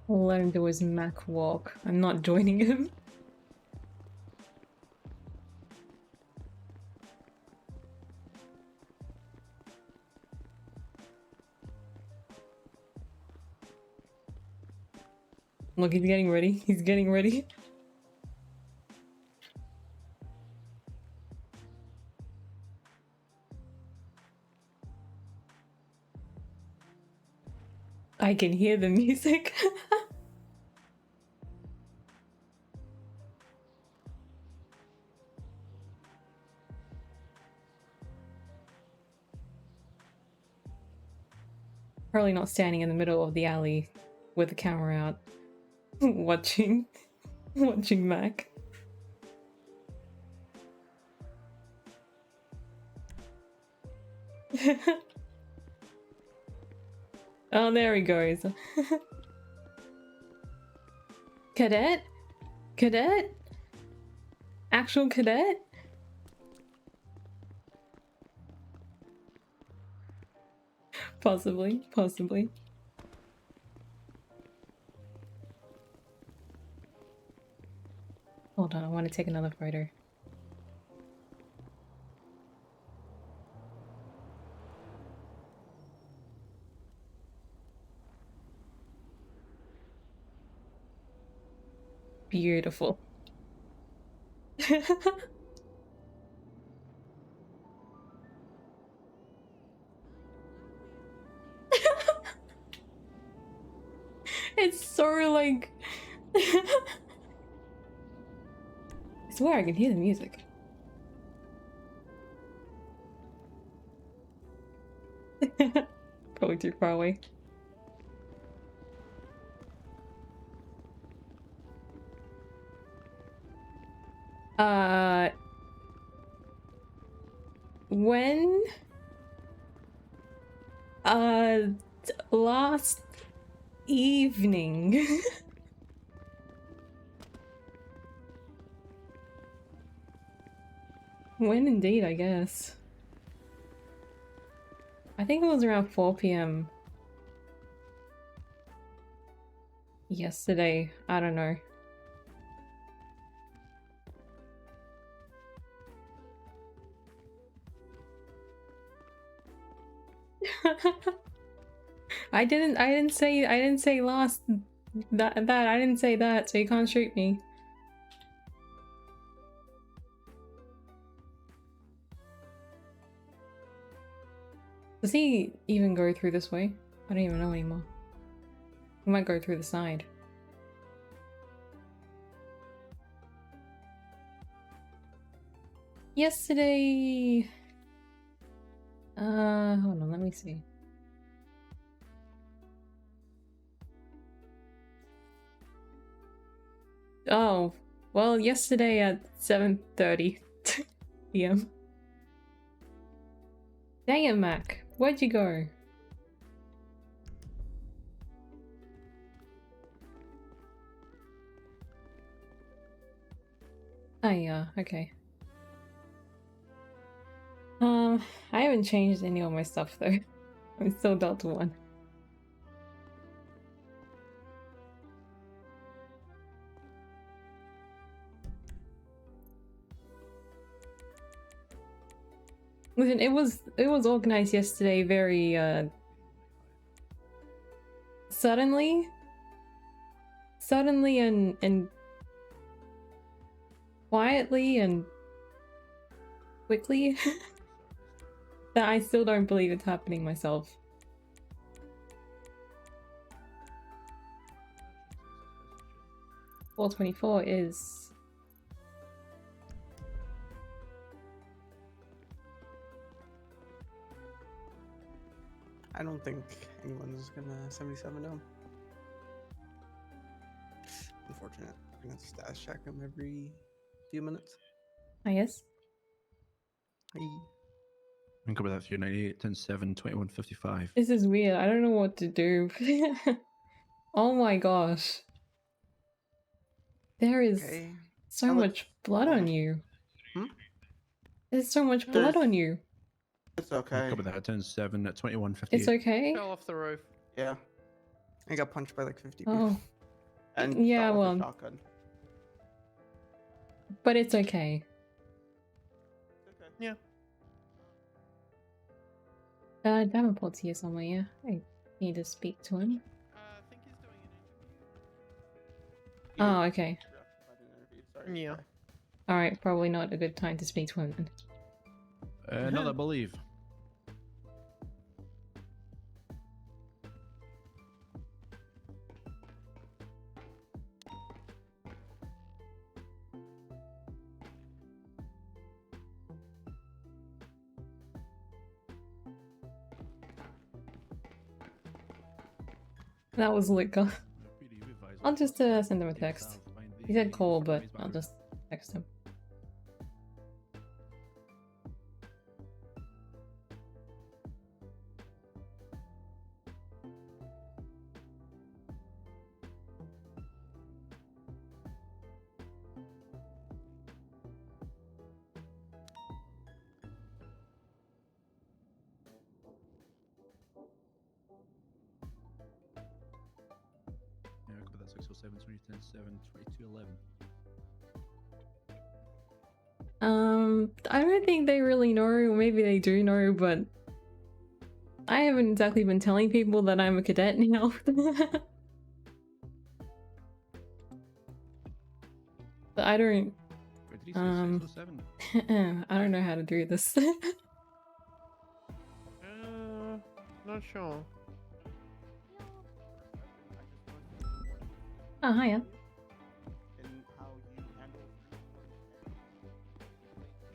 I'll let him do his Mac walk. I'm not joining him. Look, he's getting ready. He's getting ready. I can hear the music. Probably not standing in the middle of the alley with the camera out, watching Mac. Oh, there he goes. Cadet? Cadet? Actual cadet? Possibly, possibly. Hold on, I want to take another photo. Beautiful. It's so like... I swear I can hear the music. Probably too far away. When? Last evening. When indeed, I guess. I think it was around 4 p.m. yesterday. I don't know. I didn't say last that I didn't say that, so you can't shoot me. Does he even go through this way? I don't even know anymore. He might go through the side. Yesterday... hold on, let me see. Oh, well, yesterday at 7:30 p.m. Dang it, Mac. Where'd you go? Oh yeah, okay. I haven't changed any of my stuff though. I'm still Delta 1. Listen, it was organized yesterday very suddenly and quietly and quickly that I still don't believe it's happening myself. $4.24 is... I don't think anyone's gonna 77 him. Unfortunate. I'm gonna have to status check him every few minutes. I guess. Hey. I can cover that for you. 98, 10, 7, 21, 55. This is weird. I don't know what to do. Oh my gosh. There is so much blood on you. Hmm? There's so much blood on you. It's okay. Cover that 10, 7, 21, 58. It's okay? Fell off the roof. Yeah. I got punched by like 50 people. Oh, And Yeah, shot with a well, shotgun. but it's okay. Okay. Yeah. Davenport's here somewhere, yeah. I need to speak to him. I think he's doing an interview. Oh, okay. Sorry. Yeah. Alright, probably not a good time to speak to him then. Not I believe. That was liquor. I'll just send him a text. He said call, but I'll just text him. Yeah, I covered that 607, 2010, 7, 22, 11. I don't think they really know, or maybe they do know, but I haven't exactly been telling people that I'm a cadet now. But I don't, Wait, did he say 607? I don't know how to do this. Not sure. Oh, hiya. And how you handle.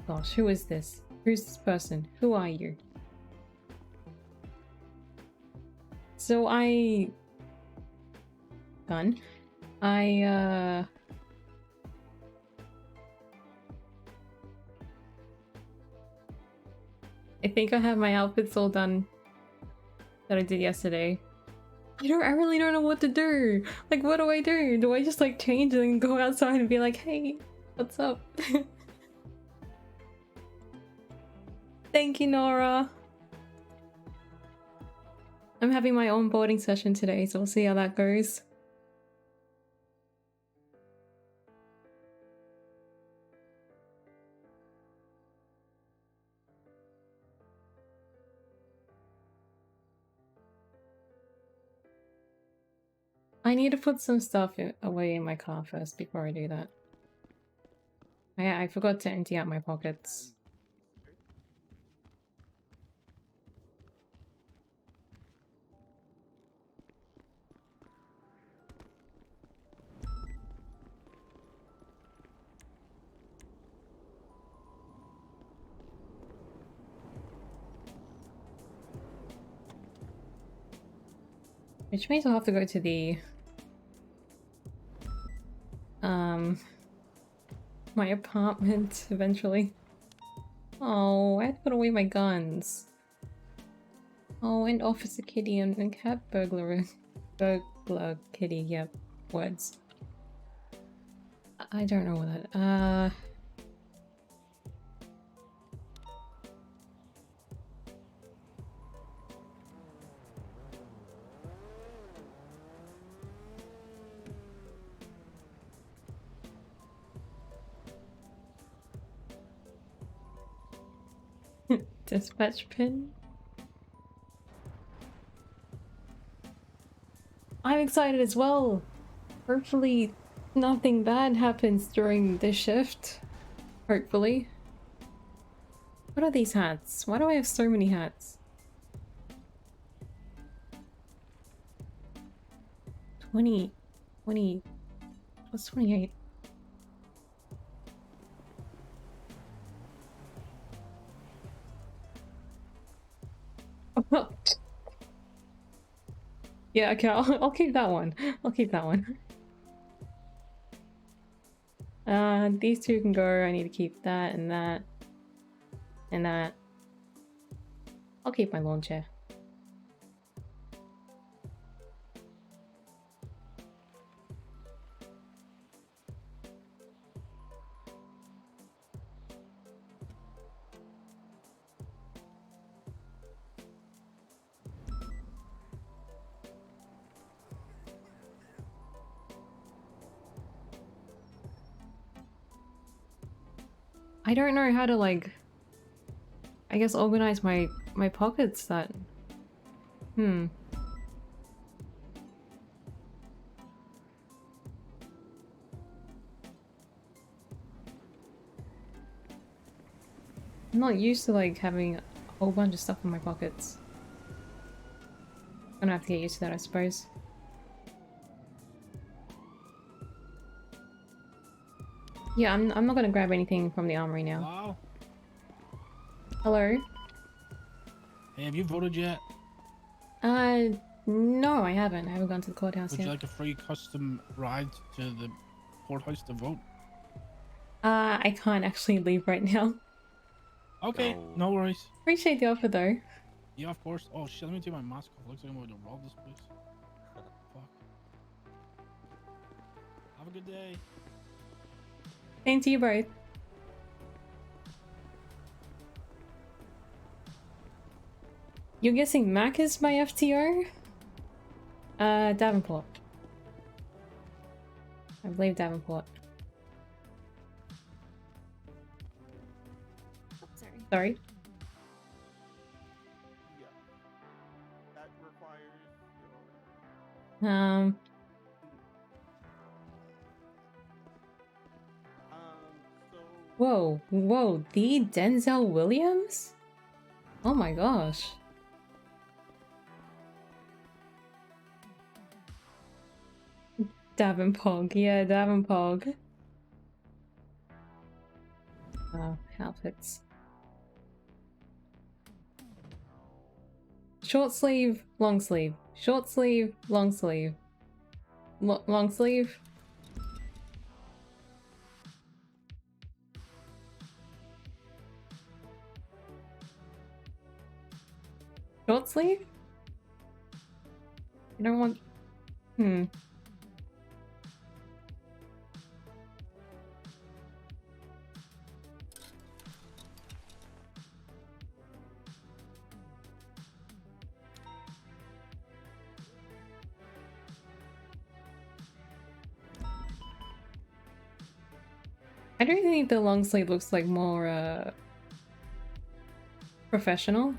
Gosh, who is this? Who's this person? Who are you? So I think I have my outfits all done that I did yesterday. I really don't know what to do. Like, what do I do? Do I just like change and then go outside and be like, hey, what's up? Thank you, Nora. I'm having my onboarding session today, so we'll see how that goes. I need to put some stuff away in my car first before I do that. I forgot to empty out my pockets. Which means I'll have to go to the my apartment eventually. Oh, I had to put away my guns. Oh, and Officer Kitty and cat burglar kitty, yep, words. I don't know what that, dispatch pin? I'm excited as well. Hopefully nothing bad happens during this shift. Hopefully. What are these hats? Why do I have so many hats? 20 plus 28. Yeah, okay, I'll keep that one. I'll keep that one. These two can go. I need to keep that and that. And that. I'll keep my lawn chair. I don't know how to like, I guess organize my pockets that. I'm not used to like having a whole bunch of stuff in my pockets. I'm gonna have to get used to that, I suppose. Yeah, I'm not gonna grab anything from the armory now. Hello? Hello? Hey, have you voted yet? No, I haven't. I haven't gone to the courthouse Would yet. you like a free custom ride to the courthouse to vote? I can't actually leave right now. Okay, no worries. Appreciate the offer though. Yeah, of course. Oh shit, let me take my mask off. Looks like I'm going to rob this place. Fuck. Have a good day. Same to you both. You're guessing Mac is my FTO? Davenport. I believe Davenport. Sorry. Yeah. That requires Um, so whoa, the Denzel Williams? Oh my gosh. Davenport, yeah, Davenport. Oh, outfits. Short sleeve, long sleeve. Short sleeve, long sleeve. Long sleeve. Short sleeve? I don't want... I don't think the long sleeve looks like more, professional.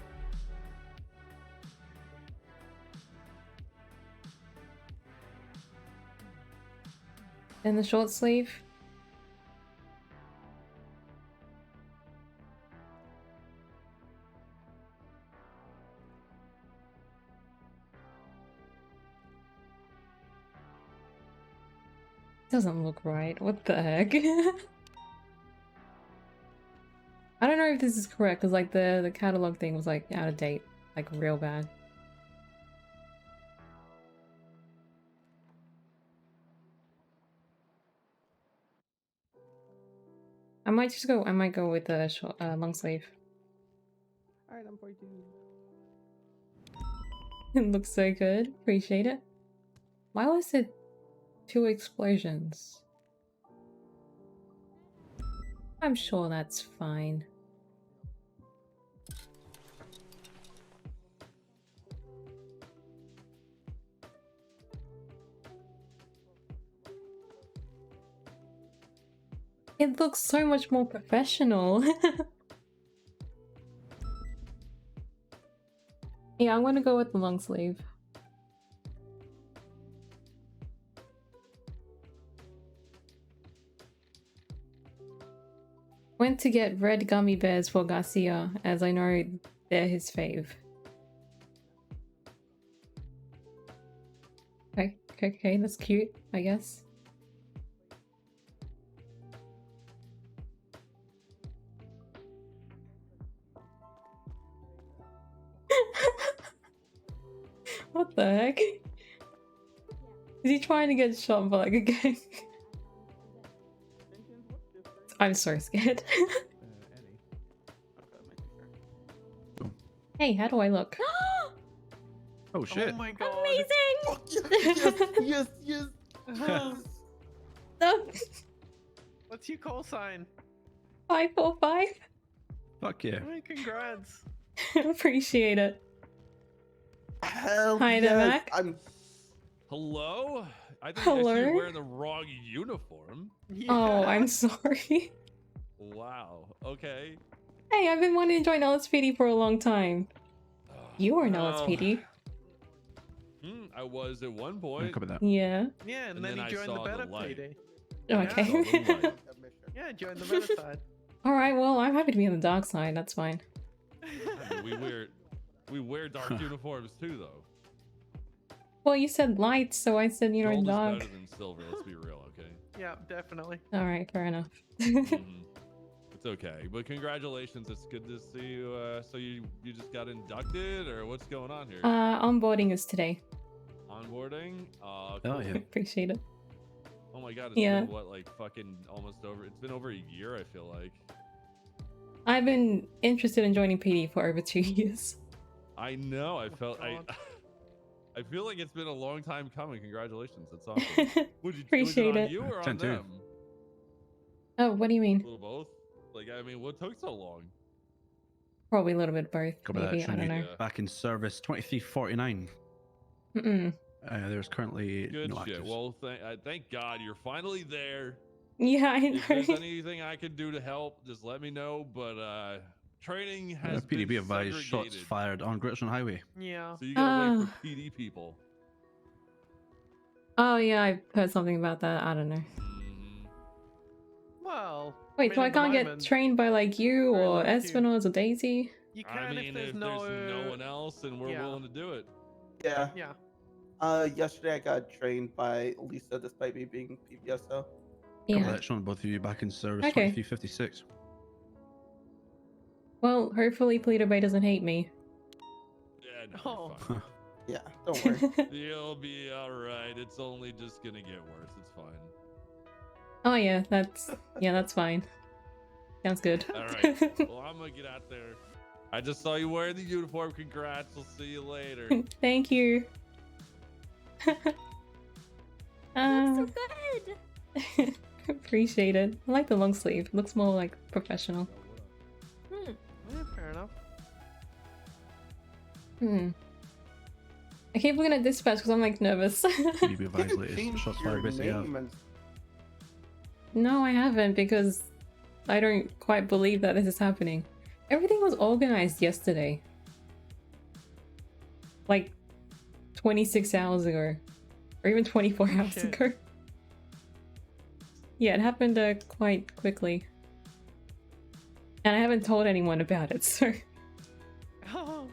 And the short sleeve. Doesn't look right. What the heck? I don't know if this is correct because like the catalog thing was like out of date, like real bad. I might go with the short, long sleeve. Alright, I'm 42. It looks so good. Appreciate it. Why was it 2 explosions? I'm sure that's fine. It looks so much more professional. Yeah, I'm gonna go with the long sleeve. Went to get red gummy bears for Garcia, as I know they're his fave. Okay, that's cute, I guess. What the heck? Is he trying to get shot by like a gang? I'm so scared. Eddie. Okay, making sure. Hey, how do I look? Oh shit. Oh my god. Amazing! Oh, yes, yes. No. What's your call sign? 545? Fuck yeah. Hey, congrats. Appreciate it. Hell Hi there, yes. Mac. I'm Hello? I think Hello? I see you're wearing the wrong uniform. Oh, Yeah. I'm sorry. Wow. Wow. Okay. Hey, I've been wanting to join LSPD for a long time. You are an Well, LSPD. I was at one Yeah, point. copy that. Yeah. Yeah, and, And then then I he joined the saw the better light. PD. Oh, Yeah. Saw the okay. light. Yeah, join the better side. Alright, well, I'm happy to be on the dark side. That's fine. I mean, we wear dark uniforms too, though. Well, you said light, so I said, you know, Gold is dark. better than silver. Let's be real, okay? Yeah, definitely. Alright, fair enough. Mhm. It's okay, but congratulations. It's good to see you. So you just got inducted, or what's going on here? Onboarding is today. Onboarding? Oh, Cool. yeah. Appreciate it. Oh my god, it's Yeah. been what, like fucking almost over. It's been over a year, I feel like. I've been interested in joining PD for over 2 years. I know. I felt God. I feel like it's been a long time coming. Congratulations. That's awesome. Was it Appreciate on it. you or on 10-2. them? Oh, what do you A mean? little both. Like, I mean, what took so long? Probably a little bit both. Copy that. Maybe, I don't Shouldn't know. Yeah. Back in service, 2349. Mm-mm. There's currently Good no shit. actives. Well, thank God you're finally there. Yeah, I If there's know. anything I can do to help, just let me know. But training has PDB been advised shots segregated, fired on Gritson Highway. Yeah. so you gotta wait Ah. for PD people. Oh, yeah, I've heard something about that. I don't know. Mhm. Well. Wait, mean, so I at the can't get moment, trained by like you very or low key. Espinoz or Daisy? You I can mean, if there's if no. there's no one else, and we're yeah. willing to do it. Yeah. Yeah. Yesterday I got trained by Lisa despite me being PBSO. Copy Yeah. that. Showing both of you back in service, Okay. 2356. Well, hopefully Polito Bay doesn't hate me. Yeah, no, Oh. you're fine. Yeah, don't worry. You'll be all right. It's only just gonna get worse. It's fine. Oh yeah, that's fine. Sounds good. All right. Well, I'm gonna get out there. I just saw you wearing the uniform. Congrats. We'll see you later. Thank you. Looks so good. Appreciate it. I like the long sleeve. It looks more like professional. Yeah, fair enough. I keep looking at dispatch because I'm like nervous. PDB advised latest Change shots your fired basically have. name and No, I haven't because I don't quite believe that this is happening. Everything was organized yesterday. Like 26 hours ago. Or even 24 hours Shit. ago. Yeah, it happened quite quickly. And I haven't told anyone about it, so... Oh.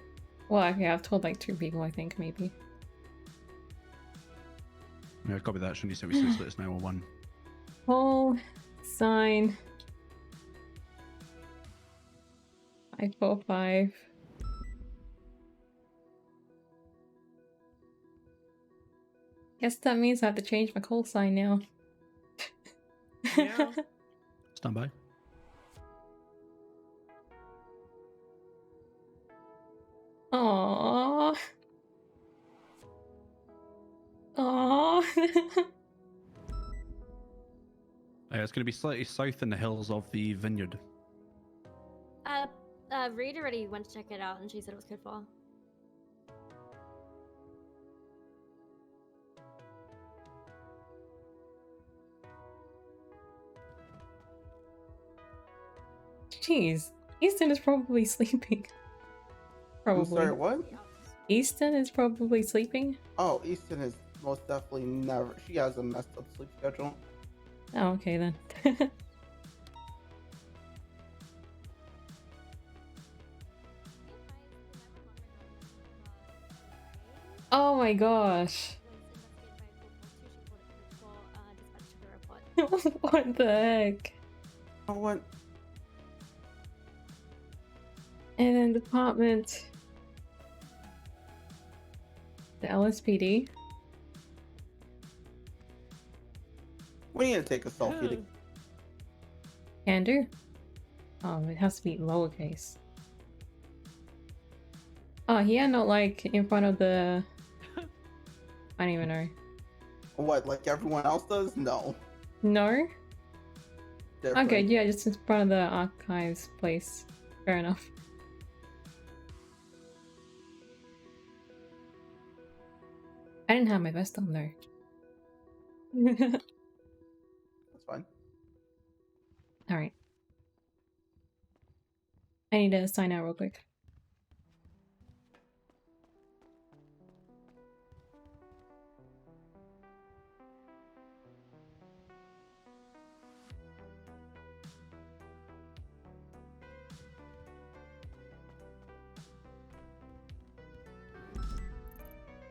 Well, okay, I've told like 2 people, I think, maybe. Yeah, copy that. Shouldn't 76 latest 911. Whole sign 545. Guess that means I have to change my call sign now. Yeah. Stand by. Aww. Aww. It's going to be slightly south in the hills of the vineyard. Reed already went to check it out, and she said it was good for. Jeez, Easton is probably sleeping. I'm Probably. sorry, what? Easton is probably sleeping? Oh, Easton is most definitely never. She has a messed up sleep schedule. Oh, okay then. Oh my gosh. What the heck? Oh, what? And then department. The LSPD. We need to take a selfie. Yeah. Can do. Oh, it has to be lowercase. Oh, yeah, not like in front of the... I don't even know. What, like everyone else does? No. No? Different. Okay, yeah, just in front of the archives place. Fair enough. I didn't have my vest on though. That's fine. Alright. I need to sign out real quick.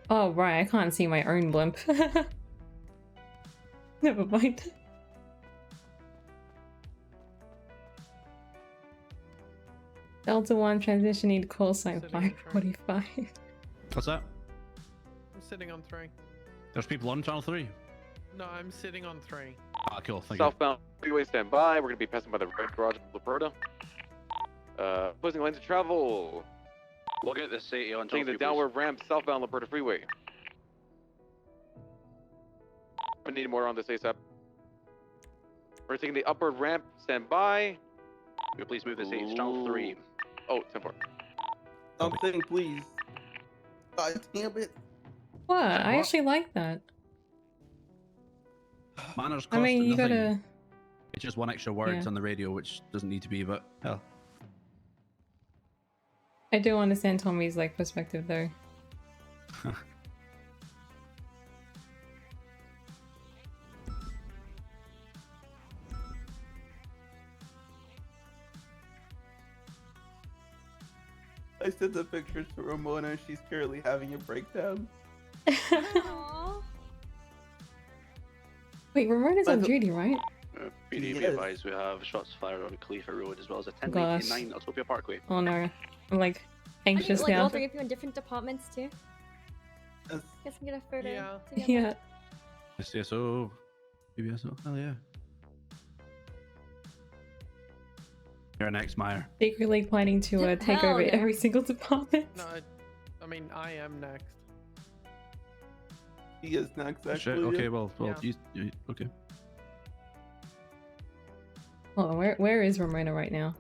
Oh, right, I can't see my own blimp. Never mind. Delta 1 transition need call sign Sitting in 545. What's that? I'm sitting on 3. There's people on channel 3. No, I'm sitting on 3. Ah, cool. Thank you. Southbound freeway stand by. We're going to be passing by the red garage of Laporta. Closing lanes of travel. We'll get the city on Taking the downward ramp southbound Laporta Freeway. I need more on this ASAP. We're taking the upward ramp. Stand by. Will you please move the city to channel 3? Oh, 10-4. Something, please. God damn it. What? I actually like that. Manners cost I mean, you nothing. gotta. It's just one extra words Yeah. on the radio, which doesn't need to be, but hell. I do understand Tommy's like perspective though. I sent the pictures to Ramona. She's currently having a breakdown. Aww. Wait, Ramona's By on the- duty, right? PD, we Yes. advise we have shots fired on Khalifa Road as well as a Gosh. 1099 Utopia Parkway. Oh no. I'm like I think anxious like all now. 3 of you in different departments too. Yes. Guess we can get a photo. Yeah. together. Yeah. SCSO. BBSO. Hell yeah. You're next, Meyer. Secretly planning to take Hell over no. every single department. No, I mean, I am next. He is next, Shit, actually. okay, well, Yeah. okay. Hold on, where is Ramona right now?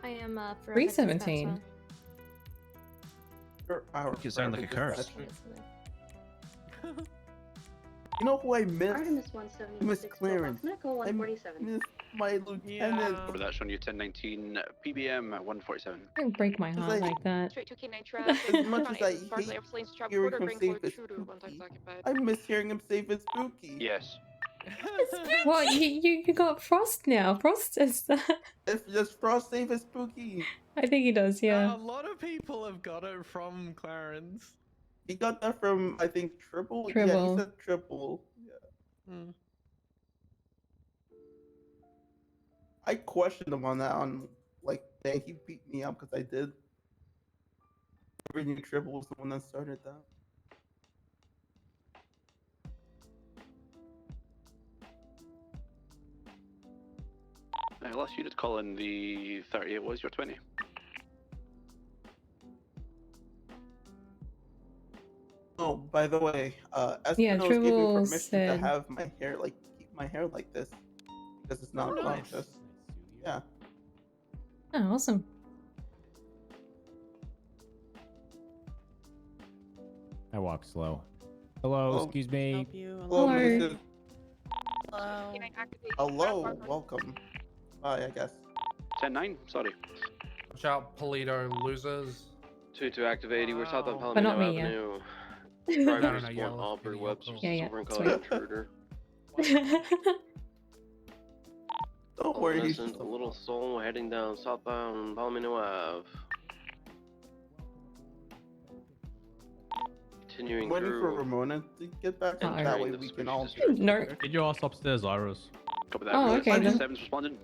I am for 317. Make it sound like a curse. You know who I miss? Artemis Miss 176 Clarence. Medical I 147. miss my lieutenant. Yeah. Over that, showing you 1019 PBM 147. Don't break my heart like- like that. Straight to K9 As much as I hate hearing him safe as spooky, I miss hearing him safe as spooky. Yes. Well, you got Frost now. Frost is that. If just Frost safe as spooky. I think he does, yeah. A lot of people have got it from Clarence. He got that from, I think, Triple? Yeah, Tribble. he said Triple. Yeah. Hmm. I questioned him on that on, like, dang, he beat me up because I did. I knew Triple was the one that started that. Last unit call in the 38 was your 20. Oh, by the way, Yeah, Espino's gave me Tribble permission said- to have my hair, like, keep my hair like this. Because it's not Oh, nice. conscious. Yeah. Oh, awesome. I walk slow. Hello, Oh. excuse me. Help you. Hello, Hello. Mrs. Hello. Hello, welcome. Bye, I guess. 10-9, sorry. Watch out, Polito losers. 2 activate, we're south on Wow. But not Palomino me, yeah. Avenue. No, Drivers no, want yellow Aubrey video Webster, call. Yeah, yeah, Silver and it's Color fine. Intruder. Don't worry, he's Innocent, just a little soul heading down southbound Palomino Ave. Continuing waiting for through. Ramona to get back, so Uh-oh. that way Entering we the can all suspicious No. together. Get your ass upstairs, Iris. Copy that. Oh, okay, then. 7's responding.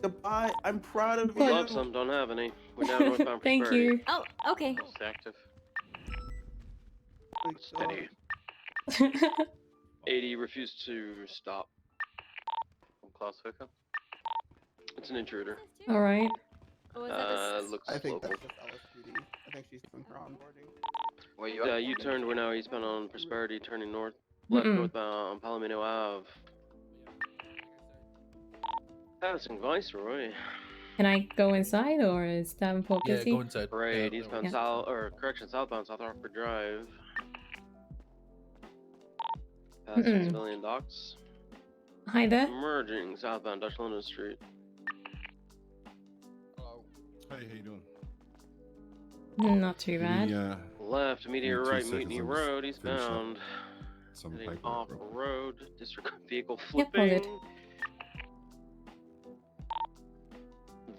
Goodbye, I'm proud of Well, you. Love some, don't have any. We're now northbound Thank Prosperity. you. Oh, okay. It's active. Thank Steady. God. 80 refused to stop. From Klaus Hooker. It's an intruder. Alright. Oh, is that this? Looks I think local. that's just LSPD. I think she's doing her onboarding. Well, you turned. We're now eastbound on Prosperity, turning north. Left Mm-mm. northbound on Palomino Ave. Passing Viceroy. Can I go inside or is Davenport Yeah, busy? go inside. Parade, Yeah, eastbound Yeah. south, or correction, southbound South Hartford Drive. Passing Mm-mm. civilian docks. Hi there. Emerging southbound Dutch London Street. Hello. Hey, how you doing? Not too bad. Left, Meteor give me 2 right, seconds, Mutiny I'm just Road, finishing up eastbound. some Heading paperwork off real quick. road, disregard vehicle Yep, all good. flipping.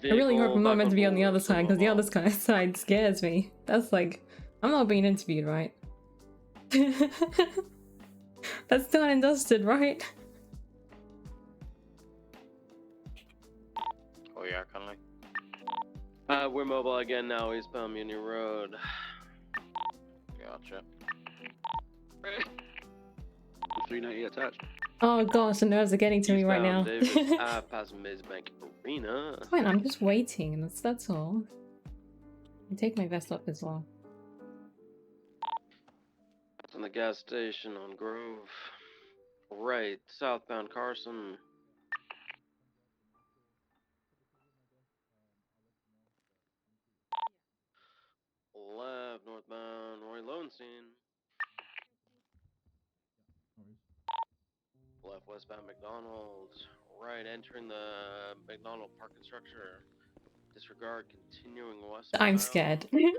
I really hope I'm not back meant to be on the board, other side, because the other side scares me. That's like, I'm not being interviewed, right? That's done and dusted, right? Oh yeah, kind of like. We're mobile again now, eastbound Mutiny Road. Gotcha. 390 attached. Oh gosh, the nerves are getting to me right now. Eastbound Davis Ave past Mid-Bank Arena. Fine, I'm just waiting, that's all. I take my vest off as well. From the gas station on Grove. Right, southbound Carson. Left, northbound Roy Lowenstein. Left, westbound McDonald's. Right, entering the McDonald parking structure. Disregard continuing westbound. I'm scared. Going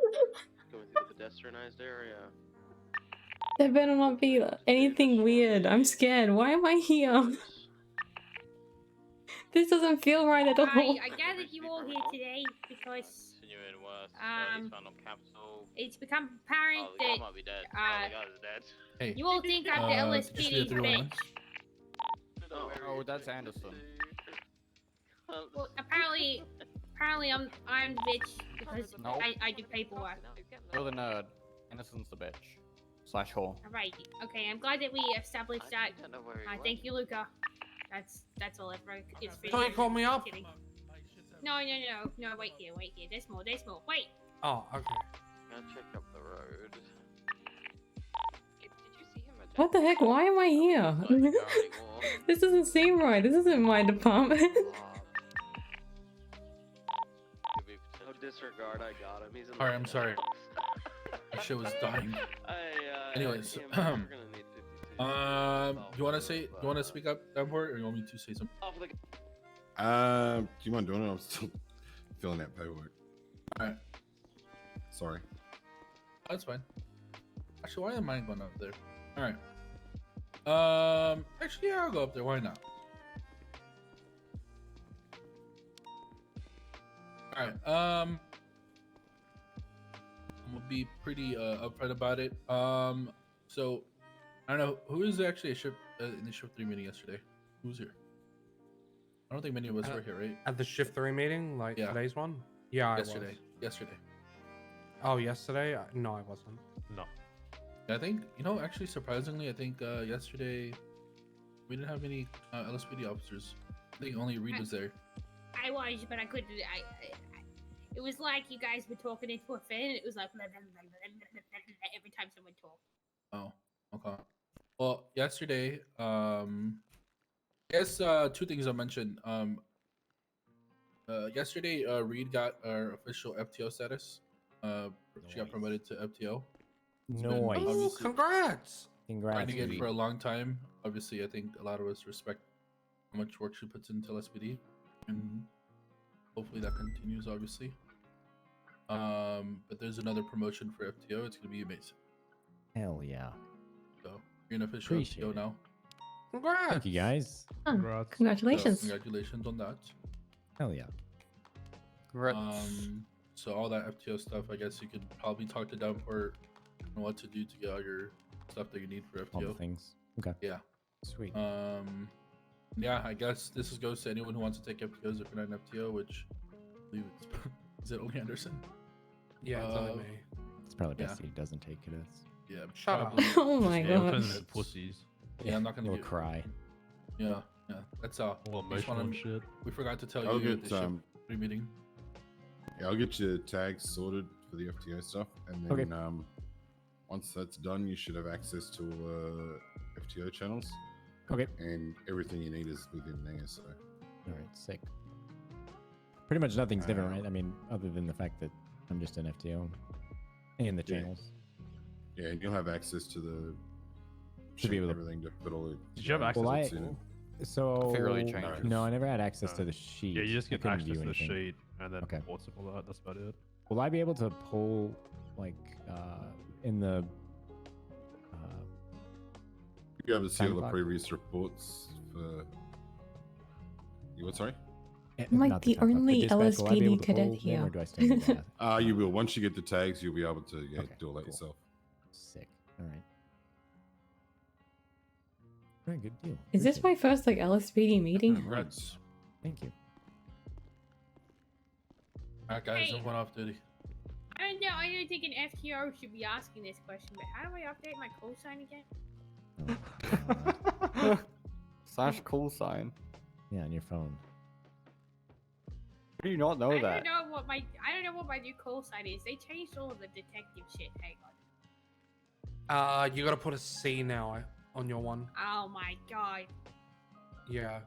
through the pedestrianized area. There better not be anything weird. I'm scared. Why am I here? This doesn't feel right at all. I gathered you all here today because it's become apparent that Hey. you all think I'm the LSPD bitch. Oh, that's Anderson. Well, apparently I'm the bitch because Nope. I do paperwork. You're the nerd. Anderson's the bitch. Slash whore. Alright, okay, I'm glad that we established that. Thank you, Luca. That's all ever it's So you called me up? Kidding. No, wait here. There's more, wait! Oh, okay. Gotta check up the road. What the heck? Why am I here? This doesn't seem right. This isn't my department. No disregard, I got him. He's in Alright, I'm sorry. My shit was dying. Anyways, do you want to speak up, Davenport, or you want me to say something? Do you mind doing it? I'm still filling out paperwork. Alright. Sorry. That's fine. Actually, why am I going up there? Alright. Actually, yeah, I'll go up there. Why not? Alright, I'm gonna be pretty upfront about it. So I don't know who is actually a shift in the shift 3 meeting yesterday. Who was here? I don't think many of us were here, right? At the shift 3 meeting, like today's one? Yeah, yesterday. Oh, yesterday? No, I wasn't. No. I think, actually surprisingly, I think yesterday we didn't have any LSPD officers. I think only Reed was there. I was, but I couldn't. It was like you guys were talking into a fan, and it was like every time someone talked. Oh, okay. Well, yesterday, I guess 2 things I'll mention. Yesterday, Reed got our official FTO status. She got promoted to FTO. Nice. Congrats! Trying to get Reed. for a long time. Obviously, I think a lot of us respect how much work she puts into LSPD, and hopefully that continues. Obviously, but there's another promotion for FTO. It's gonna be amazing. Hell yeah. So you're an official Appreciate FTO it. now. Congrats! Thank you guys. Oh, congratulations. So congratulations on that. Hell yeah. So all that FTO stuff, I guess you could probably talk to Downport on what to do to get all your stuff that you need for All the FTO. things. Okay. Yeah. Sweet. Yeah, I guess this goes to anyone who wants to take FTOs if you're not an FTO, which I believe it's is it only Anderson? Yeah, it's only me. It's probably best he doesn't take cadets. Yeah, Shut up. probably. Oh my Yeah, gosh. pussies. Yeah, I'm not gonna He'll get. cry. Yeah, that's all. All Just emotional wanna- and shit. We forgot to tell I'll you get, at the shift 3 meeting. Yeah, I'll get your tags sorted for the FTO stuff, and then Okay. Once that's done, you should have access to FTO channels. Okay. And everything you need is within there. So. All right, sick. Pretty much nothing's different, right? I mean, other than the fact that I'm just an FTO and the Yeah. channels. Yeah, and you'll have access to the Should be able to- everything to put all the. Did you have access? Well, in. So Configure changes. no, I never had access to the sheet. Yeah, you just I get couldn't access view to the anything. sheet and then Okay. ports and all that. That's about it. Will I be able to pull like in the You'll be able to see time all the clock? previous reports for. You what? Sorry. I'm like not the time clock, only dispatch, will I be able LSPD to cadet pull them, here. or do I still need that? You will. Once you get the tags, you'll be able to Okay, do all that cool. yourself. Sick. All right. All right, good deal. Is this Appreciate my first like LSPD meeting? Congrats. it. Thank you. Alright, guys, Hey. I'm going off duty. I don't know. I don't think an FTO should be asking this question, but how do I update my call sign again? Slash call sign. Yeah, on your phone. How do you not know I that? don't know what my new call sign is. They changed all of the detective shit. Hang on. You gotta put a C now on your one. Oh my god. Yeah.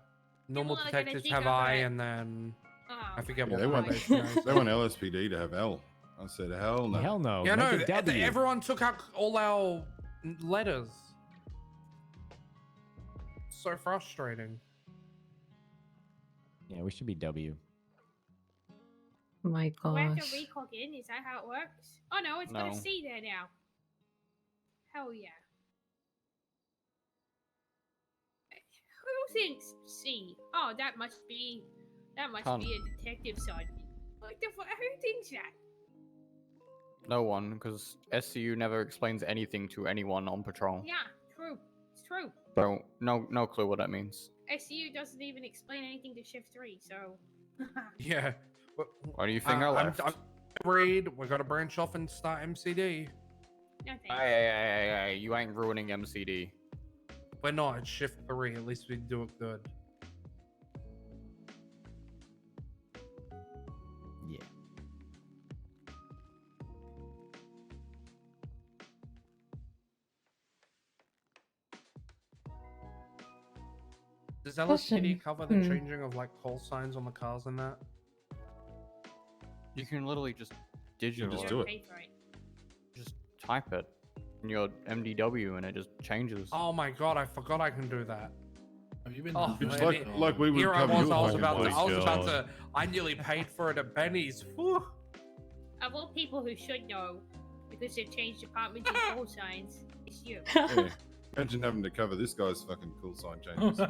Normal People are gonna detectives think have I'm I, a- and then Oh I forget Yeah, what they want probation is. they want LSPD to have L. I said hell no. Hell no. Yeah, no. Make it W. Everyone took out all our letters. So frustrating. Yeah, we should be W. My Do I have to gosh. reclog in? Is that how it works? Oh no, it's got a No. C there now. Hell yeah. Who thinks C? Oh, that must be Ton. be a detective side. What the fuck? Who thinks that? No one, because SCU never explains anything to anyone on patrol. Yeah, true. It's true. So no clue what that means. SCU doesn't even explain anything to Shift 3, so. Yeah. Why do you think I left? I'm agreed. We gotta branch off and start MCD. No thanks. Hey, you ain't ruining MCD. We're not. It's shift 3. At least we do it good. Yeah. Does LSPD Question. cover the changing of like call signs on the cars and that? You can literally just digital just it. do it. Pay for it. Just type it in your MDW and it just changes. Oh my god, I forgot I can do that. Have you been? Oh, It's man. like we would Here I cover was, your I was fucking about to, body. I was about to, I nearly paid for it at Benny's. Whew. Of all people who should know, because they've changed departments and call signs, it's you. Yeah. Imagine having to cover this guy's fucking call sign changes.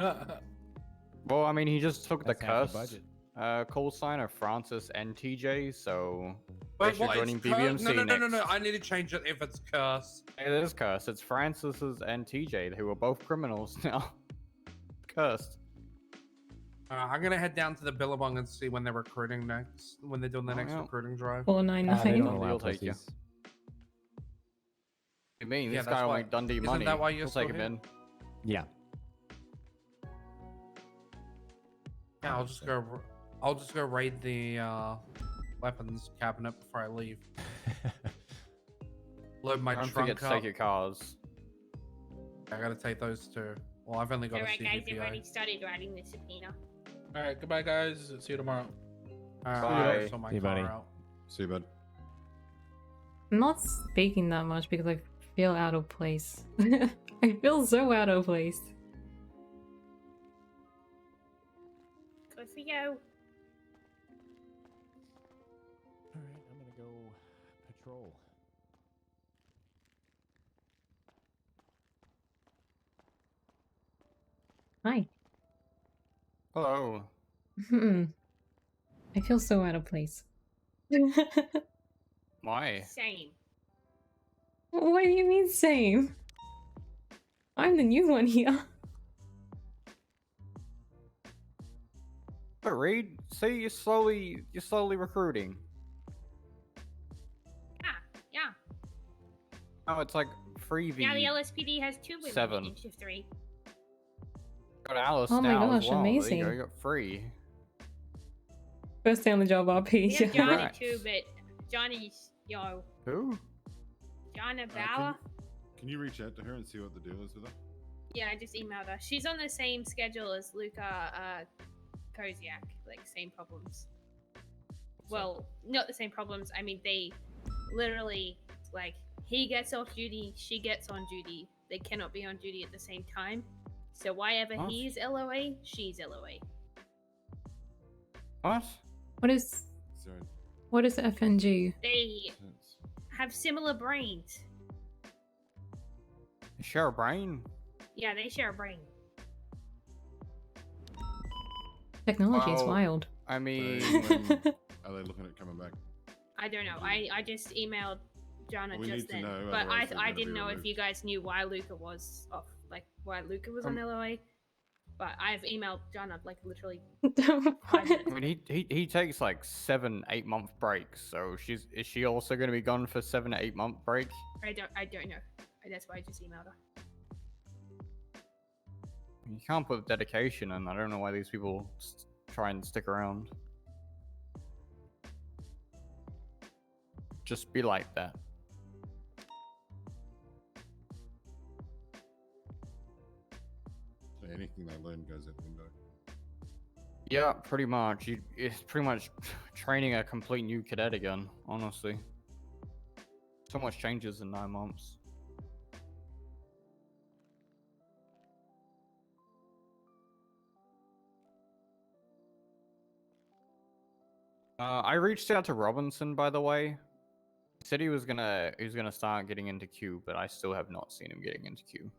Well, I mean, he just took That's the half the curse budget. call sign of Francis and TJ, so Wait, you're what? joining It's curse? BBMC No, next. I need to change it if it's curse. It is curse. It's Francis's and TJ, who are both criminals now. Cursed. I'm gonna head down to the Billabong and see when they're recruiting next, when they're doing the next yeah. recruiting drive. They 499. don't allow He'll take you. pussies. You mean Yeah, this that's guy why- only Dundee isn't money? that why you're We'll still take him here? in. Yeah. Yeah, I'll just go raid the weapons cabinet before I leave. Load my Don't trunk forget to up. take your cars. I gotta take those too. Well, I've only got Alright, a guys, I've CGPI. already started writing the subpoena. All right, goodbye, guys. See you tomorrow. Bye. So my See you, car buddy. out. See you, bud. I'm not speaking that much because I feel out of place. I feel so out of place. Good for you. All right, I'm gonna go patrol. Hi. Hello. I feel so out of place. Why? Same. What do you mean same? I'm the new one here. But Reed, see, you're slowly recruiting. Yeah. Oh, it's like 3v. Now the LSPD has 2 women 7. in Shift 3. Got Alice Oh my now as gosh, well. amazing. There you go, you got 3. First day on the job We RP. have Johnny Congrats. too, but Johnny's, Who? Jonna Bauer. Can you reach out to her and see what the deal is with her? Yeah, I just emailed her. She's on the same schedule as Luca Koziak, like same problems. Well, not the same problems. I mean, they literally, like, he gets off duty, she gets on duty. They cannot be on duty at the same time. So why ever What? he's LOA, she's LOA. What? What is So, what is FNG? They have similar brains. They share a brain? Yeah, they share a brain. Technology is Well, wild. I mean, are they looking at coming back? I don't know. I just emailed Jana We just need to then, know, but otherwise they're I gonna be didn't know if removed. you guys knew why Luca was off, like why Luca was on LOA. But I've emailed Jana like literally 5 minutes. I mean, he takes like 7-8 month breaks. So is she also going to be gone for 7 to 8 month break? I don't know. That's why I just emailed her. You can't put dedication in. I don't know why these people try and stick around. Just be like that. So anything they learn goes out the window. Yeah, pretty much. It's pretty much training a complete new cadet again, honestly. So much changes in 9 months. I reached out to Robinson, by the way. He said he was gonna start getting into queue, but I still have not seen him getting into queue.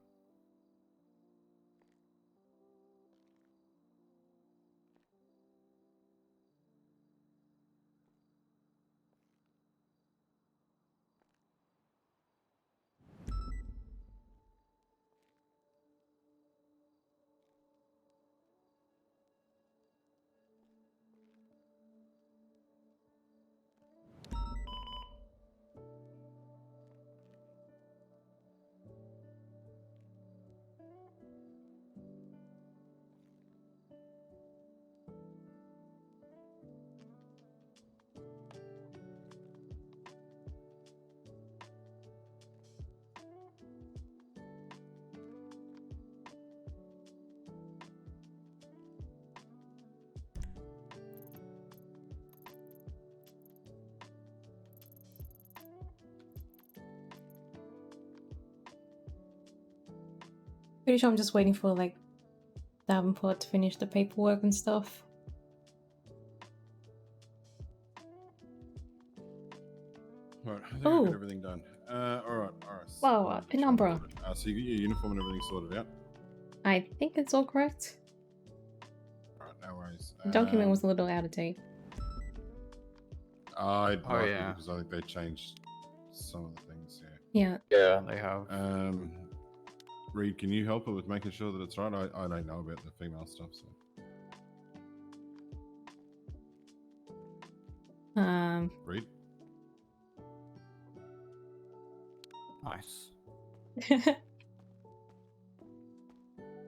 Pretty sure I'm just waiting for like Davenport to finish the paperwork and stuff. Alright, I think I Oh. got everything done. Alright. Wow, Penumbra. So you get your uniform and everything sorted out? I think it's all correct. Alright, no worries. The document was a little out of date. I'd Oh, like it yeah. because I think they changed some of the things, yeah. Yeah. Yeah, they have. Reed, can you help her with making sure that it's right? I don't know about the female stuff, so. Reed? Nice. It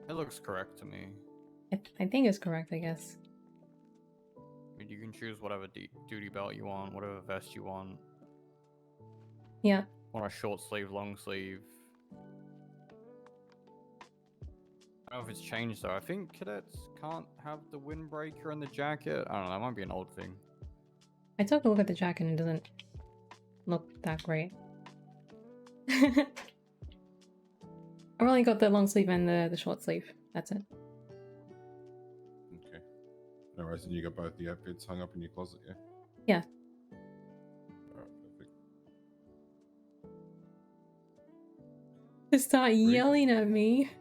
looks correct to me. I think it's correct, I guess. I mean, you can choose whatever duty belt you want, whatever vest you want. Yeah. Want a short sleeve, long sleeve. I don't know if it's changed though. I think cadets can't have the windbreaker and the jacket. I don't know. That might be an old thing. I took a look at the jacket and it doesn't look that great. I've only got the long sleeve and the short sleeve. That's it. Okay. No worries, and you got both the outfits hung up in your closet, yeah? Yeah. Alright, perfect. They start yelling at me.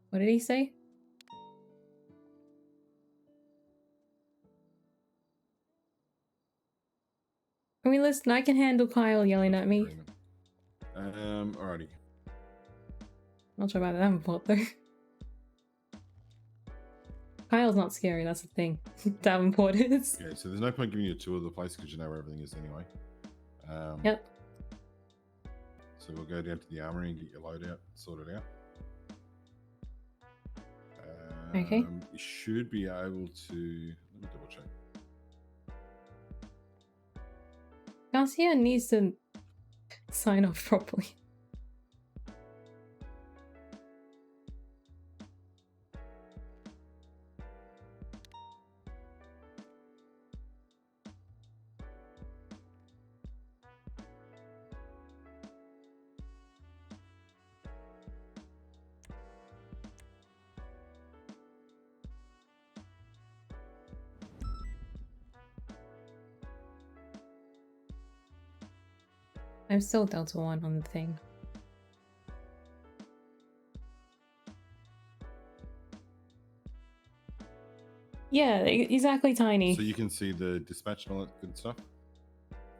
What did he say? I mean, listen, I can handle Kyle yelling at me. Alrighty. Not sure about Davenport though. Kyle's not scary, that's the thing. Davenport is. Okay, so there's no point giving you a tour of the place because you know where everything is anyway. Yep. So we'll go down to the armory and get your loadout sorted out. Okay. You should be able to. Let me double check. Garcia needs to sign off properly. I'm still Delta 1 on the thing. Yeah, exactly, Tiny. So you can see the dispatch and all that good stuff?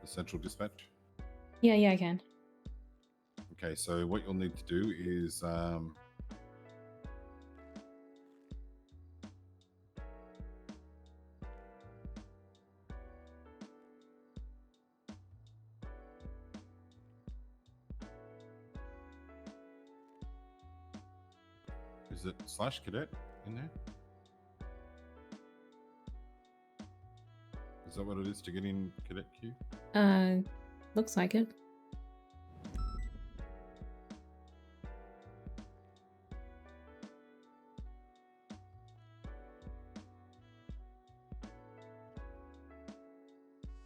The central dispatch? Yeah, I can. Okay, so what you'll need to do is is it /cadet in there? Is that what it is to get in cadet queue? Looks like it.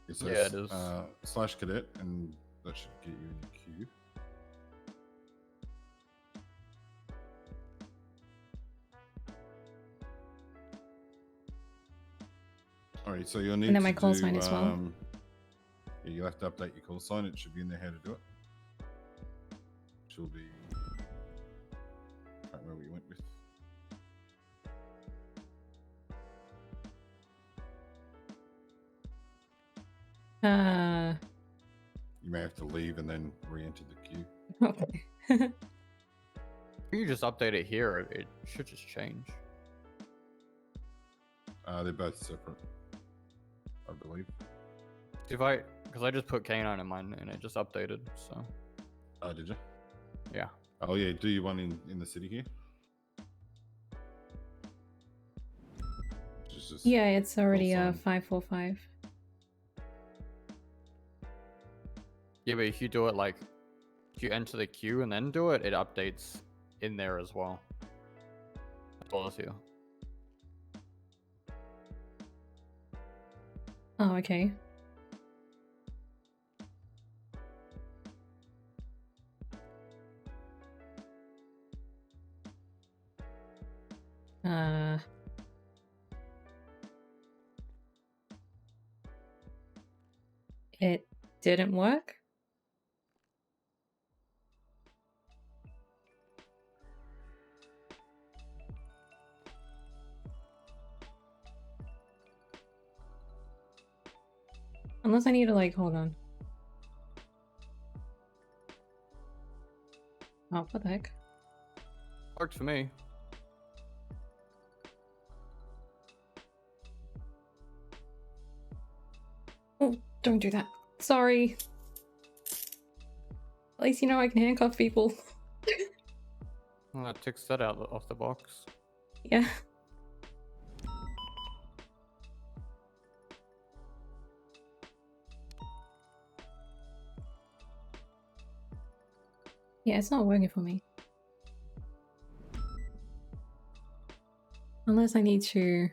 It Yeah, says, it is. /cadet, and that should get you in the queue. Alright, so you'll need And then my to call do, sign as well. yeah, you'll have to update your call sign. It should be in there how to do it. Which will be, can't remember what you went with. You may have to leave and then re-enter the queue. Okay. If you just update it here, it should just change. They're both separate, I believe. Because I just put canine in mine and it just updated, so. Oh, did you? Yeah. Oh yeah, do you one in the city here? Just Yeah, it's already sign. 545. Yeah, but if you do it like, if you enter the queue and then do it, it updates in there as well. As well as here. Oh, okay. It didn't work? Unless I need to, like, hold on. Oh, what the heck? Works for me. Oh, don't do that. Sorry. At least you know I can handcuff people. Well, that takes that out off the box. Yeah. Yeah, it's not working for me. Unless I need to...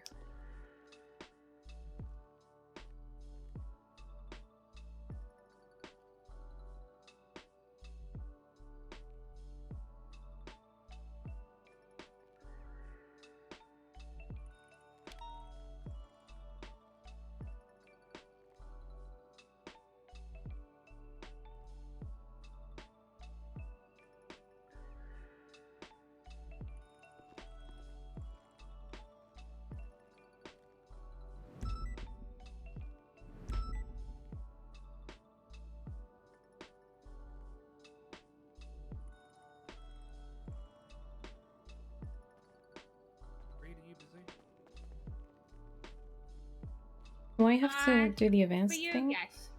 Do I have to do the advanced For you, thing? yes.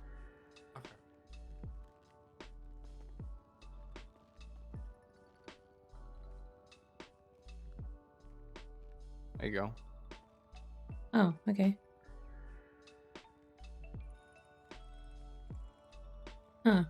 There you go. Oh, okay. Huh.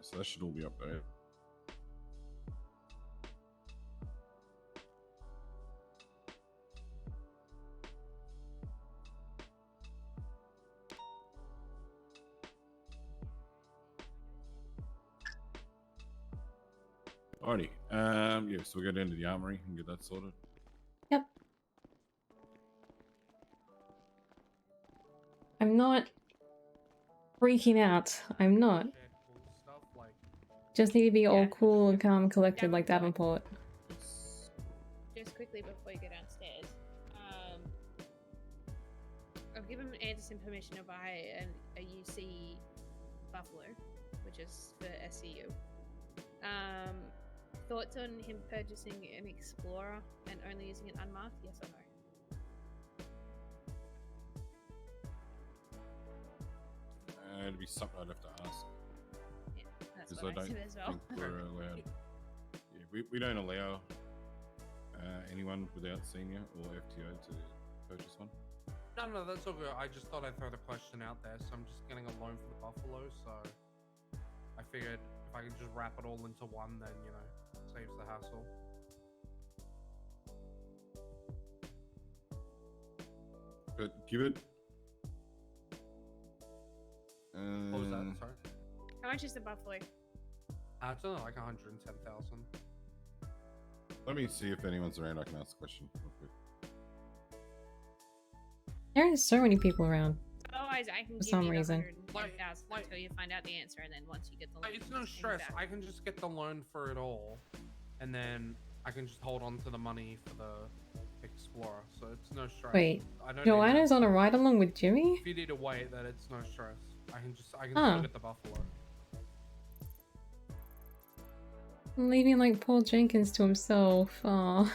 Alright, so that should all be up there. Alrighty. Yeah, so we'll go down to the armory and get that sorted. Yep. I'm not freaking out. I'm not. Stuff like Just need to be all Yeah. cool and calm and collected like Davenport. Just quickly before you go downstairs, I've given Anderson permission to buy a UC Buffalo, which is for SCU. Thoughts on him purchasing an Explorer and only using it unmarked? Yes or no? It'd be something I'd have to ask. Yeah, that's Because what I don't said as well. think we're allowed. Yeah, we don't allow anyone without senior or FTO to purchase one. No, that's all good. I just thought I'd throw the question out there. So I'm just getting a loan for the Buffalo, so I figured if I could just wrap it all into one, then saves the hassle. But give it. What was that? Sorry. How much is the Buffalo? It's only like 110,000. Let me see if anyone's around. I can ask a question real quick. There are so many people around. Otherwise, I can For give some you the reason. 110,000 until you find out the answer, and then once you get the loan, It's no just pay stress. back. I can just get the loan for it all, and then I can just hold on to the money for the Explorer. So it's no stress. Wait, I don't Joanna's on a ride along with Jimmy? If you need to wait, then it's no stress. I can Huh. still get the Buffalo. Leaving like Paul Jenkins to himself. Aw.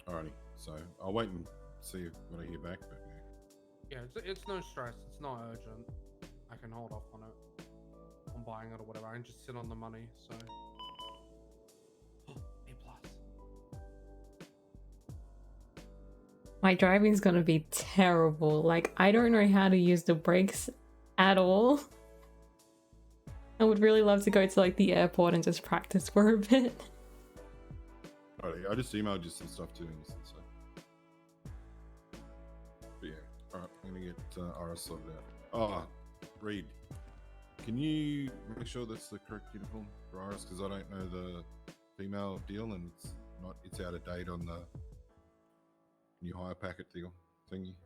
Alrighty, so I'll wait and see what I hear back. But Yeah, it's no stress. It's not urgent. I can hold off on it. On buying it or whatever. I can just sit on the money. So. A plus. My driving's gonna be terrible. Like, I don't know how to use the brakes at all. I would really love to go to like the airport and just practice for a bit. alrighty, I just emailed you some stuff too, Innocent, so. But yeah, alright, I'm gonna get RS sorted out. Oh, Reed, can you make sure that's the correct uniform for RS? Because I don't know the female deal, and it's out of date on the new hire packet deal thingy.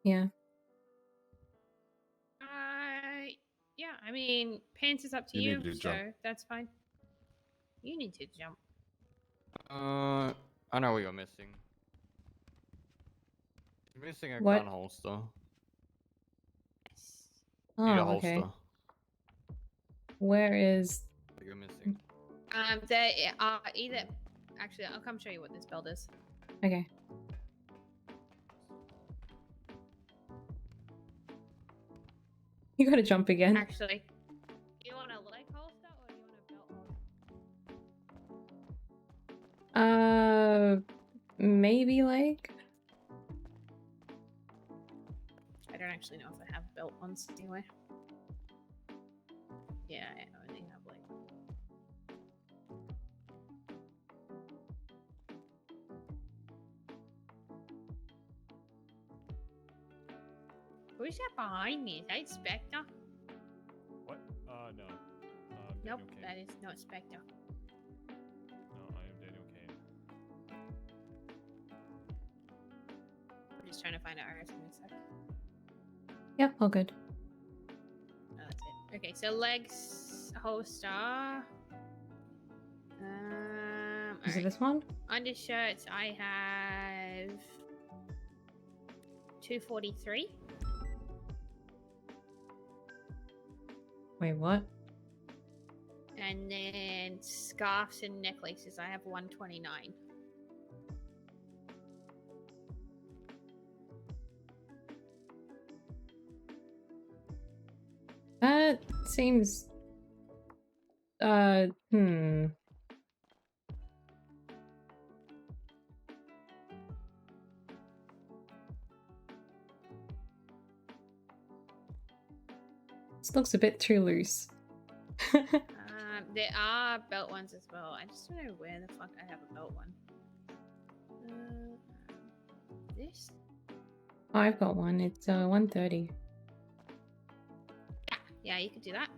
Yeah. Yeah, I mean, pants is up to You you, need to so jump. that's fine. You need to jump. I know what you're missing. You're missing a What? gun holster. Oh, Need a okay. holster. Where is... That you're missing. They are either. Actually, I'll come show you what this belt is. Okay. You gotta jump again. Actually, you want a leg holster or you want a belt holster? Maybe like... I don't actually know if I have belt ones anyway. Yeah, I only have like. Who's that behind me? Is that Spectre? What? No. Nope, Daniel Kane. that is not Spectre. No, I am Daniel Kane. I'm just trying to find out RS in a sec. Yep, all good. Oh, that's it. Okay, so legs holster. Is it alright. this one? Undershirts, I have 243. Wait, what? And then scarves and necklaces, I have 129. That seems Hmm. This looks a bit too loose. There are belt ones as well. I just don't know where the fuck I have a belt one. This? I've got one. It's 130. Yeah, you could do that.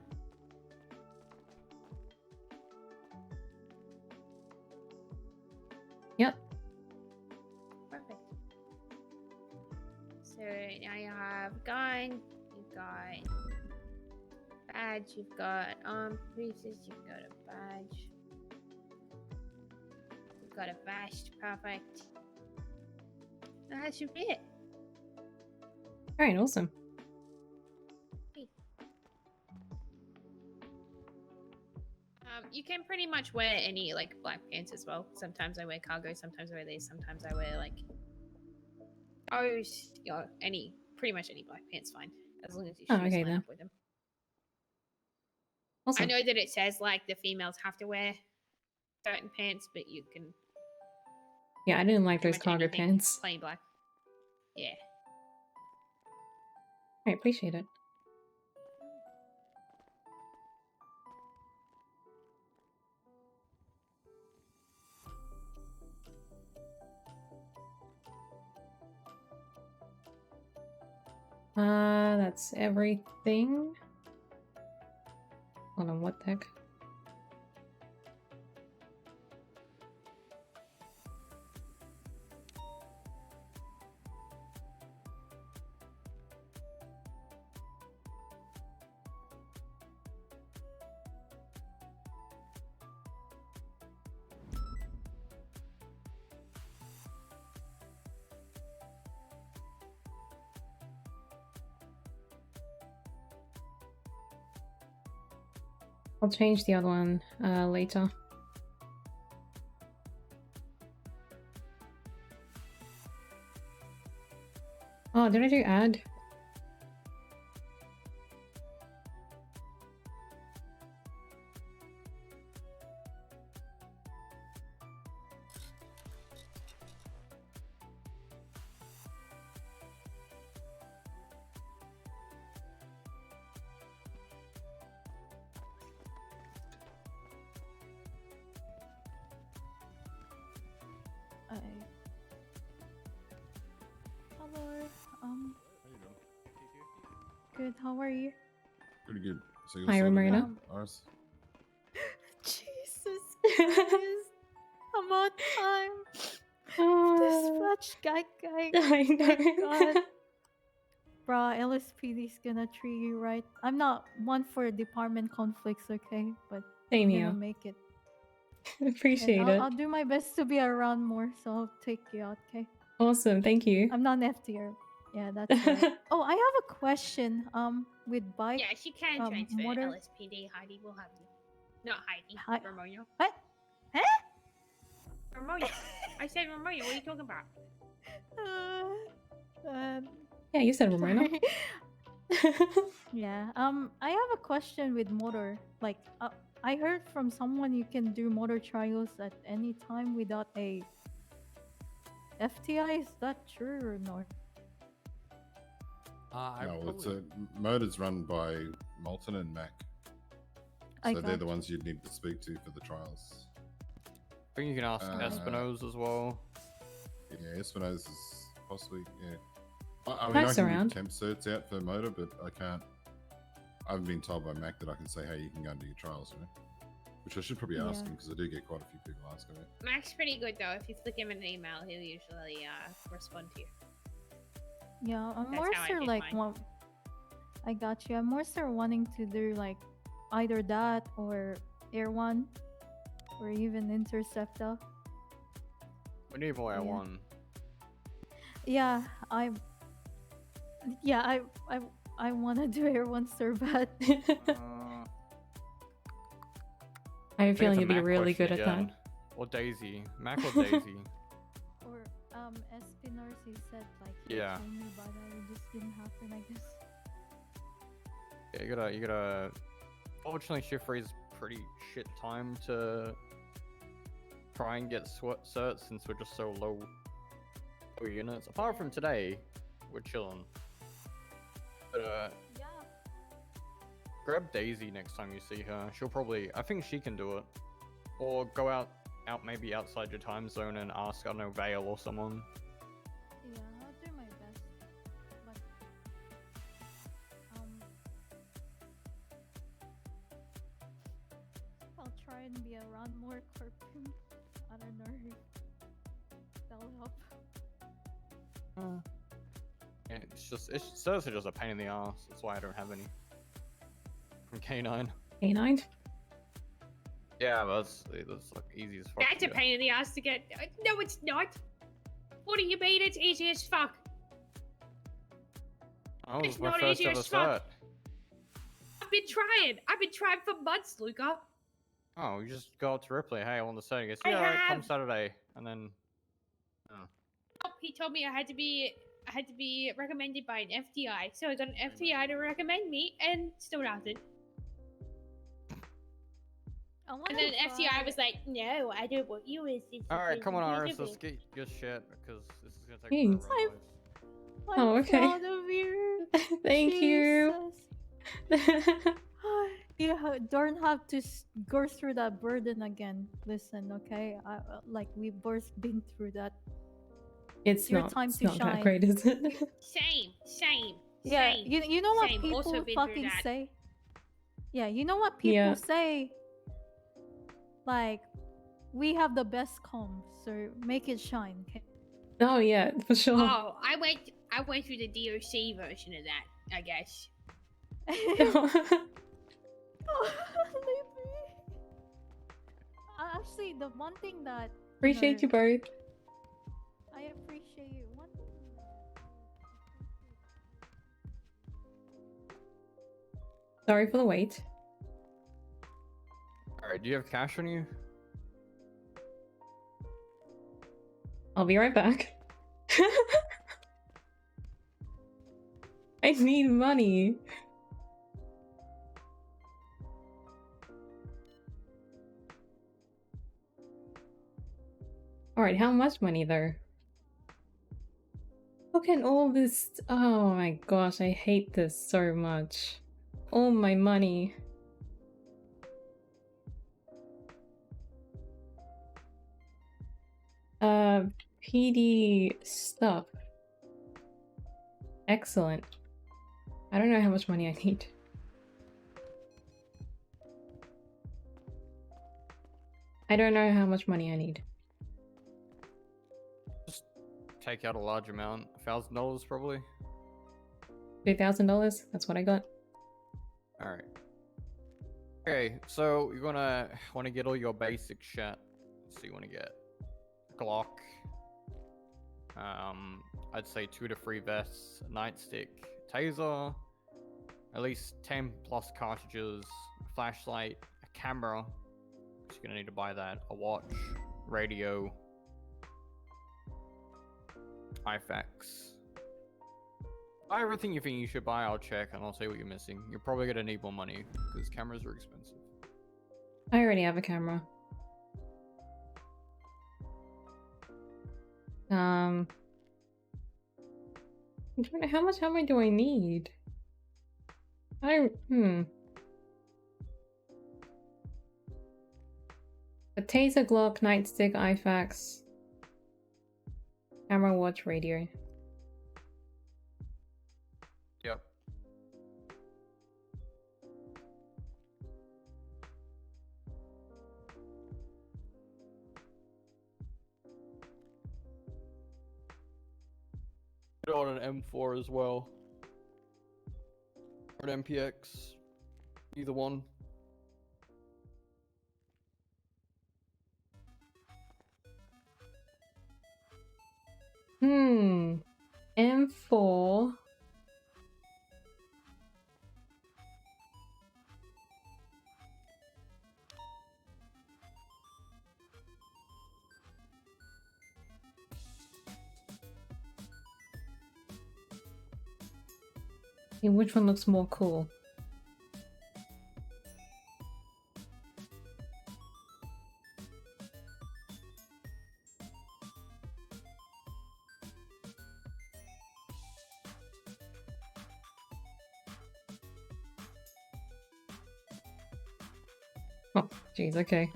Yep. Perfect. So now you have gun, you've got badge, you've got pieces, you've got a badge, you've got a vest. Perfect. That should be it. Alright, awesome. You can pretty much wear any like black pants as well. Sometimes I wear cargo, sometimes I wear these, sometimes I wear like pretty much any black pants fine, as long as you Oh, shoes okay line then. up with them. I Awesome. know that it says like the females have to wear certain pants, but you can Yeah, I didn't like pretty those much cargo anything pants. plain black. Yeah. I appreciate it. That's everything. Hold on, what the heck? I'll change the other one later. Oh, did I do add? Hello. Good. How are you? Pretty good. So you're Hi, sorted Ramona. out, Ars? Jesus Christ. I'm on time. Dispatch guy. I know. Thank God. Bruh, LSPD's gonna treat you right. I'm not one for department conflicts, okay? But Same I'm here. gonna make it. Appreciate And it. I'll do my best to be around more, so I'll take you out, okay? Awesome, thank you. I'm not an FTR. Yeah, that's right. Oh, I have a question. With bike. Yeah, she can transfer motor. LSPD. Heidi will have you. Not Heidi. Ramona. What? Huh? Ramona. I said Ramona. What are you talking about? Yeah, you said Ramona. sorry. Yeah. I have a question with motor. Like, I heard from someone you can do motor trials at any time without a FTI. Is that true or not? No, it's a motor's run by Molten and Mac. I So they're the gotcha. ones you'd need to speak to for the trials. I think you can ask Espinoz as well. Yeah, Espinoz is possibly, yeah. I mean, Mac's I can around. give temp certs out for motor, but I can't. I haven't been told by Mac that I can say, hey, you can go and do your trials, you know? Which I should probably ask Yeah. him because I do get quite a few people asking me. Mac's pretty good though. If you flick him an email, he'll usually respond to you. Yeah, I'm That's more how I so did like mine. I got you. I'm more so wanting to do like either that or Air One, or even Interceptor. We need more Yeah. L1. Yeah, I want to do Air One so bad. I have a think feeling it's you'd be Mac really good question at that. again. Or Daisy. Mac or Daisy. Or Espinosa, he said like Yeah. told me, but it just didn't happen. I guess. Yeah, you gotta. Fortunately, shift 3 is pretty shit time to try and get certs since we're just so low units. Apart from today, we're chilling. But Yeah. grab Daisy next time you see her. She'll probably, I think she can do it. Or go out maybe outside your time zone and ask, I don't know, Vale or someone. Yeah, I'll do my best. But I'll try and be around more Corpin. I don't know if that'll help. Yeah, it's seriously just a pain in the ass. That's why I don't have any. From K9. K9? Yeah, but that's like easy as fuck. That's to a get. pain in the ass to get. No, it's not. What do you mean? It's easy as fuck. Oh, It's it's my not first easy ever as fuck. cert. I've been trying. I've been trying for months, Luca. Oh, you just go up to Ripley. Hey, I want the cert. He goes, I yeah, alright, come have. Saturday, and then. Oh. Oh, he told me I had to be recommended by an FDI. So I got an FDI to recommend me, and still nothing. And then FDI was like, "No, I don't want you as this." All right, come on, Iris. Let's get your shit because this is gonna take Thanks. forever. anyways. I'm Oh, okay. proud of you. Thank you. You don't have to go through that burden again. Listen, okay? Like we've both been through that. It's your not, time it's to not shine. that great, is it? Same. Yeah, Same. you know what Same. people Also been through fucking that. say? Yeah, you know what people Yeah. say? Like, we have the best comms, so make it shine. Okay? Oh yeah, for sure. Oh, I went through the DOC version of that, I guess. Actually, the one thing that Appreciate you both. I appreciate you. One thing Sorry for the wait. All right, do you have cash on you? I'll be right back. I need money. Alright, how much money though? Look at all this. Oh my gosh, I hate this so much. All my money. PD stuff. Excellent. I don't know how much money I need. I don't know how much money I need. Just take out a large amount, $1,000 probably. $2,000? That's what I got. All right. Okay, so you're gonna want to get all your basic shit. So you want to get Glock. I'd say 2 to 3 vests, a nightstick, taser, at least 10 plus cartridges, a flashlight, a camera. You're gonna need to buy that. A watch, radio, IFAX. Buy everything you think you should buy. I'll check and I'll say what you're missing. You're probably gonna need more money because cameras are expensive. I already have a camera. I'm trying to, how much do I need? A taser, Glock, nightstick, IFAX, camera, watch, radio. Yep. Put it on an M4 as well. Or an MPX. Either one. M4. Okay, which one looks more cool? Oh, jeez, okay.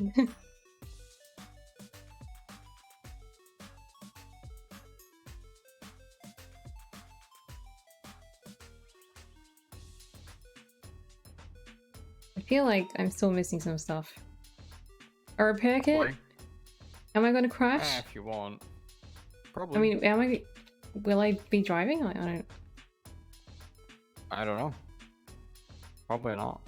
I feel like I'm still missing some stuff. A repair kit? Probably. Am I gonna crash? If you want. Probably. I mean, will I be driving? I don't know. Probably not.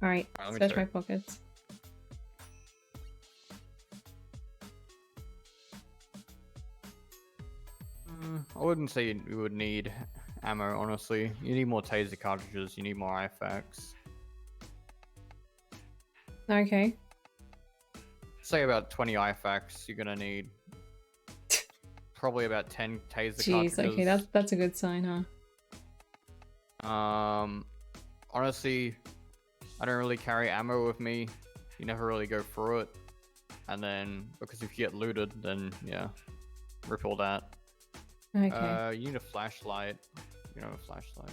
Alright, Let me search check. my pockets. I wouldn't say you would need ammo, honestly. You need more taser cartridges, you need more IFAKs. Okay. Say about 20 IFAKs you're gonna need. Probably about 10 taser Jeez, cartridges. okay, that's a good sign, huh? Honestly, I don't really carry ammo with me. You never really go through it. And then, because if you get looted, then yeah, rip all that. Okay. You need a flashlight. You know, a flashlight.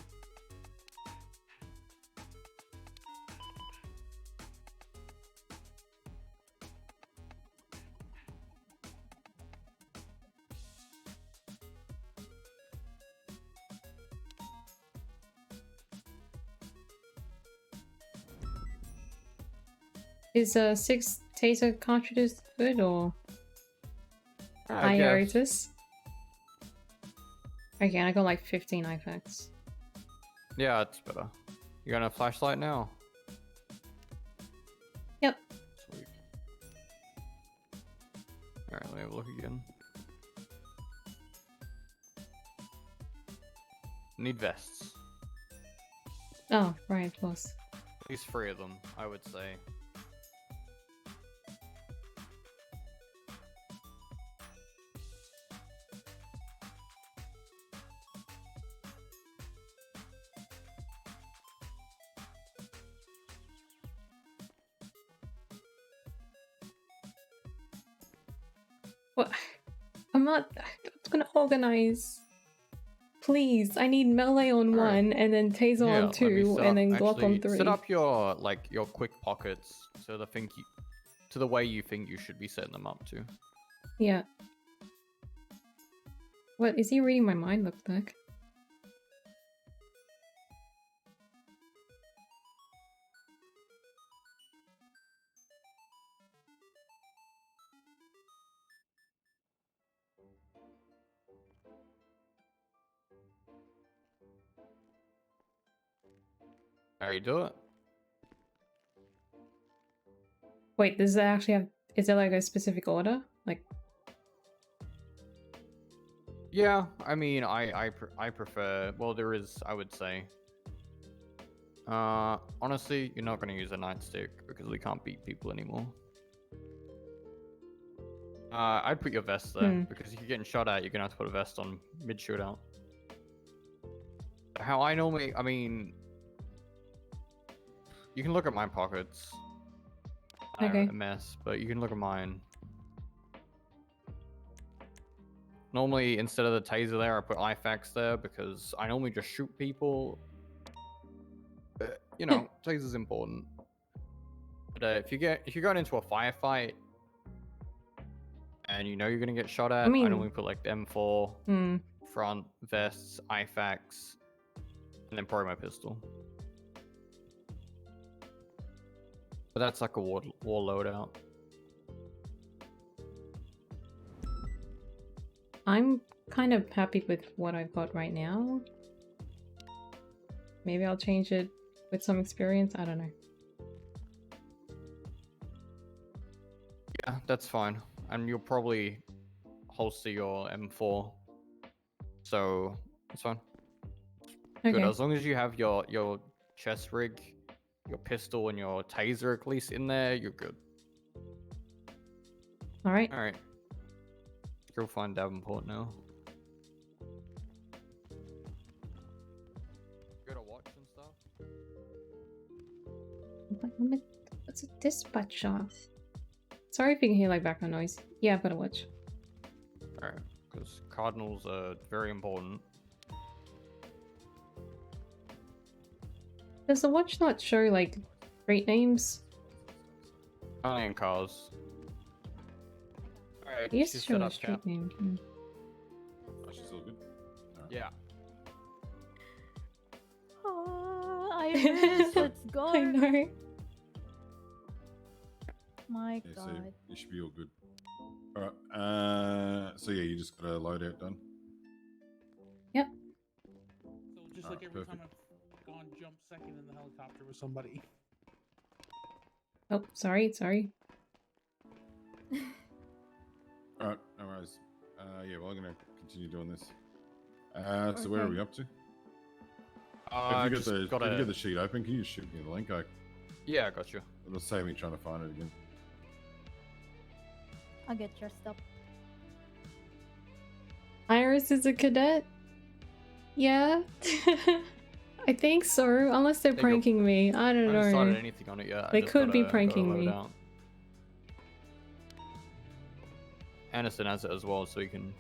Is 6 taser cartridges good or I guess. hiatus? Okay, I got like 15 IFAKs. Yeah, it's better. You got a flashlight now? Yep. Sweet. Alright, let me have a look again. Need vests. Oh, right, of course. At least 3 of them, I would say. What? I'm not gonna organize. Please, I need melee on Alright. 1, and then taser Yeah, on let me 2, set and up- then Glock on actually, 3. Set up your your quick pockets to the way you think you should be setting them up to. Yeah. What, is he reading my mind, look like? How you do it? Wait, does it actually have... Is there like a specific order? Like... Yeah, I mean, I prefer. Well, there is, I would say. Honestly, you're not gonna use a nightstick because we can't beat people anymore. I'd put your vest there because if you're getting shot at, you're gonna have to put a vest on mid shootout. How I normally, I mean, you can look at my pockets. Okay. A mess, but you can look at mine. Normally, instead of the taser there, I put IFAKs there because I normally just shoot people. But, you know, taser's important. But if you're going into a firefight and you know you're gonna get shot at, I normally put like the M4, front, vests, IFAKs, and then probably my pistol. But that's like a war loadout. I'm kind of happy with what I've got right now. Maybe I'll change it with some experience, I don't know. Yeah, that's fine. And you'll probably holster your M4. So, that's fine. Good, Okay. as long as you have your chest rig, your pistol, and your taser at least in there, you're good. Alright. Alright. Go find Davenport now. Got a watch and stuff? What's a dispatch off? Sorry if you can hear like background noise. Yeah, I've got a watch. Alright, because cardinals are very important. Does the watch not show like street names? Only in cars. Alright, It used to she's show set a up, Cap. street name. Hmm. Oh, she's all good. Alright. Yeah. Oh, Iris, let's go. I know. My Yeah, so god. you should be all good. All right. So yeah, you just got a loadout done. Yep. So just like Alright, every time perfect. I've gone jump second in the helicopter with somebody. Oh, sorry. All right, no worries. Yeah, well, I'm gonna continue doing this. So where are Okay. we up to? I If you just got the, got if you a... get the sheet open, can you just shoot me the link? Yeah, I got you. It'll save me trying to find it again. I'll get dressed up. Iris is a cadet? Yeah. I think so, unless they're There you go. pranking me. I I don't haven't started know. anything on it yet. I They just could be gotta pranking load me. out. Anderson has it as well, so you can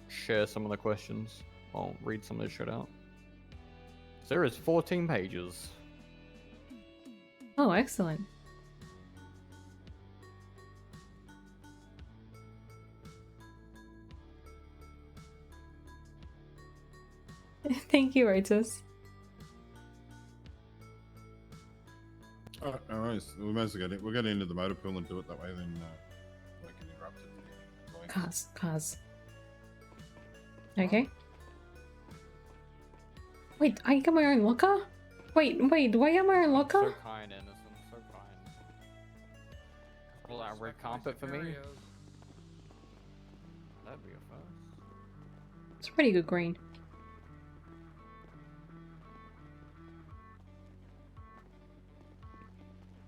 share some of the questions. I'll read some of this shit out. So there is 14 pages. Oh, excellent. Thank you, Otis. All right, no worries. We might as well get it. We'll get into the motor pool and do it that way. Then we can interrupt it. Cars. Okay. Wait, I got my own locker? Wait, do I get my own locker? So kind, Anderson. So kind. Pull out red carpet for me. That'd be a first. It's a pretty good green.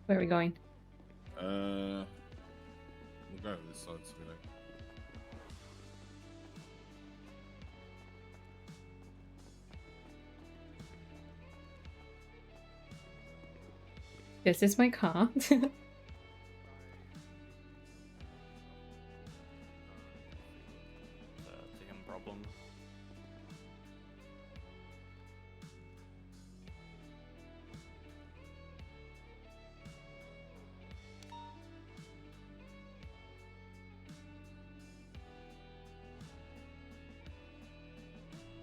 Where are we going? We'll go over this side so we don't. This is my car. It's a him problem.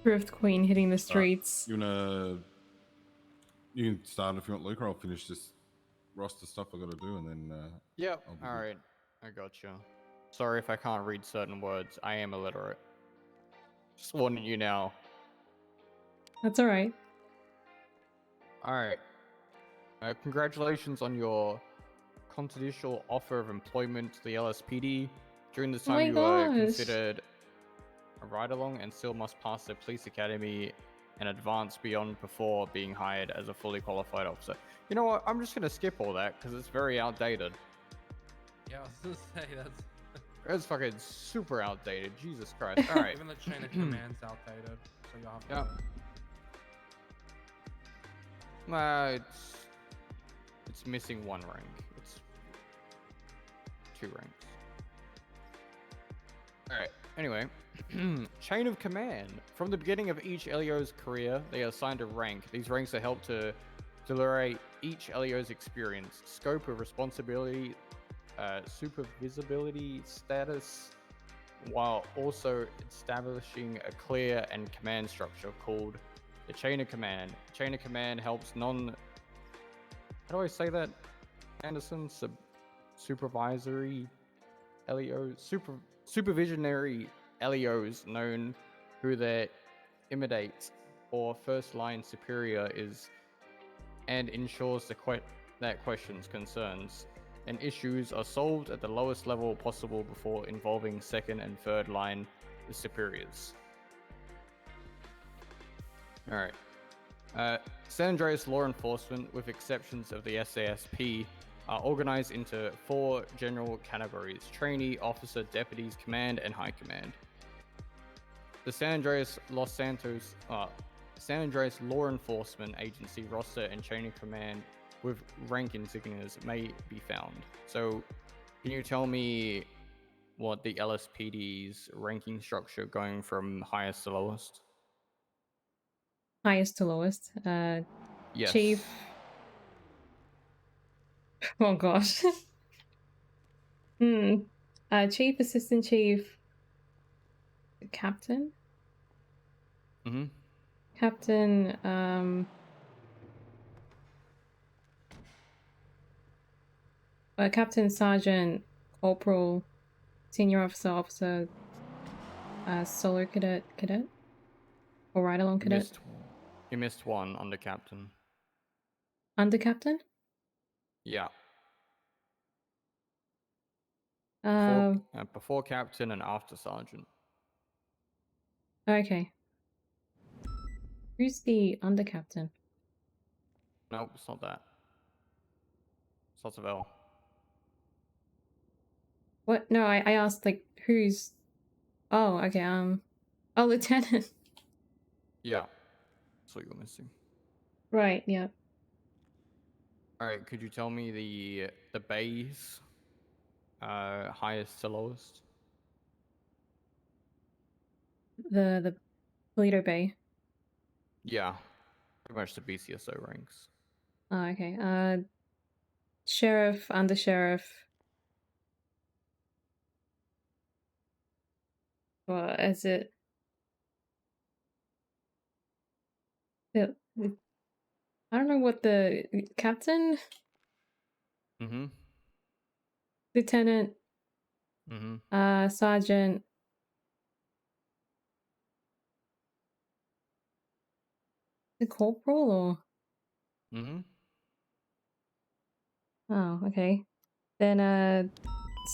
Drift Queen hitting the streets. You can start if you want, Luke, or I'll finish this roster stuff I got to do, and then. Yep. I'll be good. Alright. I got you. Sorry if I can't read certain words. I am illiterate. Just warning you now. That's alright. Alright. Congratulations on your conditional offer of employment to the LSPD. During this Oh my time, you were gosh. considered a ride-along and still must pass the police academy and advance beyond before being hired as a fully qualified officer. You know what? I'm just going to skip all that because it's very outdated. Yeah, I was gonna say that's. It's fucking super outdated. Jesus Christ. Alright. Even the chain of command's outdated, so you'll have to. Yep. It's missing one rank. It's 2 ranks. Alright, anyway. Chain of command. From the beginning of each LEO's career, they are assigned a rank. These ranks are helped to delineate each LEO's experience, scope of responsibility, supervisability status, while also establishing a clear and command structure called the chain of command. Chain of command helps how do I say that, Anderson? Supervisory LEOs, supervisionary LEOs known who their immediate or first line superior is, and ensures that questions, concerns, and issues are solved at the lowest level possible before involving second and third line superiors. Alright. San Andreas law enforcement, with exceptions of the SASP, are organized into 4 general categories: trainee, officer, deputies, command, and high command. The San Andreas Law Enforcement Agency roster and chain of command with rank insignias may be found. So, can you tell me what the LSPD's ranking structure going from highest to lowest? Highest to lowest. Yes. Chief. Oh gosh. Chief, assistant chief, captain? Mm-hmm. Captain, captain, sergeant, corporal, senior officer, officer, solo cadet, or ride along cadet? You missed one under captain. Under captain? Yeah. Um, Before captain and after sergeant. okay. Who's the under captain? Nope, it's not that. Starts with L. What? No, I asked like who's. Oh, okay. Oh, lieutenant. Yeah. That's what you're missing. Right. Yeah. All right. Could you tell me the bays, highest to lowest? The Polito Bay. Yeah. Pretty much the BCSO ranks. Oh, okay. Sheriff, under sheriff. What is it? I don't know what the captain, Mm-hmm. lieutenant, Mm-hmm. sergeant. The corporal or? Mm-hmm. Oh, okay. Then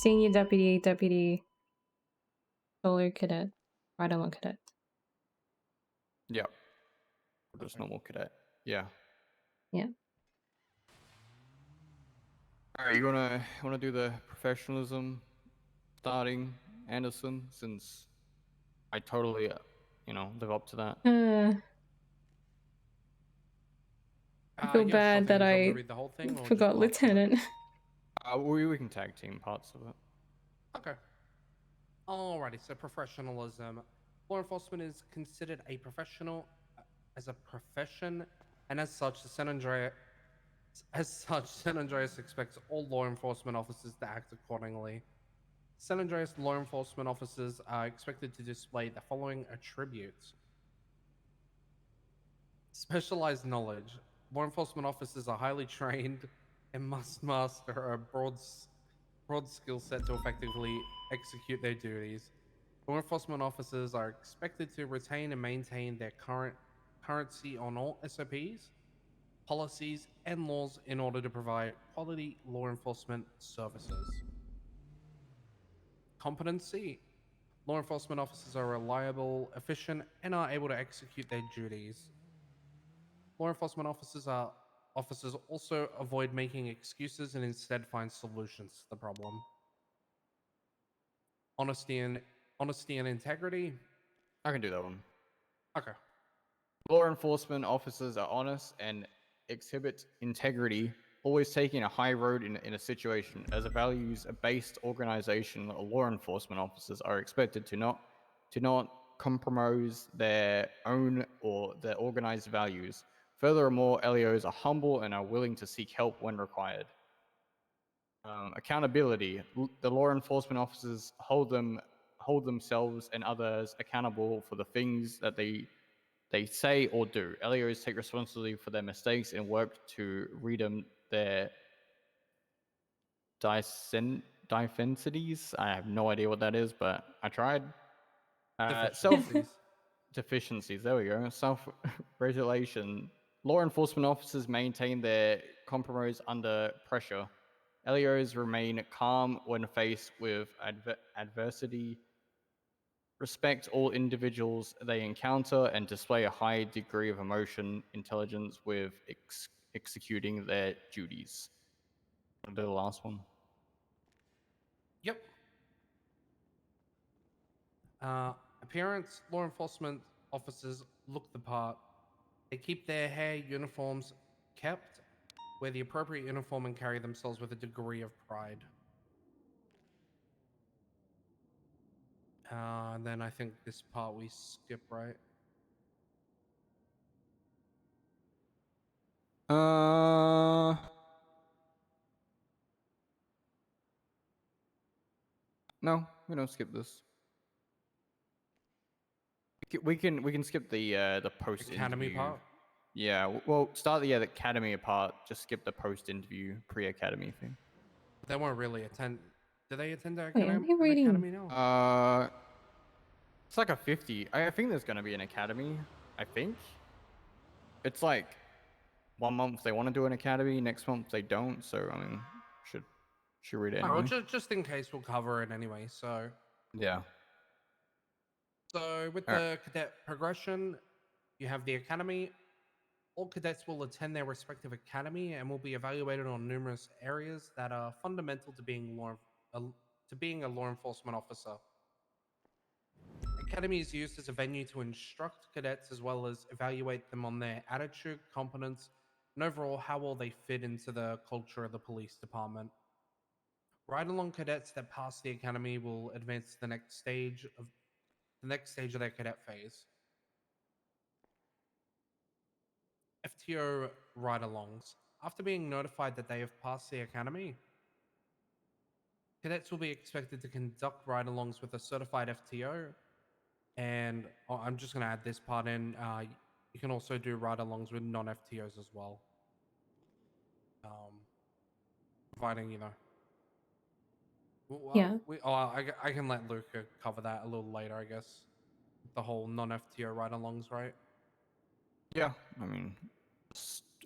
senior deputy, solo cadet, ride along cadet. Yeah. Just normal cadet. Yeah. Yeah. All right. You wanna do the professionalism starting, Anderson, since I totally live up to that. I feel Yeah, sure bad thing. that Do you want me I to read the whole thing or forgot just parts of it? lieutenant. We can tag team parts of it. Okay. Alrighty, so professionalism. Law enforcement is considered a professional as a profession, and as such, San Andreas expects all law enforcement officers to act accordingly. San Andreas law enforcement officers are expected to display the following attributes: specialized knowledge. Law enforcement officers are highly trained and must master a broad skill set to effectively execute their duties. Law enforcement officers are expected to retain and maintain their currency on all SOPs, policies, and laws in order to provide quality law enforcement services. Competency. Law enforcement officers are reliable, efficient, and are able to execute their duties. Law enforcement officers also avoid making excuses and instead find solutions to the problem. Honesty and integrity. I can do that one. Okay. Law enforcement officers are honest and exhibit integrity, always taking a high road in a situation. As a values-based organization, law enforcement officers are expected to not compromise their own or their organized values. Furthermore, LEOs are humble and are willing to seek help when required. Accountability. The law enforcement officers hold themselves and others accountable for the things that they say or do. LEOs take responsibility for their mistakes and work to redeem their deficiencies. I have no idea what that is, but I tried. Deficiencies. There we go. Self-regulation. Law enforcement officers maintain their compromise under pressure. LEOs remain calm when faced with adversity, respect all individuals they encounter, and display a high degree of emotion intelligence with executing their duties. I'll do the last one. Yep. Appearance. Law enforcement officers look the part. They keep their hair, uniforms kept, wear the appropriate uniform, and carry themselves with a degree of pride. And then I think this part we skip, right? No, we don't skip this. We can skip the post Academy interview. part? Yeah, well, start the academy part. Just skip the post interview pre-academy thing. They won't really attend. Do they attend the Wait, are academy, they reading? academy now? It's like a 50. I think there's gonna be an academy. I think it's like 1 month they want to do an academy, next month they don't. So I mean, should read it Oh, well, anyway. just in case, we'll cover it anyway. So Yeah. So with All the cadet progression, you have the academy. All cadets will attend their respective academy and will be evaluated on numerous areas that are fundamental to being a law enforcement officer. Academy is used as a venue to instruct cadets as well as evaluate them on their attitude, competence, and overall how well they fit into the culture of the police department. Ride-along cadets that pass the academy will advance to the next stage of their cadet phase. FTO ride-alongs. After being notified that they have passed the academy, cadets will be expected to conduct ride-alongs with a certified FTO. And I'm just going to add this part in. You can also do ride-alongs with non-FTOs as well. Providing, you know. Well, Yeah. I can let Luca cover that a little later, I guess. The whole non-FTO ride-alongs, right? Yeah, I mean,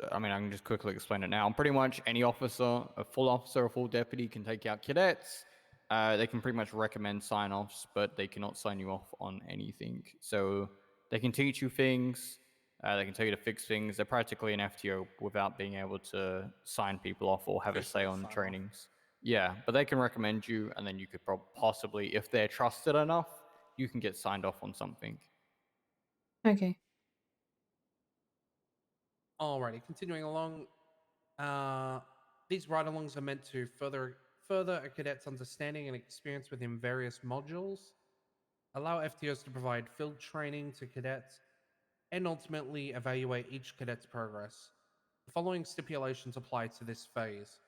I can just quickly explain it now. Pretty much any officer, a full deputy, can take out cadets. They can pretty much recommend sign-offs, but they cannot sign you off on anything. So they can teach you things. They can tell you to fix things. They're practically an FTO without being able to sign people off or have a say on trainings. Yeah, but they can recommend you, and then you could possibly, if they're trusted enough, you can get signed off on something. Okay. Alrighty, continuing along. These ride-alongs are meant to further a cadet's understanding and experience within various modules, allow FTOs to provide field training to cadets, and ultimately evaluate each cadet's progress. The following stipulations apply to this phase.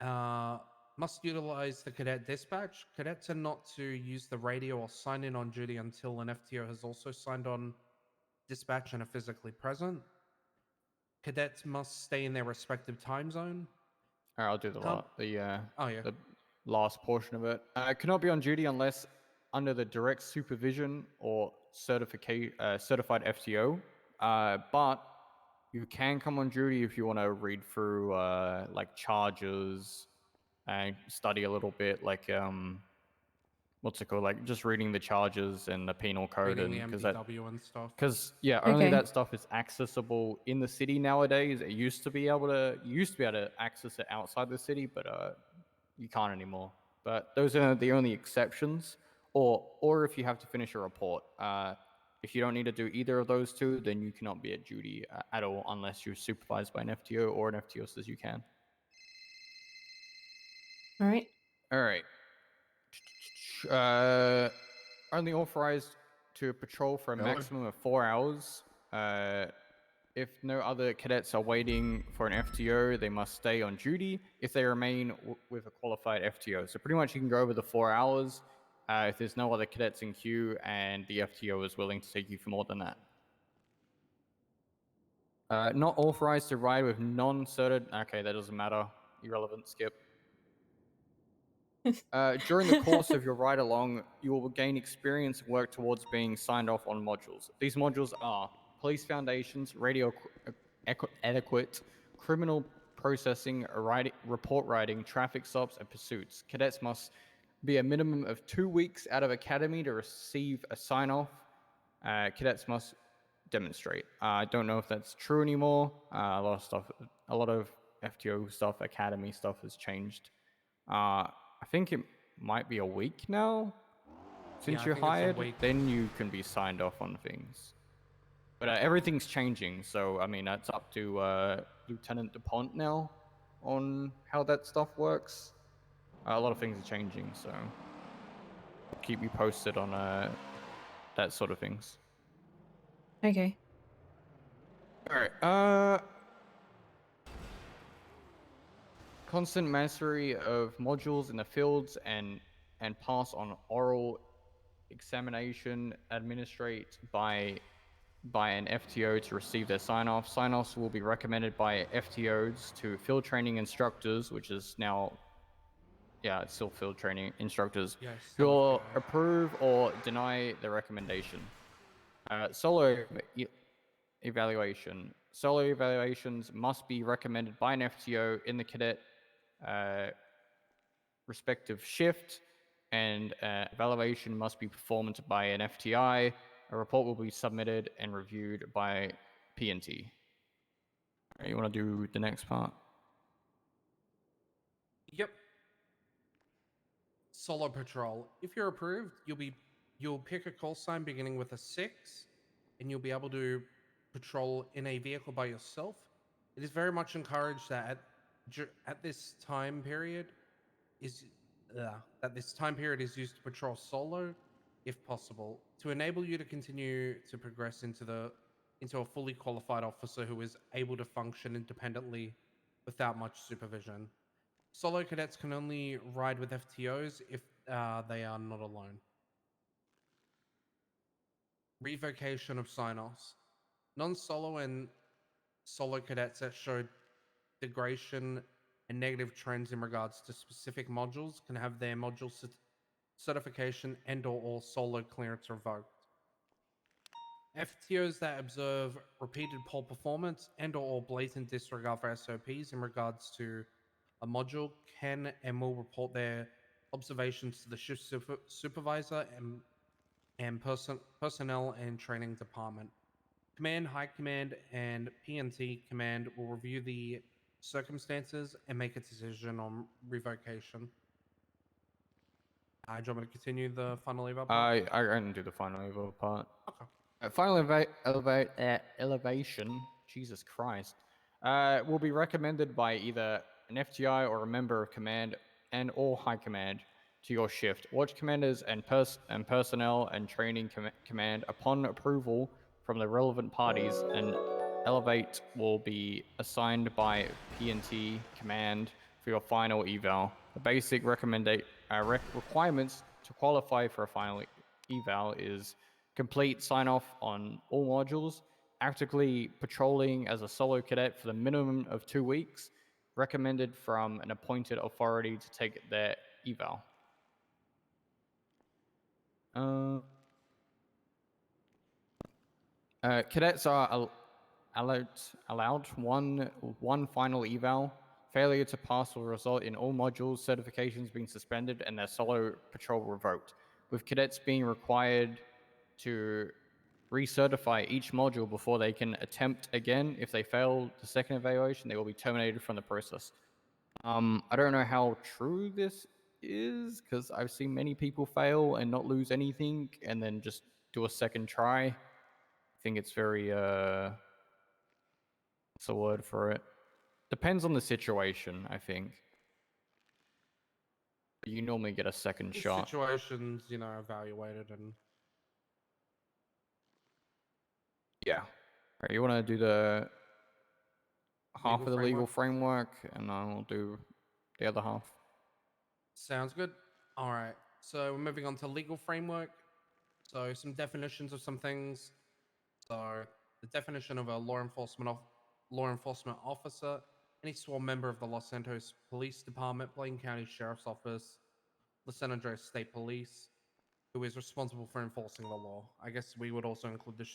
Must utilize the cadet dispatch. Cadets are not to use the radio or sign in on duty until an FTO has also signed on dispatch and are physically present. Cadets must stay in their respective time zone. All right, I'll do the the last portion of it. Cannot be on duty unless under the direct supervision or certified FTO. But you can come on duty if you want to read through like charges and study a little bit, like what's it called? Like just reading the charges and the penal code, reading and the MDW and stuff. Because only that stuff is accessible in the city nowadays. It used to be able to access it outside the city, but you can't anymore. But those are the only exceptions. Or if you have to finish a report. If you don't need to do either of those two, then you cannot be at duty at all unless you're supervised by an FTO or an FTO says you can. All right. All right. Only authorized to patrol for a maximum of 4 hours. If no other cadets are waiting for an FTO, they must stay on duty if they remain with a qualified FTO. So pretty much you can go over the 4 hours if there's no other cadets in queue and the FTO is willing to take you for more than that. Not authorized to ride with non-certed. Okay, that doesn't matter. Irrelevant. Skip. During the course of your ride along, you will gain experience and work towards being signed off on modules. These modules are police foundations, radio etiquette, criminal processing, report writing, traffic stops, and pursuits. Cadets must be a minimum of 2 weeks out of academy to receive a sign-off. Cadets must demonstrate. I don't know if that's true anymore. A lot of FTO stuff, academy stuff has changed. I think it might be a week now since you're hired. Then you can be signed off on things. But everything's changing, so I mean that's up to Lieutenant DuPont now on how that stuff works. A lot of things are changing, so I'll keep you posted on that sort of things. Okay. Alright, constant mastery of modules in the fields and pass on oral examination administrate by an FTO to receive their sign-off. Sign-offs will be recommended by FTOs to field training instructors, which is now, yeah, it's still field training instructors, Yes, who still will FTO. approve or deny the recommendation. Solo evaluation. Solo evaluations must be recommended by an FTO in the cadet respective shift, and evaluation must be performed by an FTI. A report will be submitted and reviewed by PNT. Right, you want to do the next part? Yep. Solo patrol. If you're approved, you'll pick a call sign beginning with a 6, and you'll be able to patrol in a vehicle by yourself. It is very much encouraged that at this time period is used to patrol solo, if possible, to enable you to continue to progress into a fully qualified officer who is able to function independently without much supervision. Solo cadets can only ride with FTOs if they are not alone. Revocation of sign-offs. Non-solo and solo cadets that show degradation and negative trends in regards to specific modules can have their module certification and/or solo clearance revoked. FTOs that observe repeated poor performance and/or blatant disregard for SOPs in regards to a module can and will report their observations to the shift supervisor and personnel and training department. Command, High Command, and PNT Command will review the circumstances and make a decision on revocation. Do you want me to continue the final eval part? I can do the final eval part. Okay. Final elevation, Jesus Christ, will be recommended by either an FTI or a member of command and or high command to your shift. Watch commanders and personnel and training command upon approval from the relevant parties, and elevate will be assigned by PNT command for your final eval. The basic requirements to qualify for a final eval is complete sign-off on all modules, actively patrolling as a solo cadet for the minimum of 2 weeks, recommended from an appointed authority to take their eval. Cadets are allowed one final eval. Failure to pass will result in all modules certifications being suspended and their solo patrol revoked, with cadets being required to recertify each module before they can attempt again. If they fail the second evaluation, they will be terminated from the process. I don't know how true this is, because I've seen many people fail and not lose anything and then just do a second try. I think it's very, what's the word for it? Depends on the situation, I think. You normally get a second shot. Situations, evaluated and... Yeah. Right, you want to do the half Legal of the legal framework? framework, and I'll do the other half. Sounds good. All right. So we're moving on to legal framework. So some definitions of some things. So the definition of a law enforcement officer, any sworn member of the Los Santos Police Department, Blaine County Sheriff's Office, the San Andreas State Police, who is responsible for enforcing the law. I guess we would also include the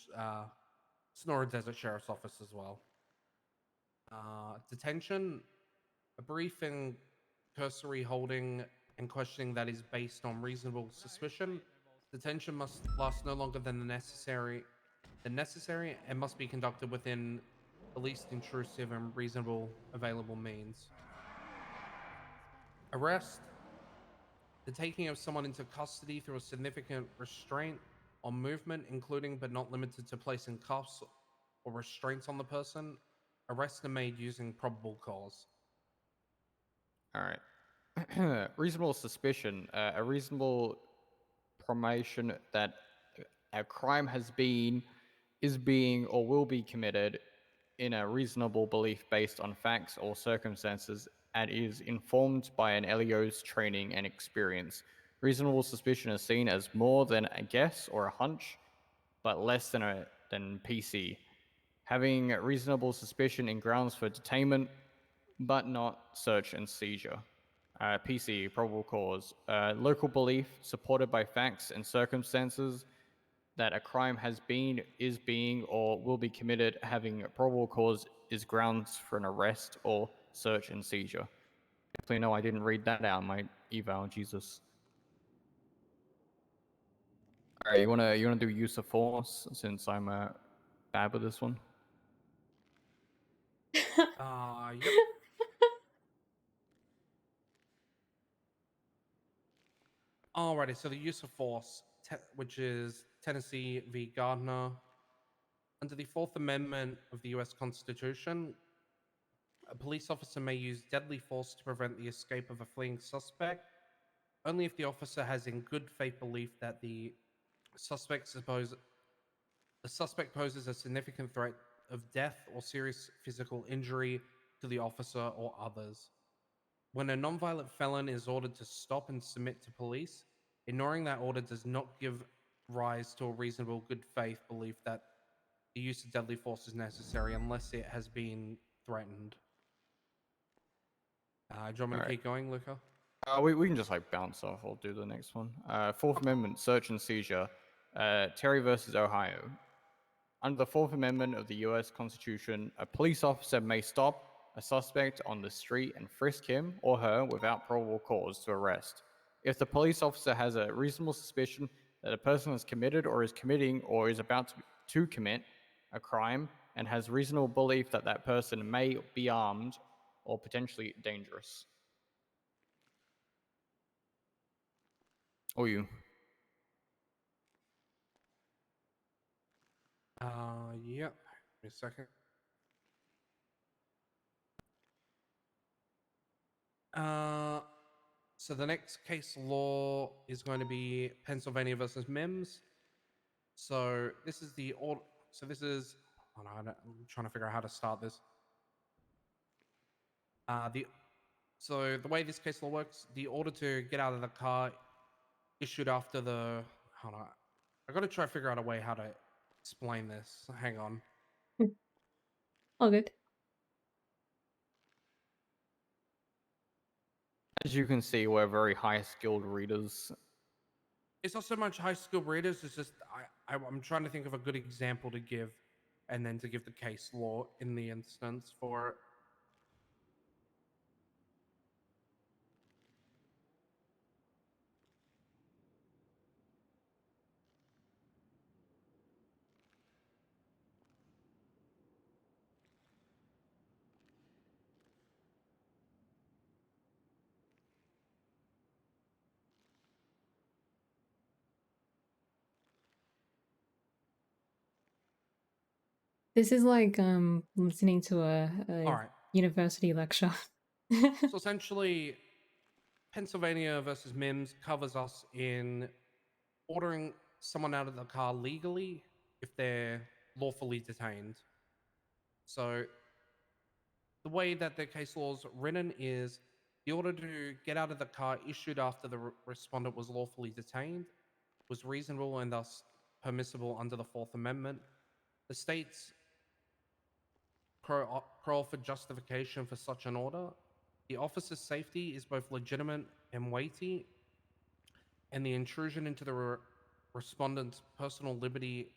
Sonora Desert Sheriff's Office as well. Detention, a brief and cursory holding and questioning that is based on reasonable suspicion. Detention must last no longer than necessary and must be conducted within the least intrusive and reasonable available means. Arrest, the taking of someone into custody through a significant restraint on movement, including but not limited to placing cuffs or restraints on the person. Arrests are made using probable cause. All right. Reasonable suspicion, a reasonable promotion that a crime is being or will be committed in a reasonable belief based on facts or circumstances and is informed by an LEO's training and experience. Reasonable suspicion is seen as more than a guess or a hunch, but less than PC. Having reasonable suspicion in grounds for detainment, but not search and seizure. PC, probable cause. Local belief supported by facts and circumstances that a crime has been, is being, or will be committed. Having a probable cause is grounds for an arrest or search and seizure. Definitely no, I didn't read that out in my eval, Jesus. Alright, you wanna do use of force since I'm bad with this one? Yep. Alrighty, so the use of force, which is Tennessee v. Gardner. Under the Fourth Amendment of the U.S. Constitution, a police officer may use deadly force to prevent the escape of a fleeing suspect, only if the officer has in good faith belief that the suspect poses a significant threat of death or serious physical injury to the officer or others. When a nonviolent felon is ordered to stop and submit to police, ignoring that order does not give rise to a reasonable good faith belief that the use of deadly force is necessary unless it has been threatened. Do you want me to keep going, Luca? We can just like bounce off. I'll do the next one. Fourth Amendment, search and seizure. Terry versus Ohio. Under the Fourth Amendment of the U.S. Constitution, a police officer may stop a suspect on the street and frisk him or her without probable cause to arrest. If the police officer has a reasonable suspicion that a person has committed or is committing or is about to commit a crime and has reasonable belief that that person may be armed or potentially dangerous. Or you. Yep. Give me a second. So the next case law is going to be Pennsylvania versus Mims. So this is the order. So this is. Oh no, I'm trying to figure out how to start this. So the way this case law works, the order to get out of the car issued after the. Hold on, I got to try to figure out a way how to explain this. Hang on. All good. As you can see, we're very high-skilled readers. It's not so much high school readers. It's just I'm trying to think of a good example to give, and then to give the case law in the instance for it. This is like listening to a Alright. university lecture. So essentially, Pennsylvania versus Mims covers us in ordering someone out of the car legally if they're lawfully detained. So the way that the case law is written is the order to get out of the car issued after the respondent was lawfully detained was reasonable and thus permissible under the Fourth Amendment. The state's pro-offered justification for such an order. The officer's safety is both legitimate and weighty, and the intrusion into the respondent's personal liberty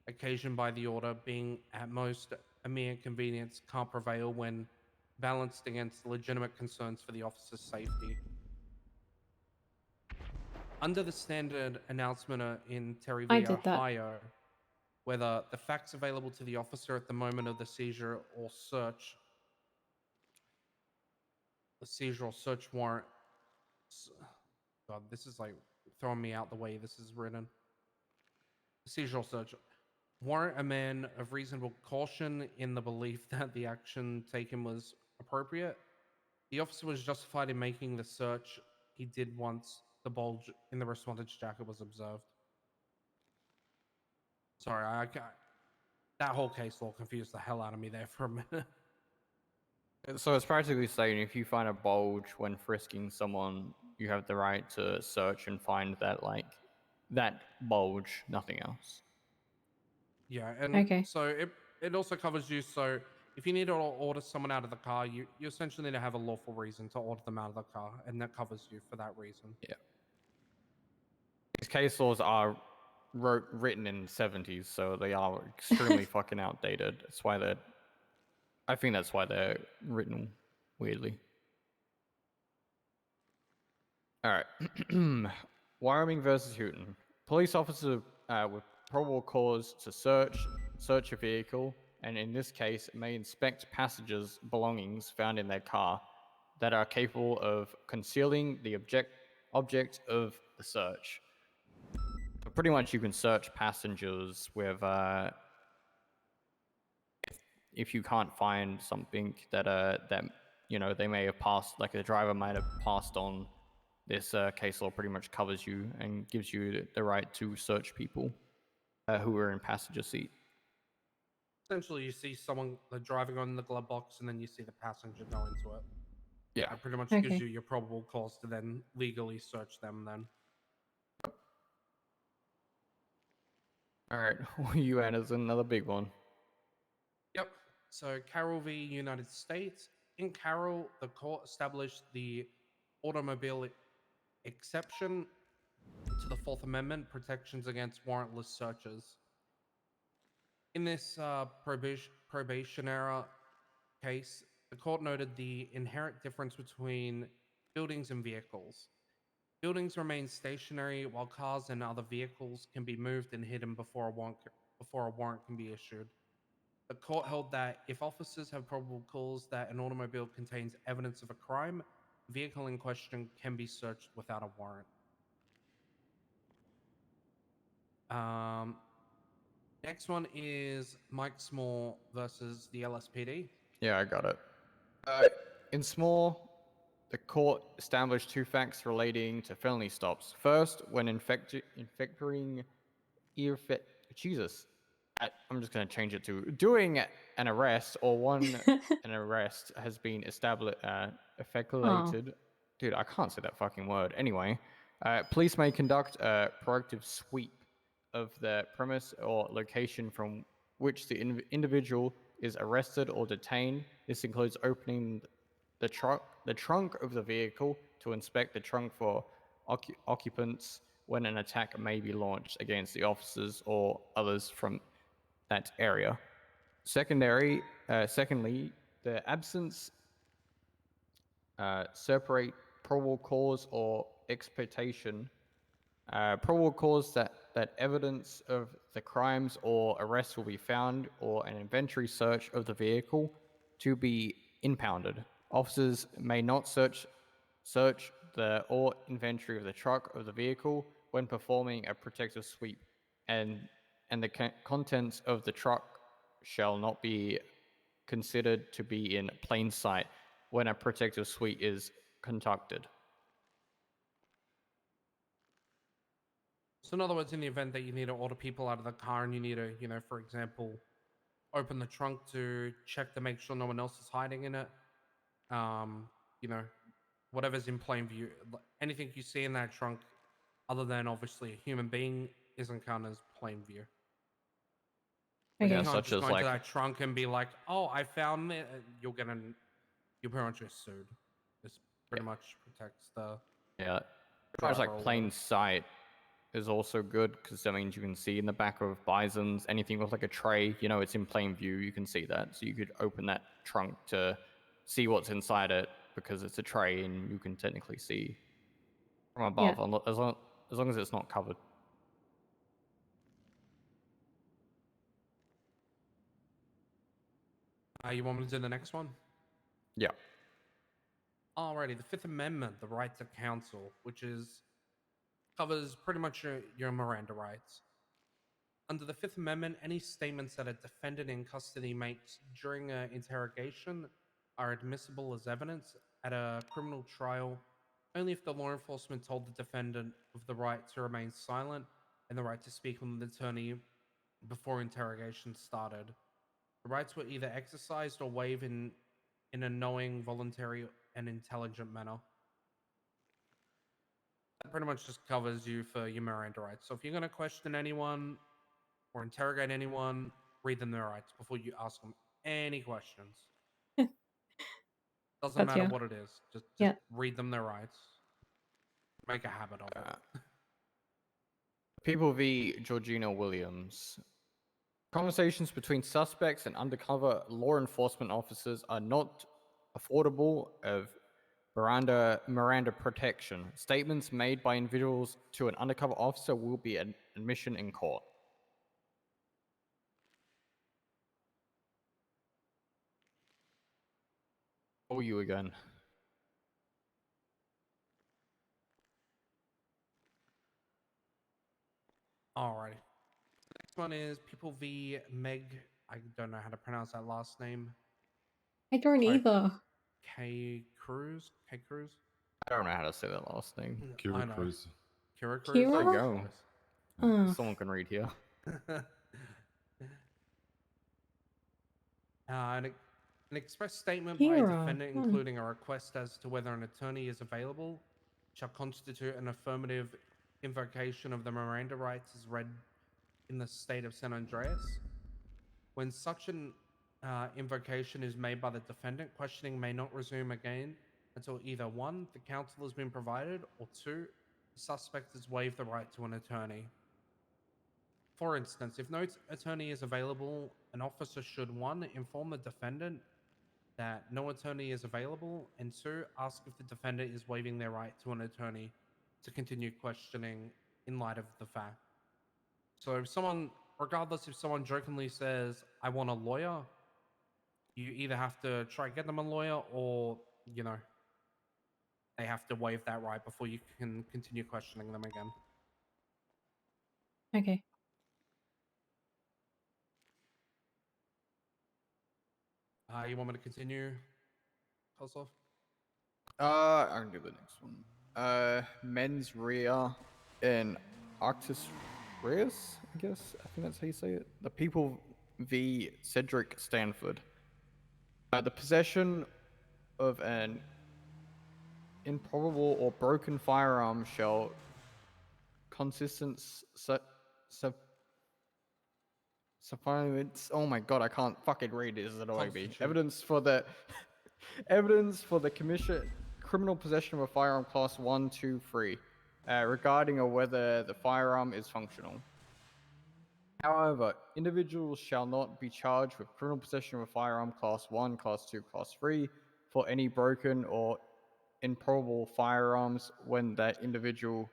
occasioned by the order being at most a mere inconvenience can't prevail when balanced against legitimate concerns for the officer's safety. Under the standard announcement in Terry v. Ohio, whether the facts available to the officer at the moment of the seizure or search, warrant. God, this is like throwing me out the way this is written. The seizure or search warrant a man of reasonable caution in the belief that the action taken was appropriate. The officer was justified in making the search he did once the bulge in the respondent's jacket was observed. Sorry, that whole case law confused the hell out of me there for a minute. So it's practically saying if you find a bulge when frisking someone, you have the right to search and find that that bulge, nothing else. Yeah, and Okay. so it also covers you. So if you need to order someone out of the car, you essentially need to have a lawful reason to order them out of the car, and that covers you for that reason. Yeah. These case laws are written in the 70s, so they are extremely fucking outdated. That's why I think that's why they're written weirdly. All right. Wyoming versus Houghton. Police officer with probable cause to search a vehicle, and in this case, may inspect passengers' belongings found in their car that are capable of concealing the object of the search. So pretty much, you can search passengers with if you can't find something that they may have passed, like the driver might have passed on. This case law pretty much covers you and gives you the right to search people who are in passenger seat. Essentially, you see someone driving on the glove box, and then you see the passenger go into it. Yeah. It pretty much Okay. gives you your probable cause to then legally search them then. All right, UN is another big one. Yep. So Carroll v. United States. In Carroll, the court established the automobile exception to the Fourth Amendment protections against warrantless searches. In this probationary case, the court noted the inherent difference between buildings and vehicles. Buildings remain stationary while cars and other vehicles can be moved and hidden before a warrant can be issued. The court held that if officers have probable cause that an automobile contains evidence of a crime, the vehicle in question can be searched without a warrant. Next one is Mike Small versus the LSPD. Yeah, I got it. In Small, the court established two facts relating to felony stops. First, when I'm just going to change it to doing an arrest or an arrest has been established, effectuated. Dude, I can't say that fucking word. Anyway, police may conduct a proactive sweep of the premise or location from which the individual is arrested or detained. This includes opening the trunk of the vehicle to inspect the trunk for occupants when an attack may be launched against the officers or others from that area. Secondly, the absence separate probable cause or expectation. Probable cause that evidence of the crimes or arrests will be found, or an inventory search of the vehicle to be impounded. Officers may not search or inventory of the truck of the vehicle when performing a protective sweep, and the contents of the truck shall not be considered to be in plain sight when a protective sweep is conducted. So in other words, in the event that you need to order people out of the car and you need to, for example, open the trunk to check to make sure no one else is hiding in it, whatever's in plain view, anything you see in that trunk other than obviously a human being isn't counted as plain view. Okay. You Yeah, can't such just as go like into that trunk and be like, "Oh, I found it." You're pretty much just sued. This pretty much protects the. Yeah, as far as like plain sight is also good because that means you can see in the back of bisons anything with like a tray. It's in plain view. You can see that, so you could open that trunk to see what's inside it because it's a tray and you can technically see from above, as long as it's not covered. You want me to do the next one? Yeah. Alrighty, the Fifth Amendment, the right to counsel, which covers pretty much your Miranda rights. Under the Fifth Amendment, any statements that a defendant in custody makes during an interrogation are admissible as evidence at a criminal trial only if the law enforcement told the defendant of the right to remain silent and the right to speak with an attorney before interrogation started. The rights were either exercised or waived in a knowing, voluntary, and intelligent manner. That pretty much just covers you for your Miranda rights. So if you're going to question anyone or interrogate anyone, read them their rights before you ask them any questions. Doesn't But matter yeah. what it is. Just Yeah. read them their rights. Make a habit of it. People v. Georgina Williams. Conversations between suspects and undercover law enforcement officers are not affordable of Miranda protection. Statements made by individuals to an undercover officer will be an admission in court. Oh, you again. Alrighty. Next one is People v. Meg. I don't know how to pronounce that last name. I don't either. K. Cruz? K. Cruz? I don't know how to say that last name. I know. Cruz. Kira Cruz? There you Kira? go. Oh. Someone can read here. An express statement by a Kira. defendant, including a request as to whether an attorney is available, shall constitute an affirmative invocation of the Miranda rights as read in the state of San Andreas. When such an invocation is made by the defendant, questioning may not resume again until either 1, the counsel has been provided, or 2, the suspect has waived the right to an attorney. For instance, if no attorney is available, an officer should 1, inform the defendant that no attorney is available, and 2, ask if the defendant is waiving their right to an attorney to continue questioning in light of the fact. So if someone, regardless if someone jokingly says, I want a lawyer, you either have to try to get them a lawyer or, you know, they have to waive that right before you can continue questioning them again. Okay. You want me to continue, Kosov? I can do the next one. Men's rear in Arctis Rears, I guess. I think that's how you say it. The People v. Cedric Stanford. The possession of an improbable or broken firearm shall oh my god, I can't fucking read this. Is annoying me. Evidence for the commission criminal possession of a firearm class 1, 2, 3, regarding or whether the firearm is functional. However, individuals shall not be charged with criminal possession of a firearm class 1, class 2, class 3 for any broken or improbable firearms when that individual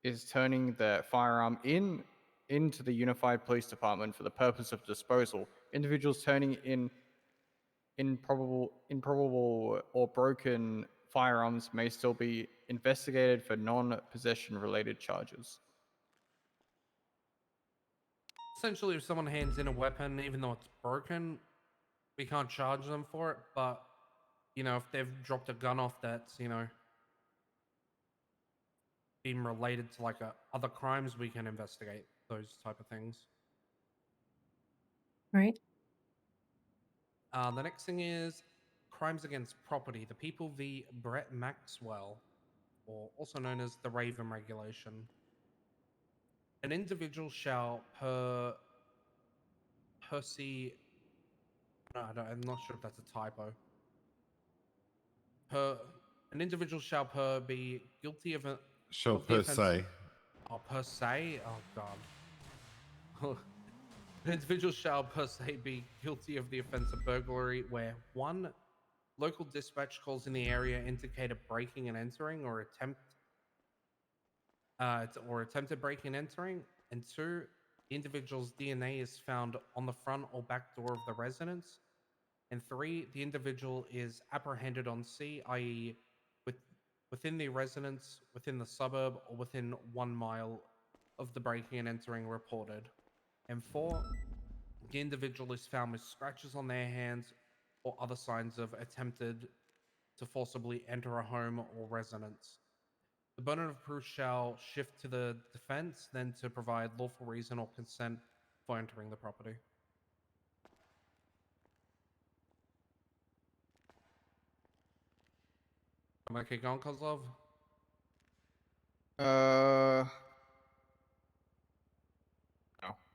is turning the firearm into the Unified Police Department for the purpose of disposal. Individuals turning in improbable or broken firearms may still be investigated for non-possession related charges. Essentially, if someone hands in a weapon, even though it's broken, we can't charge them for it. But, you know, if they've dropped a gun off that's, you know, been related to like other crimes, we can investigate those type of things. Right. The next thing is crimes against property. The People v. Brett Maxwell, or also known as the Raven Regulation. An individual shall I'm not sure if that's a typo. An individual shall be guilty of a Shall of the per offense- se. Oh, per se? Oh god. An individual shall per se be guilty of the offense of burglary where 1, local dispatch calls in the area indicate a breaking and entering or attempted breaking and entering, and 2, the individual's DNA is found on the front or back door of the residence, and 3, the individual is apprehended on sea, i.e. within the residence, within the suburb, or within 1 mile of the breaking and entering reported. And 4, the individual is found with scratches on their hands or other signs of attempted to forcibly enter a home or residence. The burden of proof shall shift to the defense, then to provide lawful reason or consent before entering the property. Am I keep going, Kozlov? No,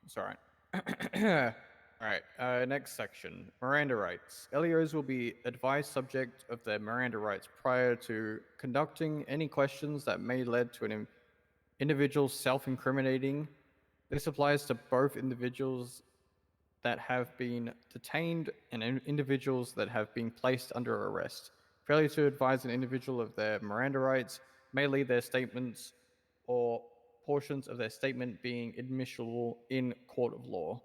it's alright. Alright, next section. Miranda rights. LEOs will be advised subject of their Miranda rights prior to conducting any questions that may lead to an individual self-incriminating. This applies to both individuals that have been detained and individuals that have been placed under arrest. Failure to advise an individual of their Miranda rights may lead their statements or portions of their statement being admissible in court of law.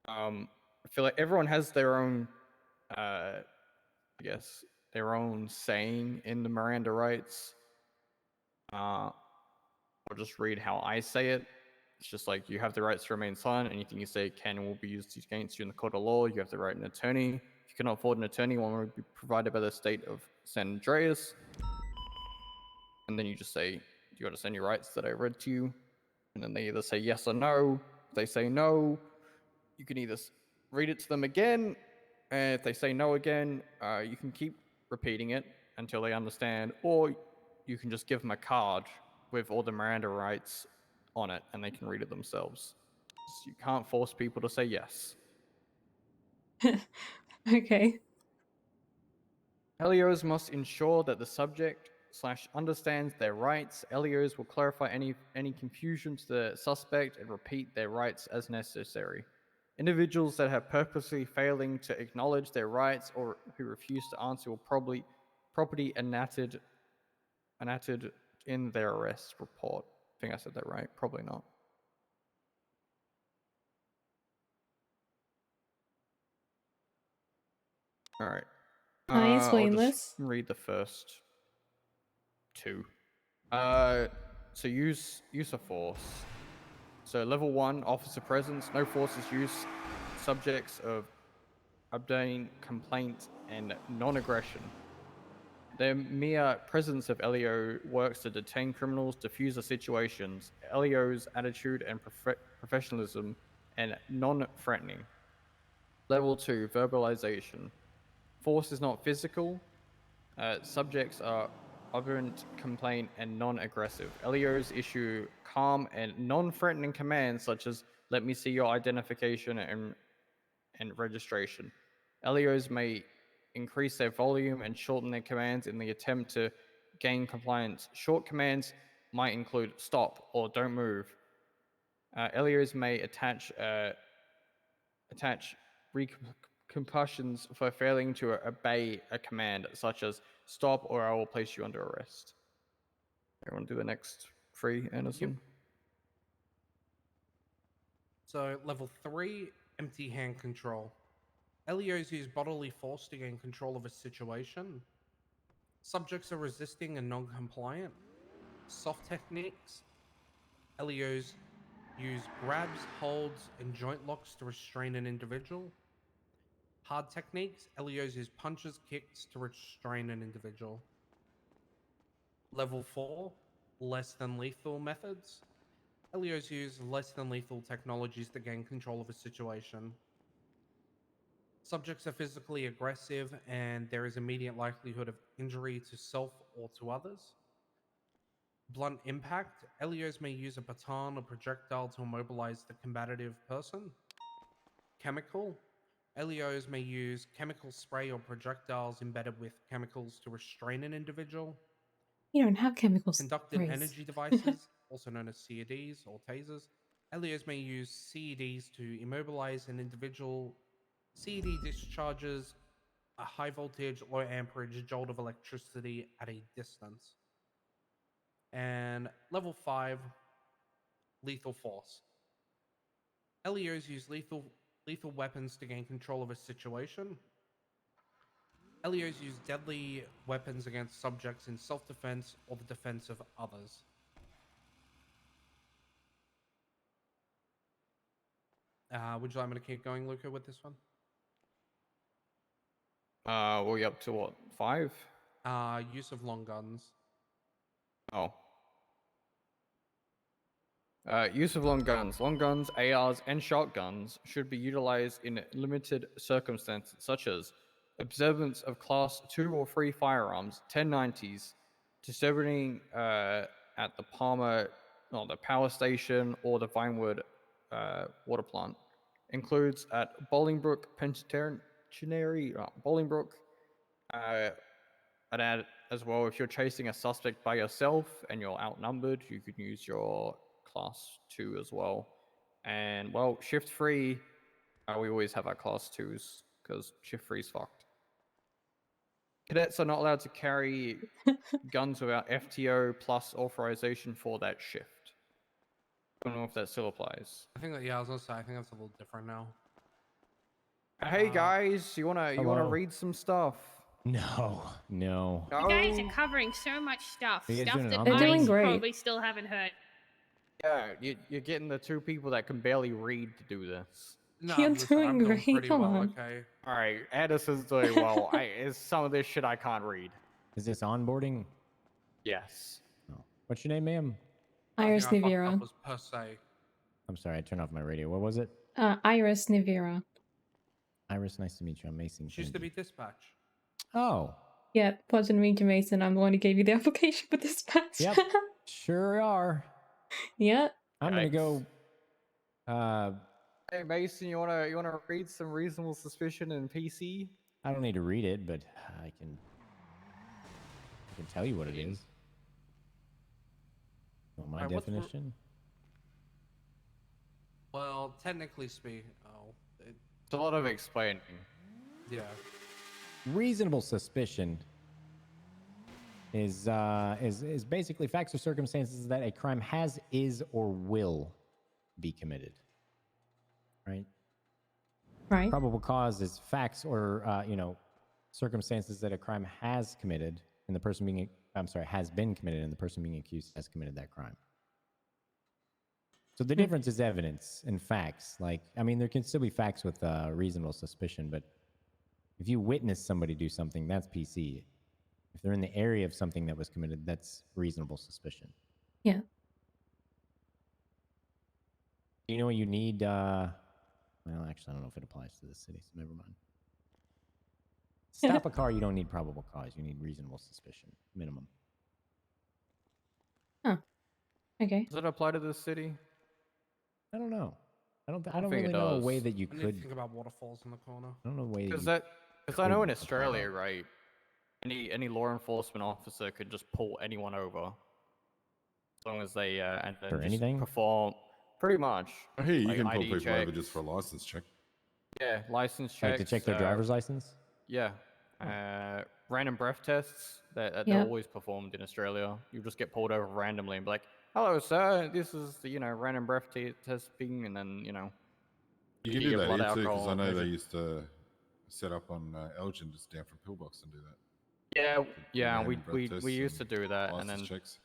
I feel like everyone has their own, I guess, their own saying in the Miranda rights. I'll just read how I say it. It's just like you have the rights to remain silent. Anything you say can and will be used against you in the court of law. You have the right to an attorney. If you cannot afford an attorney, one will be provided by the state of San Andreas. And then you just say, do you understand your rights that I read to you? And then they either say yes or no. If they say no, you can either read it to them again. And if they say no again, you can keep repeating it until they understand. Or you can just give them a card with all the Miranda rights on it and they can read it themselves. So you can't force people to say yes. Okay. LEOs must ensure that the subject / understands their rights. LEOs will clarify any confusion to the suspect and repeat their rights as necessary. Individuals that have purposely failing to acknowledge their rights or who refuse to answer will probably property enacted in their arrest report. I think I said that right. Probably not. All right. Can I explain I'll just this? read the first two. So use of force. So level 1, officer presence. No force is used. Subjects of obtain complaint and non-aggression. The mere presence of LEO works to detain criminals, diffuse the situations. LEO's attitude and professionalism and non-threatening. Level 2, verbalization. Force is not physical. Subjects are obedient, complaint, and non-aggressive. LEOs issue calm and non-threatening commands such as "Let me see your identification and registration." LEOs may increase their volume and shorten their commands in the attempt to gain compliance. Short commands might include "Stop" or "Don't move." LEOs may attach repercussions for failing to obey a command, such as "Stop or I will place you under arrest." Everyone do the next 3, Anderson? So, level 3, empty hand control. LEOs use bodily force to gain control of a situation. Subjects are resisting and non-compliant. Soft techniques. LEOs use grabs, holds, and joint locks to restrain an individual. Hard techniques. LEOs use punches, kicks to restrain an individual. Level 4, less than lethal methods. LEOs use less than lethal technologies to gain control of a situation. Subjects are physically aggressive and there is immediate likelihood of injury to self or to others. Blunt impact. LEOs may use a baton or projectile to immobilize the combative person. Chemical. LEOs may use chemical spray or projectiles embedded with chemicals to restrain an individual. You don't have chemicals. Conducted energy devices, also known as CEDs or tasers. LEOs may use CEDs to immobilize an individual. CED discharges a high voltage, low amperage jolt of electricity at a distance. And level 5, lethal force. LEOs use lethal weapons to gain control of a situation. LEOs use deadly weapons against subjects in self-defense or the defense of others. Would you like me to keep going, Luca, with this one? We're up to what, 5? Use of long guns. Oh. Use of long guns. Long guns, ARs, and shotguns should be utilized in limited circumstances, such as observance of Class 2 or 3 firearms, 1090s, distributing at the the power station or the Vinewood water plant. Includes at Bolingbrook Penitentiary, Bolingbrook. I'd add as well, if you're chasing a suspect by yourself and you're outnumbered, you could use your Class 2 as well. And, well, Shift 3, we always have our Class 2s, because Shift 3 is fucked. Cadets are not allowed to carry guns without FTO plus authorization for that shift. I don't know if that still applies. I think that, yeah, I was gonna say, I think that's a little different now. Hey guys, you wanna Hello. read some stuff? No. You guys are covering so much stuff. You guys Stuff doing that an They're doing I great. probably still haven't heard. Yeah, you're getting the two people that can barely read to do this. No, You're listen, I'm doing doing great. pretty Come well, on. okay? All right, Addison's doing well. It's some of this shit I can't read. Is this onboarding? Yes. No. What's your name, ma'am? Iris I think I fucked Nivira. up as per se. I'm sorry, I turned off my radio. What was it? Iris Nivira. Iris, nice to meet you. I'm Mason. She used to Kennedy. be dispatch. Oh, Yeah, pleasure to meet you, Mason. I'm the one who gave you the application for this patch. yep. Sure are. Yeah. I'm gonna go. Hey Mason, you wanna read some reasonable suspicion in PC? I don't need to read it, but I can tell you what it is. Want my Alright, what's definition? Well, technically speaking, It's a lot of explaining. yeah. Reasonable suspicion is basically facts or circumstances that a crime has, is, or will be committed. Right. Right. Probable cause is facts or circumstances that a crime has committed and the person being has been committed and the person being accused has committed that crime. So the difference is evidence and facts. Like, I mean, there can still be facts with reasonable suspicion, but if you witness somebody do something, that's PC. If they're in the area of something that was committed, that's reasonable suspicion. Yeah. You know what you need? Well, actually, I don't know if it applies to this city, so never mind. Stop a car, you don't need probable cause. You need reasonable suspicion, minimum. Okay. Does it apply to this city? I don't know. I don't think really it know a does. way that you I need to could. think about waterfalls in the corner. I don't know a way Because that I know in could apply Australia, that. right? Any law enforcement officer could just pull anyone over, as long as they and then For just anything? perform pretty much. Oh, hey, you like can pull ID people over checks. just for a license check. Yeah, license Like checks. to check their driver's license. Yeah. Random breath tests that Yeah. they're always performed in Australia. You just get pulled over randomly and be like, "Hello, sir. This is the random breath testing," and then You can get do your that blood here too, because alcohol I know they measured. used to set up on Elgin just down from Pillbox and do that. Yeah, random we breath we tests we used to and do that, and license then checks.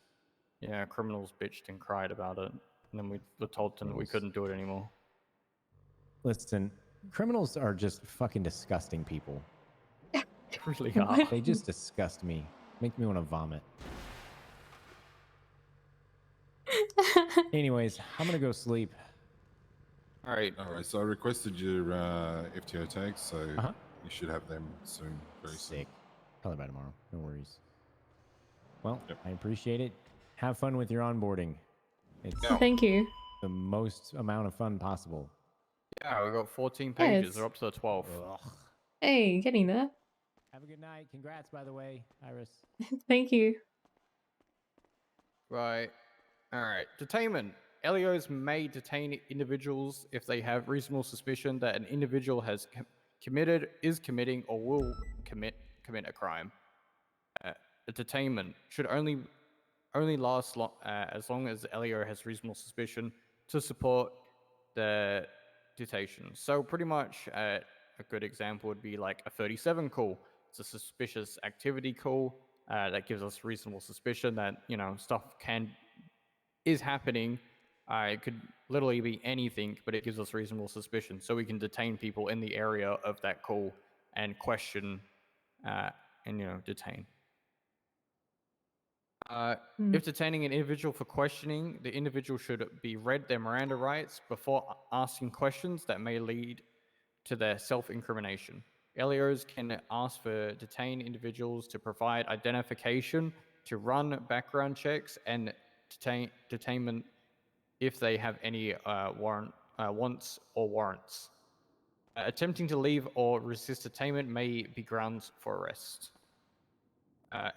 yeah, criminals bitched and cried about it, and then we were told that we Criminals. couldn't do it anymore. Listen, criminals are just fucking disgusting people. They really What? are. They just disgust me. Make me want to vomit. Anyways, I'm gonna go sleep. All right. All right, so I requested your FTO tags, so Uh-huh. you should have them soon, very soon. Sick. Probably by tomorrow. No worries. Well, Yep. I appreciate it. Have fun with your onboarding. It's Thank you. the most amount of fun possible. Yeah, we got 14 Yeah, pages. it's- We're up to the 12th. Ugh. Hey, getting there. Have a good night. Congrats, by the way, Iris. Thank you. Right. All right. Detainment. LEOs may detain individuals if they have reasonable suspicion that an individual has committed, is committing, or will commit a crime. The detainment should only last as long as the LEO has reasonable suspicion to support the detention. So pretty much a good example would be like a 37 call. It's a suspicious activity call that gives us reasonable suspicion that stuff is happening. It could literally be anything, but it gives us reasonable suspicion, so we can detain people in the area of that call and question and detain. Hmm. If detaining an individual for questioning, the individual should be read their Miranda rights before asking questions that may lead to their self-incrimination. LEOs can ask for detained individuals to provide identification, to run background checks, and detainment if they have any wants or warrants. Attempting to leave or resist detainment may be grounds for arrest.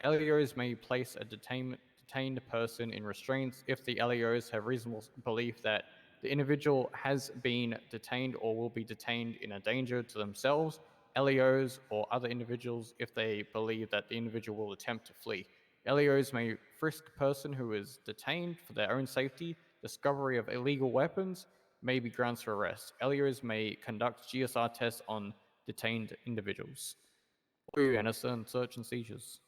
LEOs may place a detained person in restraints if the LEOs have reasonable belief that the individual has been detained or will be detained in a danger to themselves, LEOs, or other individuals if they believe that the individual will attempt to flee. LEOs may frisk a person who is detained for their own safety. Discovery of illegal weapons may be grounds for arrest. LEOs may conduct GSR tests on detained individuals. Or Anderson, search and seizures.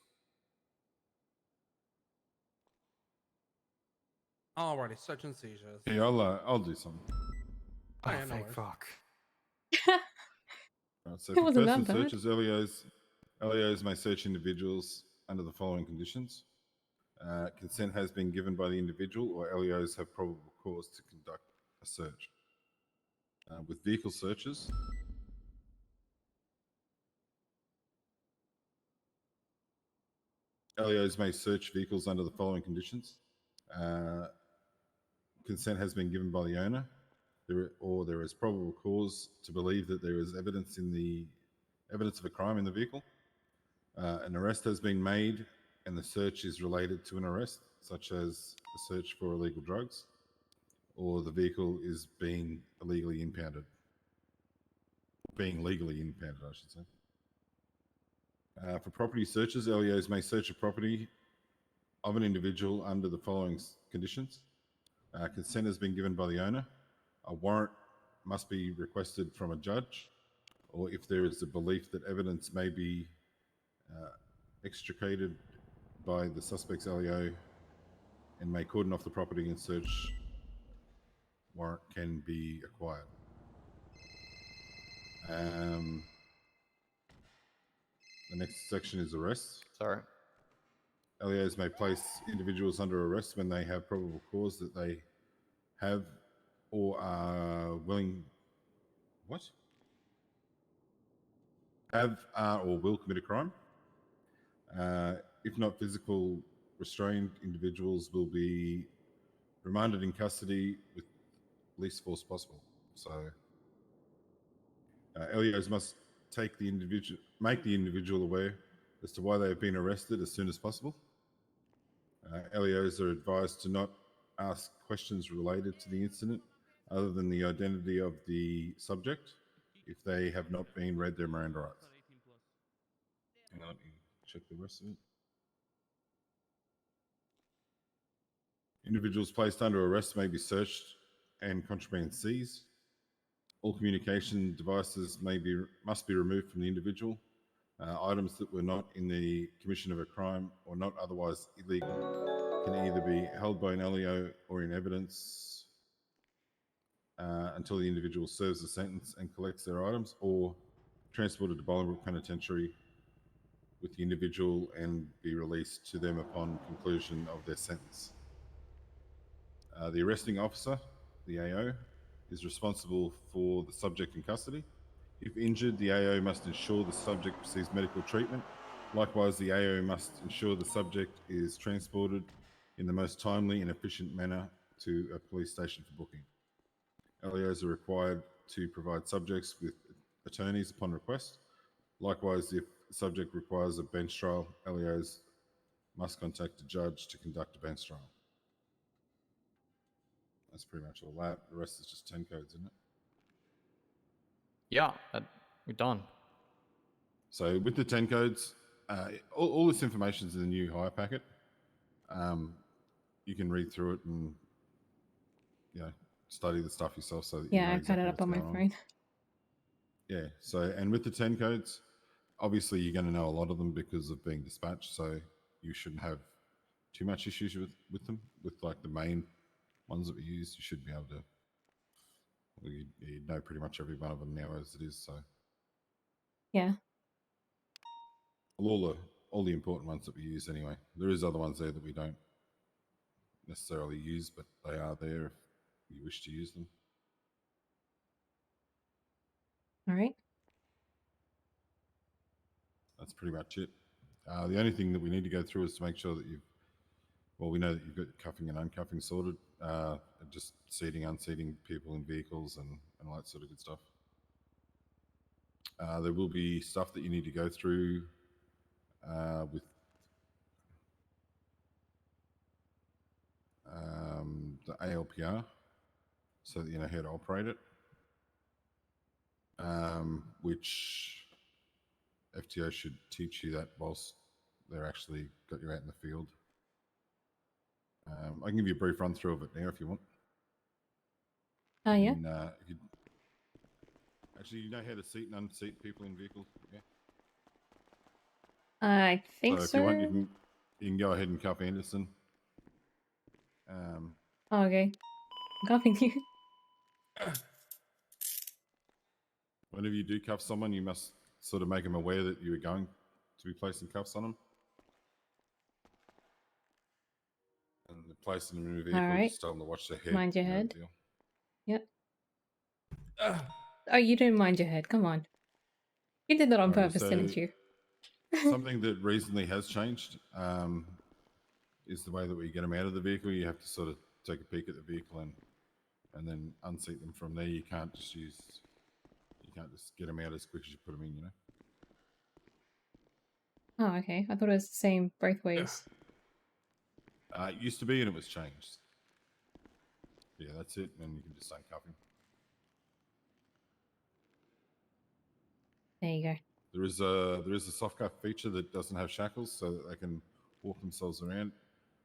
Alrighty, search and seizures. Yeah, I'll do something. Oh, yeah, no thank worries. fuck. Right, so It for wasn't person that bad. searches, LEOs may search individuals under the following conditions. Consent has been given by the individual, or LEOs have probable cause to conduct a search. With vehicle searches, LEOs may search vehicles under the following conditions. Consent has been given by the owner, or there is probable cause to believe that there is evidence of a crime in the vehicle. An arrest has been made and the search is related to an arrest, such as a search for illegal drugs, or the vehicle is being legally impounded, I should say. For property searches, LEOs may search a property of an individual under the following conditions. Consent has been given by the owner. A warrant must be requested from a judge, or if there is a belief that evidence may be extricated by the suspect's LEO and may cordon off the property and search warrant can be acquired. The next section is arrests. Sorry. LEOs may place individuals under arrest when they have probable cause that they have or are willing. What? Have, are, or will commit a crime. If not physical restrained, individuals will be remanded in custody with least force possible. So LEOs must make the individual aware as to why they have been arrested as soon as possible. LEOs are advised to not ask questions related to the incident other than the identity of the subject if they have not been read their Miranda rights. Hang on, let me check the rest of it. Individuals placed under arrest may be searched and contraband seized. All communication devices must be removed from the individual. Items that were not in the commission of a crime or not otherwise illegal can either be held by an LEO or in evidence until the individual serves the sentence and collects their items, or transported to Bolingbroke Penitentiary with the individual and be released to them upon conclusion of their sentence. The arresting officer, the AO, is responsible for the subject in custody. If injured, the AO must ensure the subject receives medical treatment. Likewise, the AO must ensure the subject is transported in the most timely and efficient manner to a police station for booking. LEOs are required to provide subjects with attorneys upon request. Likewise, if the subject requires a bench trial, LEOs must contact a judge to conduct a bench trial. That's pretty much all that. The rest is just 10 codes, isn't it? Yeah, we're done. So with the 10 codes, all this information is in the new hire packet. You can read through it and study the stuff yourself so that you know Yeah, I've exactly got it up what's on my going phone. Yeah. So, and with the 10 codes, obviously you're going to know a lot of them because of being dispatched. So you shouldn't have too much issues with them. With like the main ones that we use, you should be able to. Well, you know pretty much every one of them now as it is. So Yeah. all all the important ones that we use anyway. There is other ones there that we don't necessarily use, but they are there if you wish to use them. All right. That's pretty much it. The only thing that we need to go through is to make sure that we know that you've got cuffing and uncuffing sorted, just seating, unseating people in vehicles and all that sort of good stuff. There will be stuff that you need to go through with the ALPR so that you know how to operate it, which FTO should teach you that whilst they're actually got you out in the field. I can give you a brief run through of it now if you want. Oh, yeah. And, actually, you know how to seat and unseat people in vehicles? Yeah. I think so. so. If you want, you can go ahead and cuff Anderson. Oh, okay. I'm cuffing you. Whenever you do cuff someone, you must sort of make them aware that you are going to be placing cuffs on them. And placing them in a vehicle, All right. just tell them to watch their head. Mind your no head. deal. Yep. Oh, you didn't mind your head. Come on. You did that on Alright, purpose, so didn't you? something that recently has changed is the way that we get them out of the vehicle. You have to sort of take a peek at the vehicle and then unseat them from there. You can't just get them out as quick as you put them in, you know? Oh, okay. I thought it was the same both ways. It used to be, and it was changed. Yeah, that's it, and you can just uncuff him. There you go. There is a soft cuff feature that doesn't have shackles, so that they can walk themselves around.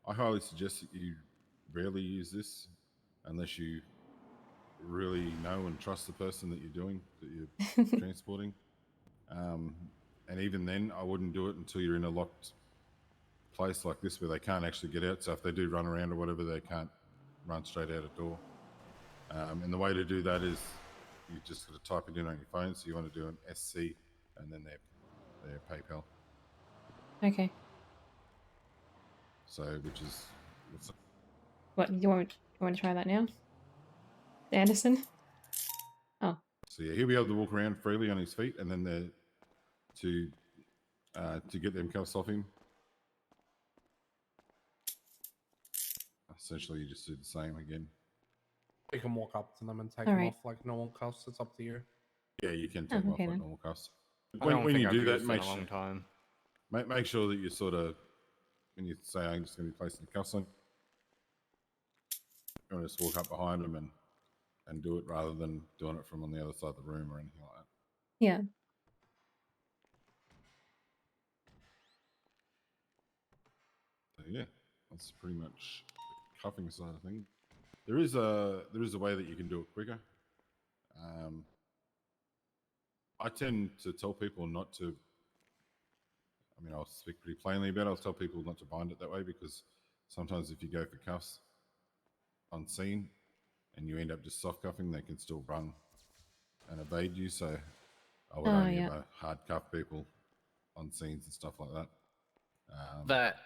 I highly suggest that you rarely use this unless you really know and trust the person that you're transporting. And even then, I wouldn't do it until you're in a locked place like this where they can't actually get out. So if they do run around or whatever, they can't run straight out a door. And the way to do that is you just got to type it in on your phone. So you want to do an SC and then their PayPal. Okay. So which is What, you want to try that now? Anderson? Oh. So yeah, he'll be able to walk around freely on his feet, and then to get them cuffs off him. Essentially, you just do the same again. You can walk up to them and take All them right. off like normal cuffs. It's up to you. Yeah, you can take them off okay like then. normal cuffs. I don't When think you I've do used that, it in make a long sure time. make sure that you sort of, when you say I'm just going to be placing the cuffs on, you want to just walk up behind them and do it rather than doing it from on the other side of the room or anything like that. Yeah. So yeah, that's pretty much the cuffing side of things. There is a way that you can do it quicker. I tend to tell people not to. I mean, I'll speak pretty plainly about it. I'll tell people not to bind it that way because sometimes if you go for cuffs on scene and you end up just soft cuffing, they can still run and evade you. So I would only ever hard cuff people on scenes and stuff like that. That,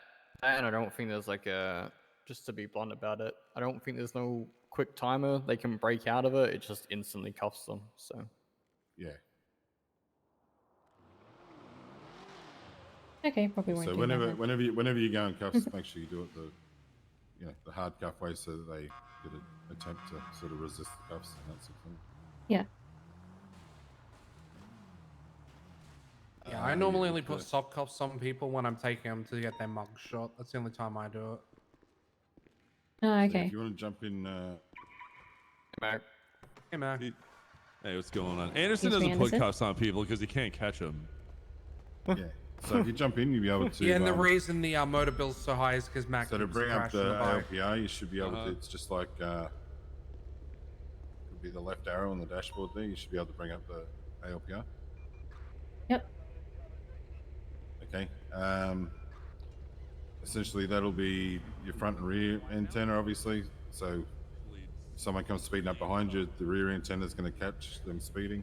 and I don't think there's like a, just to be blunt about it, I don't think there's no quick timer. They can break out of it. It just instantly cuffs them. So yeah. Okay, probably won't So do that then. whenever you go in cuffs, make sure you do it the hard cuff way so that they get an attempt to sort of resist the cuffs and that sort of thing. Yeah. Yeah, I normally only put soft cuffs on people when I'm taking them to get their mug shot. That's the only time I do it. Oh, So okay. if you want to jump in, Mark. Hey, Mark. Hey, what's going on? Anderson Excuse me, doesn't put Anderson? cuffs on people because he can't catch them. yeah. So if you jump in, you'll be able to. Yeah, and the reason the motor bill's so high is because Mac. So to keeps bring up crashing the bike. ALPR, you should be able to. It's just like it'll be the left arrow on the dashboard there. You should be able to bring up the ALPR. Yep. Okay. Essentially, that'll be your front and rear antenna, obviously. So if someone comes speeding up behind you, the rear antenna is going to catch them speeding,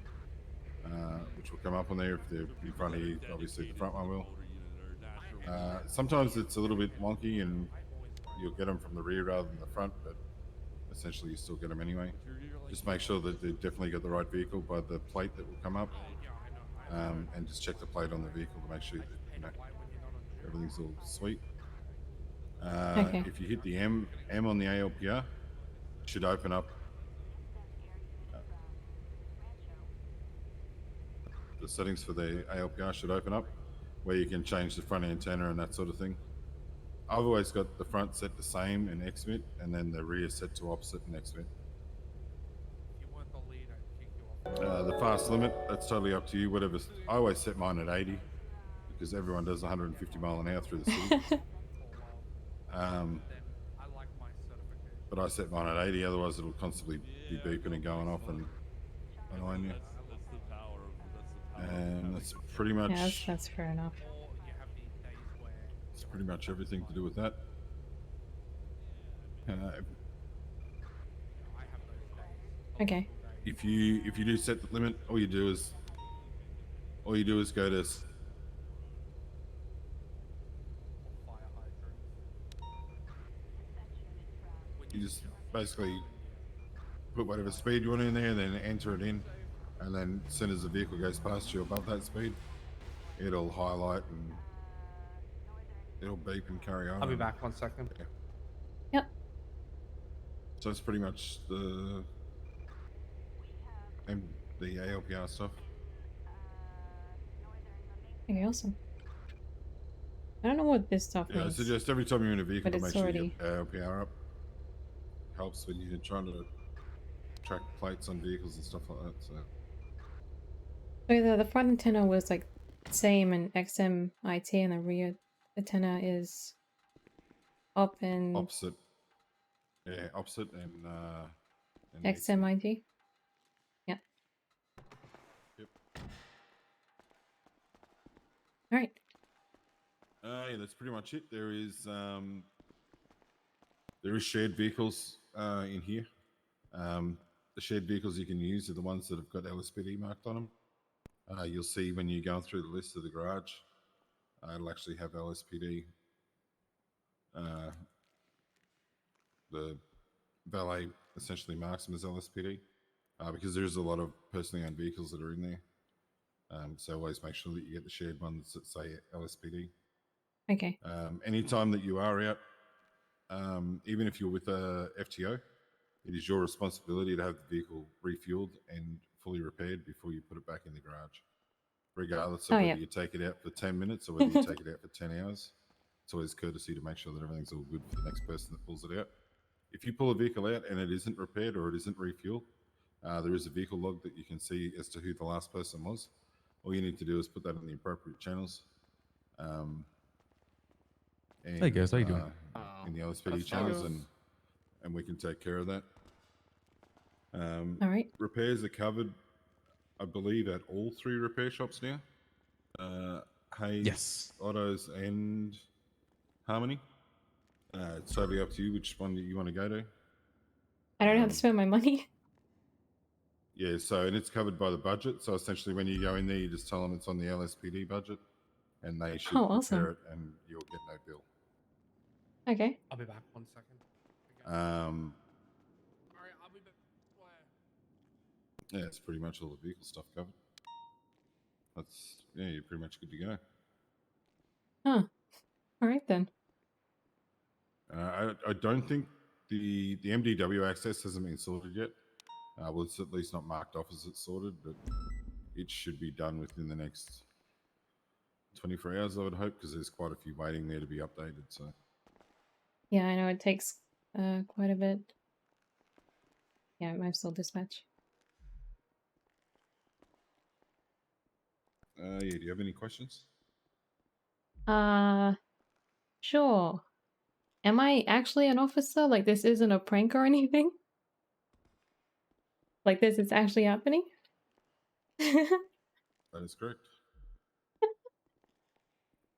which will come up on there. If they're in front of you, obviously the front one will. Sometimes it's a little bit wonky and you'll get them from the rear rather than the front, but essentially you still get them anyway. Just make sure that they've definitely got the right vehicle by the plate that will come up, and just check the plate on the vehicle to make sure that everything's all sweet. Okay. If you hit the M on the ALPR, it should open up the settings for the ALPR should open up, where you can change the front antenna and that sort of thing. I've always got the front set the same in XMIT, and then the rear set to opposite in XMIT. The fast limit, that's totally up to you. Whatever. I always set mine at 80 because everyone does 150 mile an hour through the city. But I set mine at 80, otherwise it'll constantly be beeping and going off and annoying you. And that's pretty much. Yeah, that's fair enough. It's pretty much everything to do with that. Okay. If you do set the limit, all you do is go to you just basically put whatever speed you want in there, and then enter it in, and then as soon as the vehicle goes past you above that speed, it'll highlight and it'll beep and carry on. I'll be back 1 second. Yeah. Yep. So it's pretty much the ALPR stuff. Okay, awesome. I don't know what this stuff Yeah, I means. suggest every time you're in a vehicle but to make it's sure already... you get ALPR up. Helps when you're trying to track plates on vehicles and stuff like that. So So the front antenna was like same in XMIT, and the rear antenna is up and opposite. Yeah, opposite and XMIT. Yeah. Yep. All right. Yeah, that's pretty much it. There is shared vehicles in here. The shared vehicles you can use are the ones that have got LSPD marked on them. You'll see when you're going through the list of the garage, it'll actually have LSPD. The valet essentially marks them as LSPD because there's a lot of personally owned vehicles that are in there. So always make sure that you get the shared ones that say LSPD. Okay. Anytime that you are out, even if you're with a FTO, it is your responsibility to have the vehicle refueled and fully repaired before you put it back in the garage, regardless of whether you take it out for 10 minutes or whether you take it out for 10 hours. It's always courtesy to make sure that everything's all good for the next person that pulls it out. If you pull a vehicle out and it isn't repaired or it isn't refueled, there is a vehicle log that you can see as to who the last person was. All you need to do is put that in the appropriate channels. Hey guys, how you doing? In the LSPD channels, and we can take care of that. All right. Repairs are covered, I believe, at all 3 repair shops now. Hayes, Yes. Otto's, and Harmony. It's totally up to you which one you want to go to. I don't have to spend my money. Yeah, so, and it's covered by the budget. So essentially when you go in there, you just tell them it's on the LSPD budget, and they should awesome. repair it, and you'll get no bill. Okay. I'll be back 1 second. Yeah, it's pretty much all the vehicle stuff covered. That's, yeah, you're pretty much good to go. Huh. All right then. I don't think the MDW access hasn't been sorted yet. Well, it's at least not marked off as it's sorted, but it should be done within the next 24 hours, I would hope, because there's quite a few waiting there to be updated. So Yeah, I know it takes quite a bit. Yeah, I'm still dispatch. yeah, do you have any questions? Sure. Am I actually an officer? Like this isn't a prank or anything? Like this is actually happening? That is correct.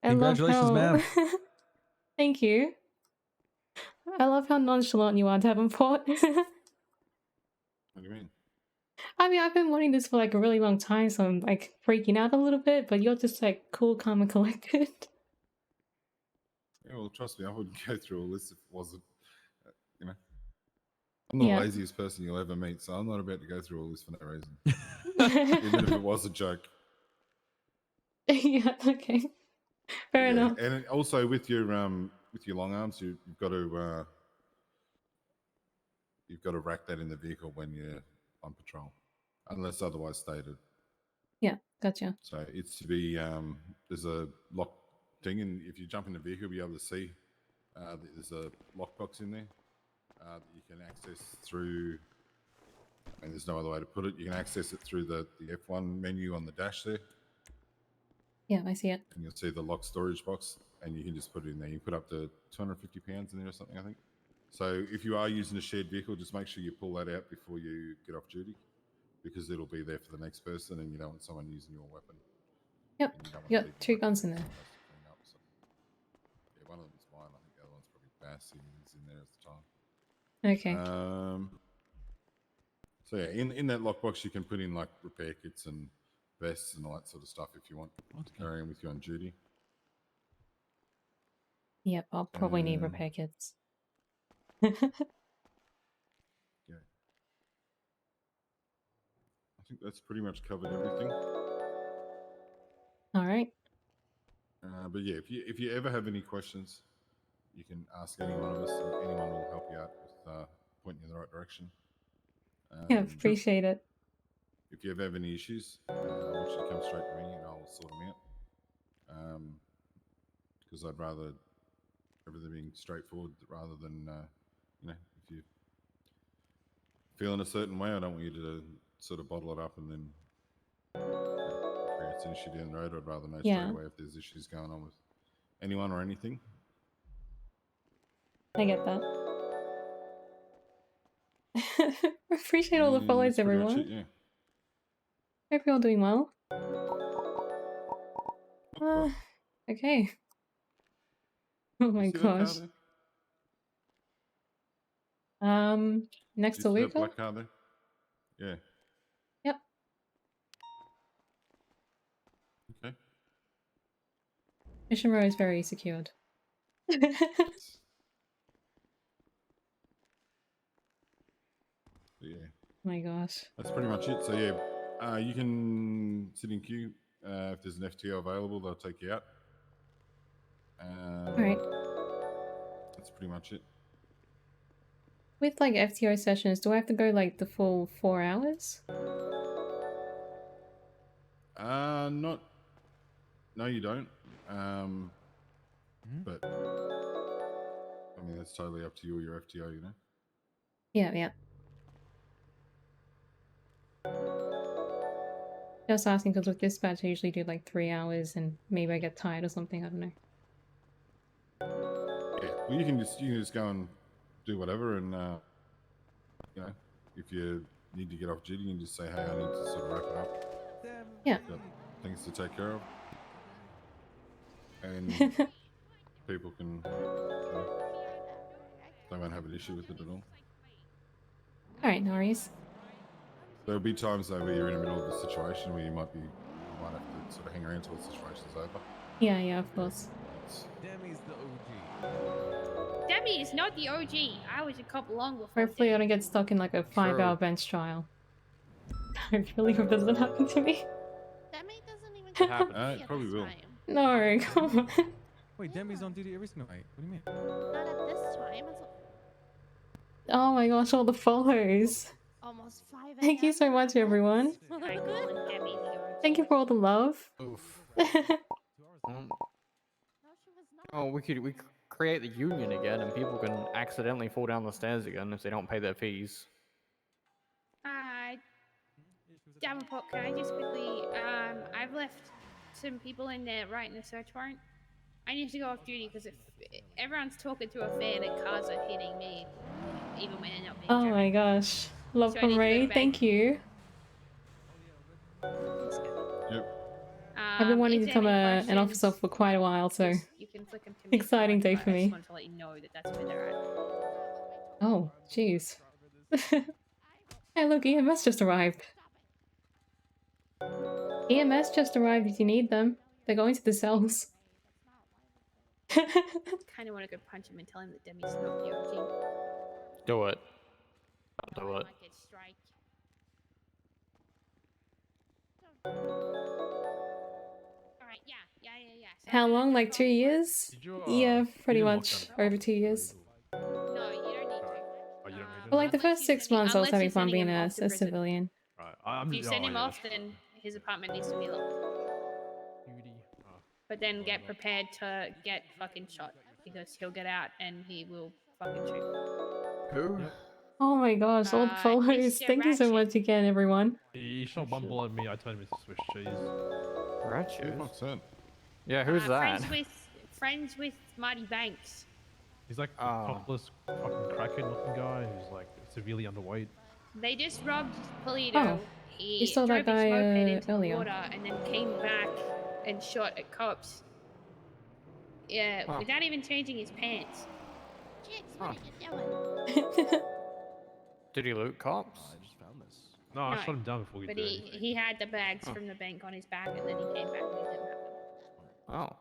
Congratulations, ma'am. Thank you. I love how nonchalant you are, Davenport. What do you mean? I mean, I've been wanting this for like a really long time, so I'm like freaking out a little bit, but you're just like cool, calm, and collected. Yeah, well, trust me, I wouldn't go through all this if it wasn't, you know. I'm the Yeah. laziest person you'll ever meet, so I'm not about to go through all this for no reason. Even if it was a joke. Yeah, okay. Fair Yeah, enough. and also with your long arms, you've got to rack that in the vehicle when you're on patrol, unless otherwise stated. Yeah, gotcha. So it's to be there's a lock thing, and if you jump in the vehicle, you'll be able to see there's a lockbox in there that you can access through. I mean, there's no other way to put it. You can access it through the F1 menu on the dash there. Yeah, I see it. And you'll see the lock storage box, and you can just put it in there. You put up to 250 pounds in there or something, I think. So if you are using a shared vehicle, just make sure you pull that out before you get off duty, because it'll be there for the next person, and you don't want someone using your weapon. Yep, you got 2 guns in there. Yeah, one of them is mine. I think the other one's probably Bassie's in there at the time. Okay. So yeah, in that lockbox you can put in like repair kits and vests and all that sort of stuff if you want to carry them with you on duty. Yep, I'll probably need repair kits. Yeah. I think that's pretty much covered everything. All right. But yeah, if you ever have any questions, you can ask any one of us, and anyone will help you out with pointing you in the right direction. Yeah, appreciate it. If you ever have any issues, I want you to come straight to me and I'll sort them out. Because I'd rather everything being straightforward rather than, you know, if you're feeling a certain way, I don't want you to sort of bottle it up and then create an issue down the road. I'd rather know straight away if there's issues going on with anyone or anything. I get that. Appreciate all the follows, everyone. Yeah. Hope you're all doing well. Okay. Oh my gosh. Next to Luca? Black car there? Yeah. Yep. Okay. Mission row is very secured. Yeah. My gosh. That's pretty much it. So yeah, you can sit in queue. If there's an FTO available, they'll take you out. All right. That's pretty much it. With like FTO sessions, do I have to go like the full 4 hours? No, you don't. But I mean, that's totally up to you or your FTO, you know. Yeah, yeah. Just asking because with dispatch I usually do like 3 hours and maybe I get tired or something, I don't know. Yeah, well, you can just go and do whatever, and you know, if you need to get off duty, you can just say, hey, I need to sort of wrap it up. Yeah. Got things to take care of, and people can, you know, they won't have an issue with it at all. All right, no worries. There'll be times though where you're in the middle of a situation where you might have to sort of hang around till the situation's over. Yeah, yeah, of course. Demi's the OG. Demi is not the OG. I was a couple long before. Hopefully I don't get stuck in like a 5-hour bench trial. I really hope that doesn't happen to me. Demi doesn't even It happens. It probably will. No, come on. Wait, Demi's on duty every single night. What do you mean? Not at this time. It's Oh my gosh, all the follows. almost 5 Thank you so much, everyone. Thank you for all the love. Oof. Oh, we could create the union again, and people can accidentally fall down the stairs again if they don't pay their fees. Davenport, can I just quickly, I've left some people in there writing a search warrant. I need to go off duty because if everyone's talking to a fan and cars are hitting me, even when they're not being Oh my gosh. Love So I from need to go Ray, to bed. thank you. Yep. I've been wanting if to become there are any an officer for quite a while, so you can flick them to me. exciting day for I just me. want to let you know that that's where they're at. Oh, jeez. Hey, look, EMS just arrived. EMS just arrived if you need them. They're going to the cells. Kind of want to go punch him and tell him that Demi's not the OG. Do it. Do I it. might get strike. Alright, yeah. So How I'm gonna long? jump Like 2 off. years? Did you, Yeah, pretty you didn't lock much down over 2 years. No, you don't need to. Oh, you don't need to But like the anymore? first 6 months, I was unless having you're fun sending being him a off to prison. civilian. Right. If you send him yeah, off, that's then his apartment needs to be locked. Beauty. Oh. But then get prepared to get fucking shot because he'll get out and he will fucking shoot. Who? Oh my gosh, all the follows. Mr. Thank you so much again, everyone. He shot one bullet at me. I told him to Swiss cheese. Ratchet. What's that? Yeah, who's that? Friends with Marty Banks. He's like a topless, fucking crackhead looking guy who's like severely underweight. They just robbed Polito. Oh, He you saw that drove his guy, moped into earlier. the water and then came back and shot at cops. Yeah, Huh. without even changing his pants. Jigs, what are you doing? Did he loot cops? I just found this. No, I No, shot him down before we But did. he had the bags from the bank on his back and then he came back and he didn't have them.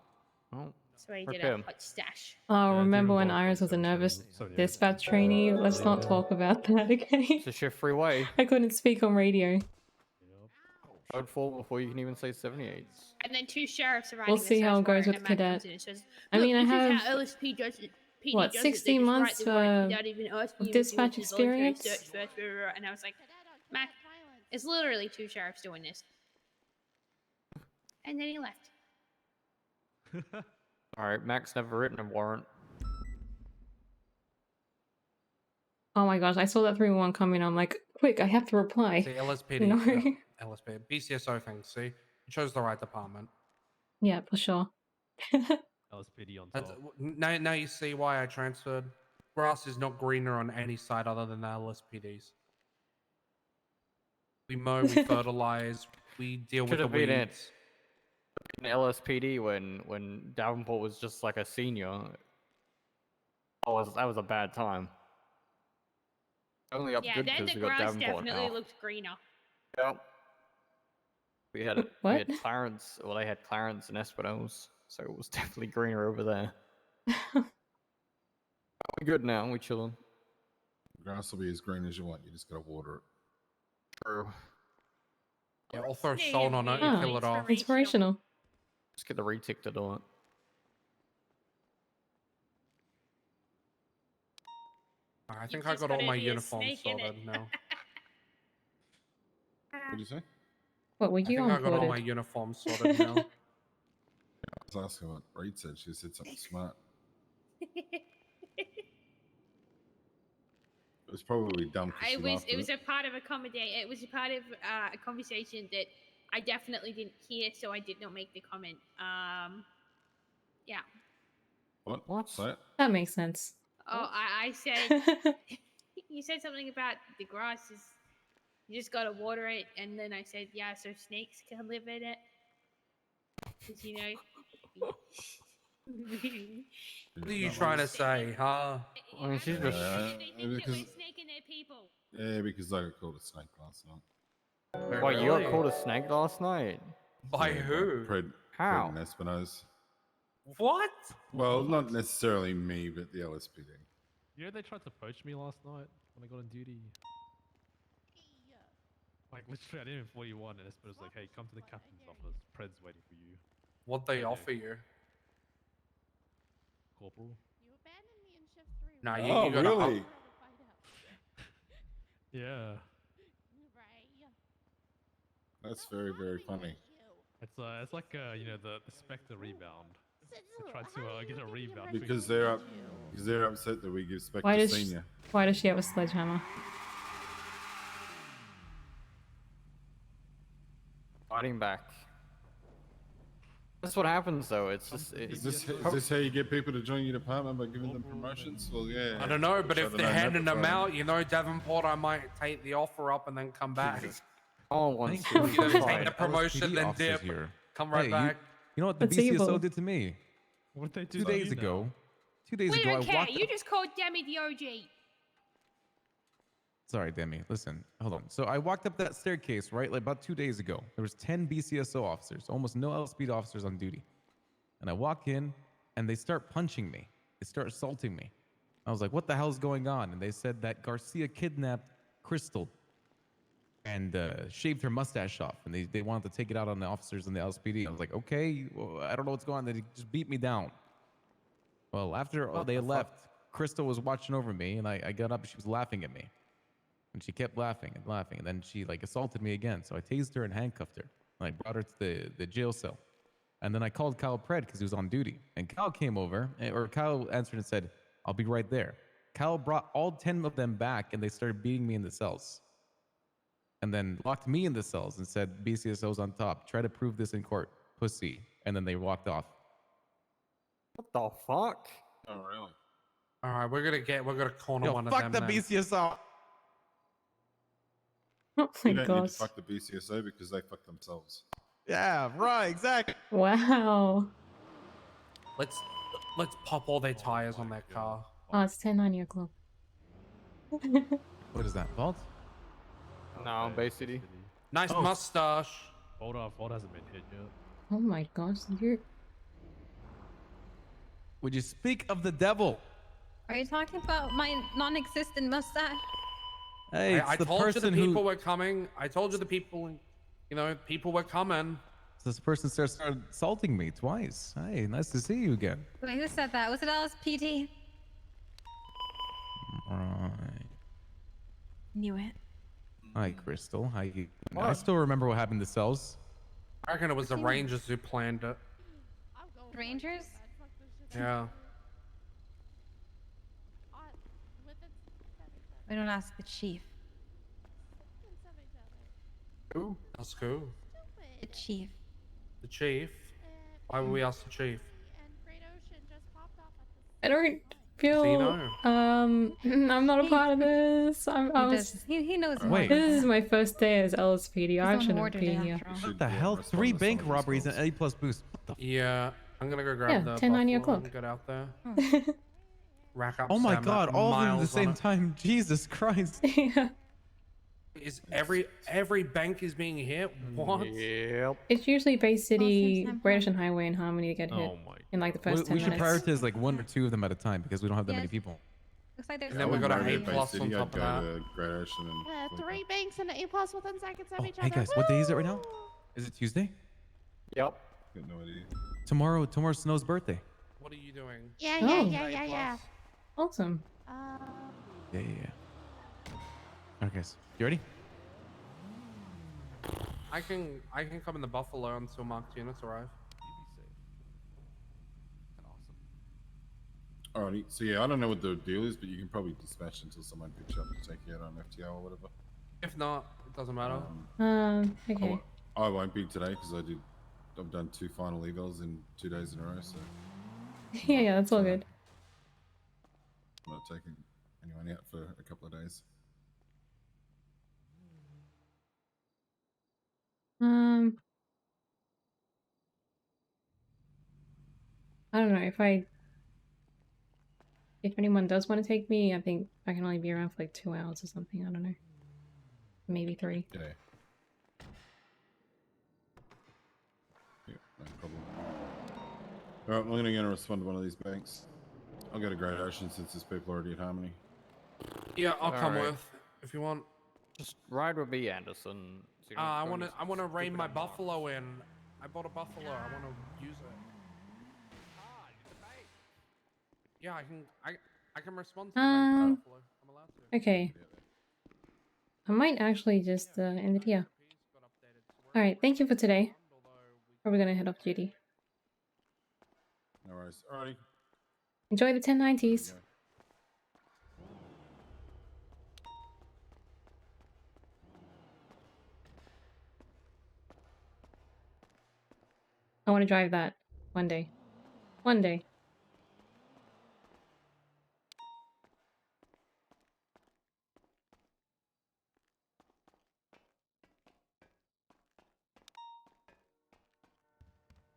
Oh. So he did Okay. a hot stash. Oh, remember when Iris was a nervous dispatch trainee? Let's not talk about that again. It's a shift freeway. I couldn't speak on radio. Code 4 before you can even say 78. And then 2 sheriffs are We'll see how it goes with Cadet. I mean, I have LSP does it. PD what, does it. They 16 just months write the warrant without even asking of him if he wants dispatch his voluntary experience? search first, blah, blah, blah. And I was like, Mac, it's literally 2 sheriffs doing this. And then he left. Alright, Mac's never written a warrant. Oh my gosh, I saw that 3-1 coming. I'm like, quick, I have to reply. See, LSPD. No. Yeah, LSPD. BCSO thing, see? You chose the right department. Yeah, for sure. LSPD on top. Now you see why I transferred. Grass is not greener on any side other than the LSPD's. We mow, we fertilize, we deal with Could the have been weeds. in LSPD when Davenport was just like a senior. That was a bad time. Only up Yeah, good then because the we got grass Davenport definitely now. looked greener. Yep. We had What? Clarence. Well, they had Clarence and Espinose, so it was definitely greener over there. We're good now. We chilling. Grass will be as green as you want. You just gotta water it. True. Yeah, I'll throw salt on it and kill it off. Inspirational. Just get the retic to do it. I think You I just got all gotta my be a uniforms snake in sorted it. now. What did you say? What were I you think I got all my onboarded? uniforms sorted now. I was asking what Reed said. She said something smart. It was probably dumb. 'cause she It laughed was at a part of accommodate. It was a part of a conversation that I definitely didn't hear, so I did not make the comment. Yeah. What? Say it. That makes sense. Oh, I said you said something about the grass is you just gotta water it, and then I said yeah, so snakes can live in it, 'cause you know. What are you trying to say, huh? I mean, she's just. because, snaking their people. yeah, because I got called a snake last night. Wait, you got Really? called a snake last night? By Yeah, who? How? Fred and Espinosa. What? Well, not necessarily me, but the LSPD. You know they tried to poach me last night when I got on duty. Like literally, I didn't even 41, and Espen was like, "Hey, come to the captain's office. Pred's waiting for you." What they Yeah. offer you? Corporal. You abandoned me in shift 3. Nah, Oh, you gotta really? Yeah. Right. That's very, very funny. It's like you know the Spectre rebound. I tried to get a rebound. Because they're upset that we give Spectre Why does Senior. why does she have a sledgehammer? Fighting back. That's what happens, though. It's just. Is this how you get people to join your department, by giving them promotions? Well, yeah. I don't know, but I if don't they're know, handing them never out, you know, Davenport, I might take the offer up and then come back. Oh, once. You know, take the promotion, then dip, come right Hey, back. You know what the That's BCSO evil. did to me? What they do 2 to days you now? ago. 2 days We ago, don't I care. walked. You just called Demi the OG. Sorry, Demi. Listen, hold on. So I walked up that staircase, right? Like about 2 days ago. There was 10 BCSO officers, almost no LSPD officers on duty. And I walk in, and they start punching me. They start assaulting me. I was like, what the hell's going on? And they said that Garcia kidnapped Crystal and shaved her mustache off, and they wanted to take it out on the officers in the LSPD. I was like, okay, well, I don't know what's going on. They just beat me down. Well, after they left, Crystal was watching over me, and I got up and she was laughing at me. And she kept laughing and laughing, and then she like assaulted me again. So I tased her and handcuffed her, and I brought her to the jail cell. And then I called Kyle Pred because he was on duty. And Kyle came over, or Kyle answered and said, I'll be right there. Kyle brought all 10 of them back, and they started beating me in the cells. And then locked me in the cells and said, BCSO's on top. Try to prove this in court. Pussy. And then they walked off. What the fuck? Oh, really? All right, we're gonna corner Yo, one of fuck them. the then. BCSO. Oh You my don't need gosh. to fuck the BCSO because they fuck themselves. Yeah, right, exactly. Wow. Let's pop all their tires on that car. Oh, it's 10:90 o'clock. What is that, Vault? No, Bay City. Nice Oh. mustache. Hold on, Fold hasn't been hit yet. Oh my gosh, you're. Would you speak of the devil? Are you talking about my non-existent mustache? Hey, it's I the told you the person people who... were coming. I told you the people, people were coming. This person started assaulting me twice. Hey, nice to see you again. Wait, who said that? Was it LSPD? Right. Knew it. Hi, Crystal. Hi. I What? still remember what happened to cells. I reckon it was the Rangers who planned it. Rangers? Yeah. We don't ask the chief. Who? That's cool. The chief. The chief. Why would we ask the chief? I don't feel. Zeno. I'm not a part of this. He knows more. Wait. This is my first day as LSPD. I on shouldn't order be day here. after all. What the hell? 3 bank robberies and A+ boost. What the Yeah, I'm gonna go grab Yeah, the 10:90 buffalo o'clock. and get out there. Rack up. Oh my some god, all of them at the miles on same it. time. Jesus Christ. Yeah. Is every bank is being hit? What? Yep. It's usually Bay City, Sam British and Highway and Harmony that get hit Oh my in like the first 10 We should minutes. prioritize like 1 or 2 of them at a time because we don't have that many Yes. people. Looks like there's And then we got I'd an go A to Bay plus City, on I'd top of go that. to Great Ocean and Yeah, Lincoln. 3 banks and an A+ within seconds of Oh, each hey other. guys, what day is it right now? Woo! Is it Tuesday? Yep. Got no idea. Tomorrow's Snow's birthday. What are you doing? Yeah, Oh. yeah. Awesome. Yeah. Okay, so you ready? I can come in the Buffalo until marked units arrive. Alrighty, so yeah, I don't know what the deal is, but you can probably dispatch until someone picks you up to take you out on FTO or whatever. If not, it doesn't matter. Okay. I won't be today because I've done 2 final evals in 2 days in a row, so Yeah, that's all good. I'm not taking anyone out for a couple of days. I don't know if anyone does want to take me, I think I can only be around for like 2 hours or something. I don't know. Maybe 3. Yeah. Yeah, no problem. Alright, I'm gonna respond to one of these banks. I'll go to Great Ocean since there's people already at Harmony. Yeah, I'll come Alright. with if you want. Just ride with me, Anderson. So you don't I go wanna any rein stupid my anymore. buffalo in. I bought a buffalo. I wanna use it. Yeah, I can respond to the bank buffalo. I'm allowed to. Okay. I might actually just end it here. Alright, thank you for today. Probably gonna head off duty. No worries. Alrighty. Enjoy the 1090s. I want to drive that one day. One day.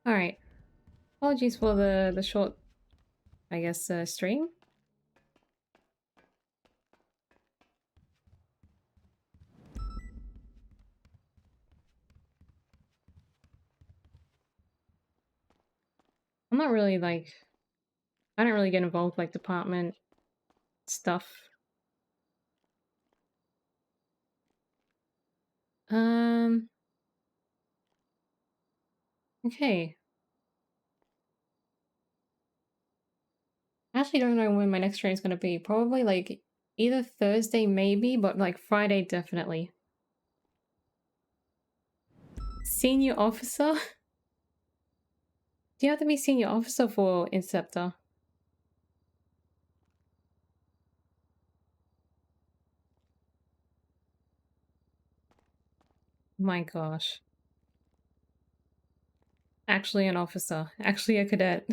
Alright. Apologies for the short, I guess, stream. I'm not really, like, I don't really get involved like department stuff. Okay. I actually don't know when my next train is gonna be. Probably like either Thursday maybe, but like Friday definitely. Senior officer? Do you have to be senior officer for Inceptor? My gosh. Actually an officer. Actually a cadet.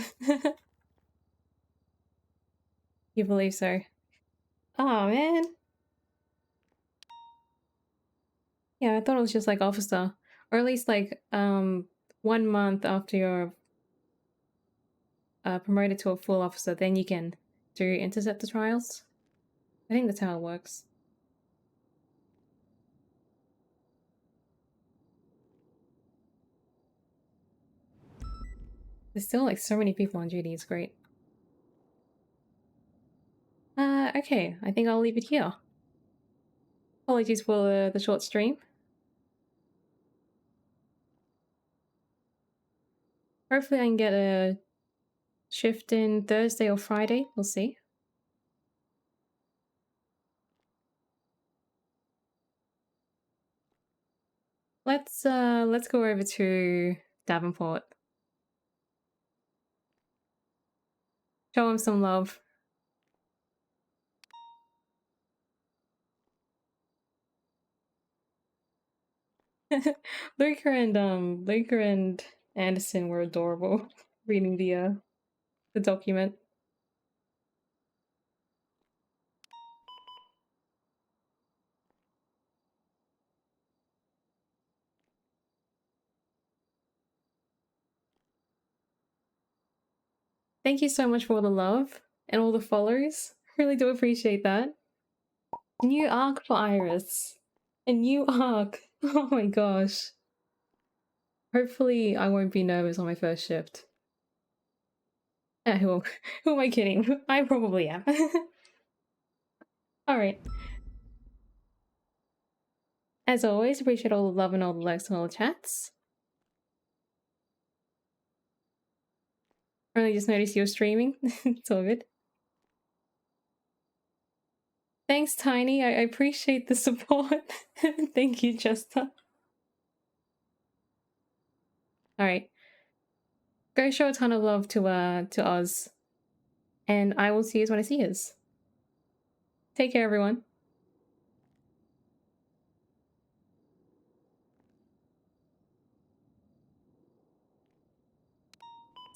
You believe so? Oh man. Yeah, I thought it was just like officer. Or at least like 1 month after you're promoted to a full officer, then you can do interceptor trials. I think that's how it works. There's still like so many people on duty, it's great. Okay, I think I'll leave it here. Apologies for the short stream. Hopefully I can get a shift in Thursday or Friday, we'll see. Let's go over to Davenport. Show him some love. Luca and Anderson were adorable reading the document. Thank you so much for all the love and all the follows. Really do appreciate that. New arc for Iris. A new arc. Oh my gosh. Hopefully I won't be nervous on my first shift. Who am I kidding? I probably am. Alright. As always, appreciate all the love and all the likes and all the chats. Really just noticed you're streaming. It's all good. Thanks, Tiny. I appreciate the support. Thank you, Chester. Alright. Go show a ton of love to Oz. And I will see you when I see yous. Take care, everyone.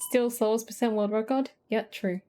Still slowest percent world record? Yeah, true.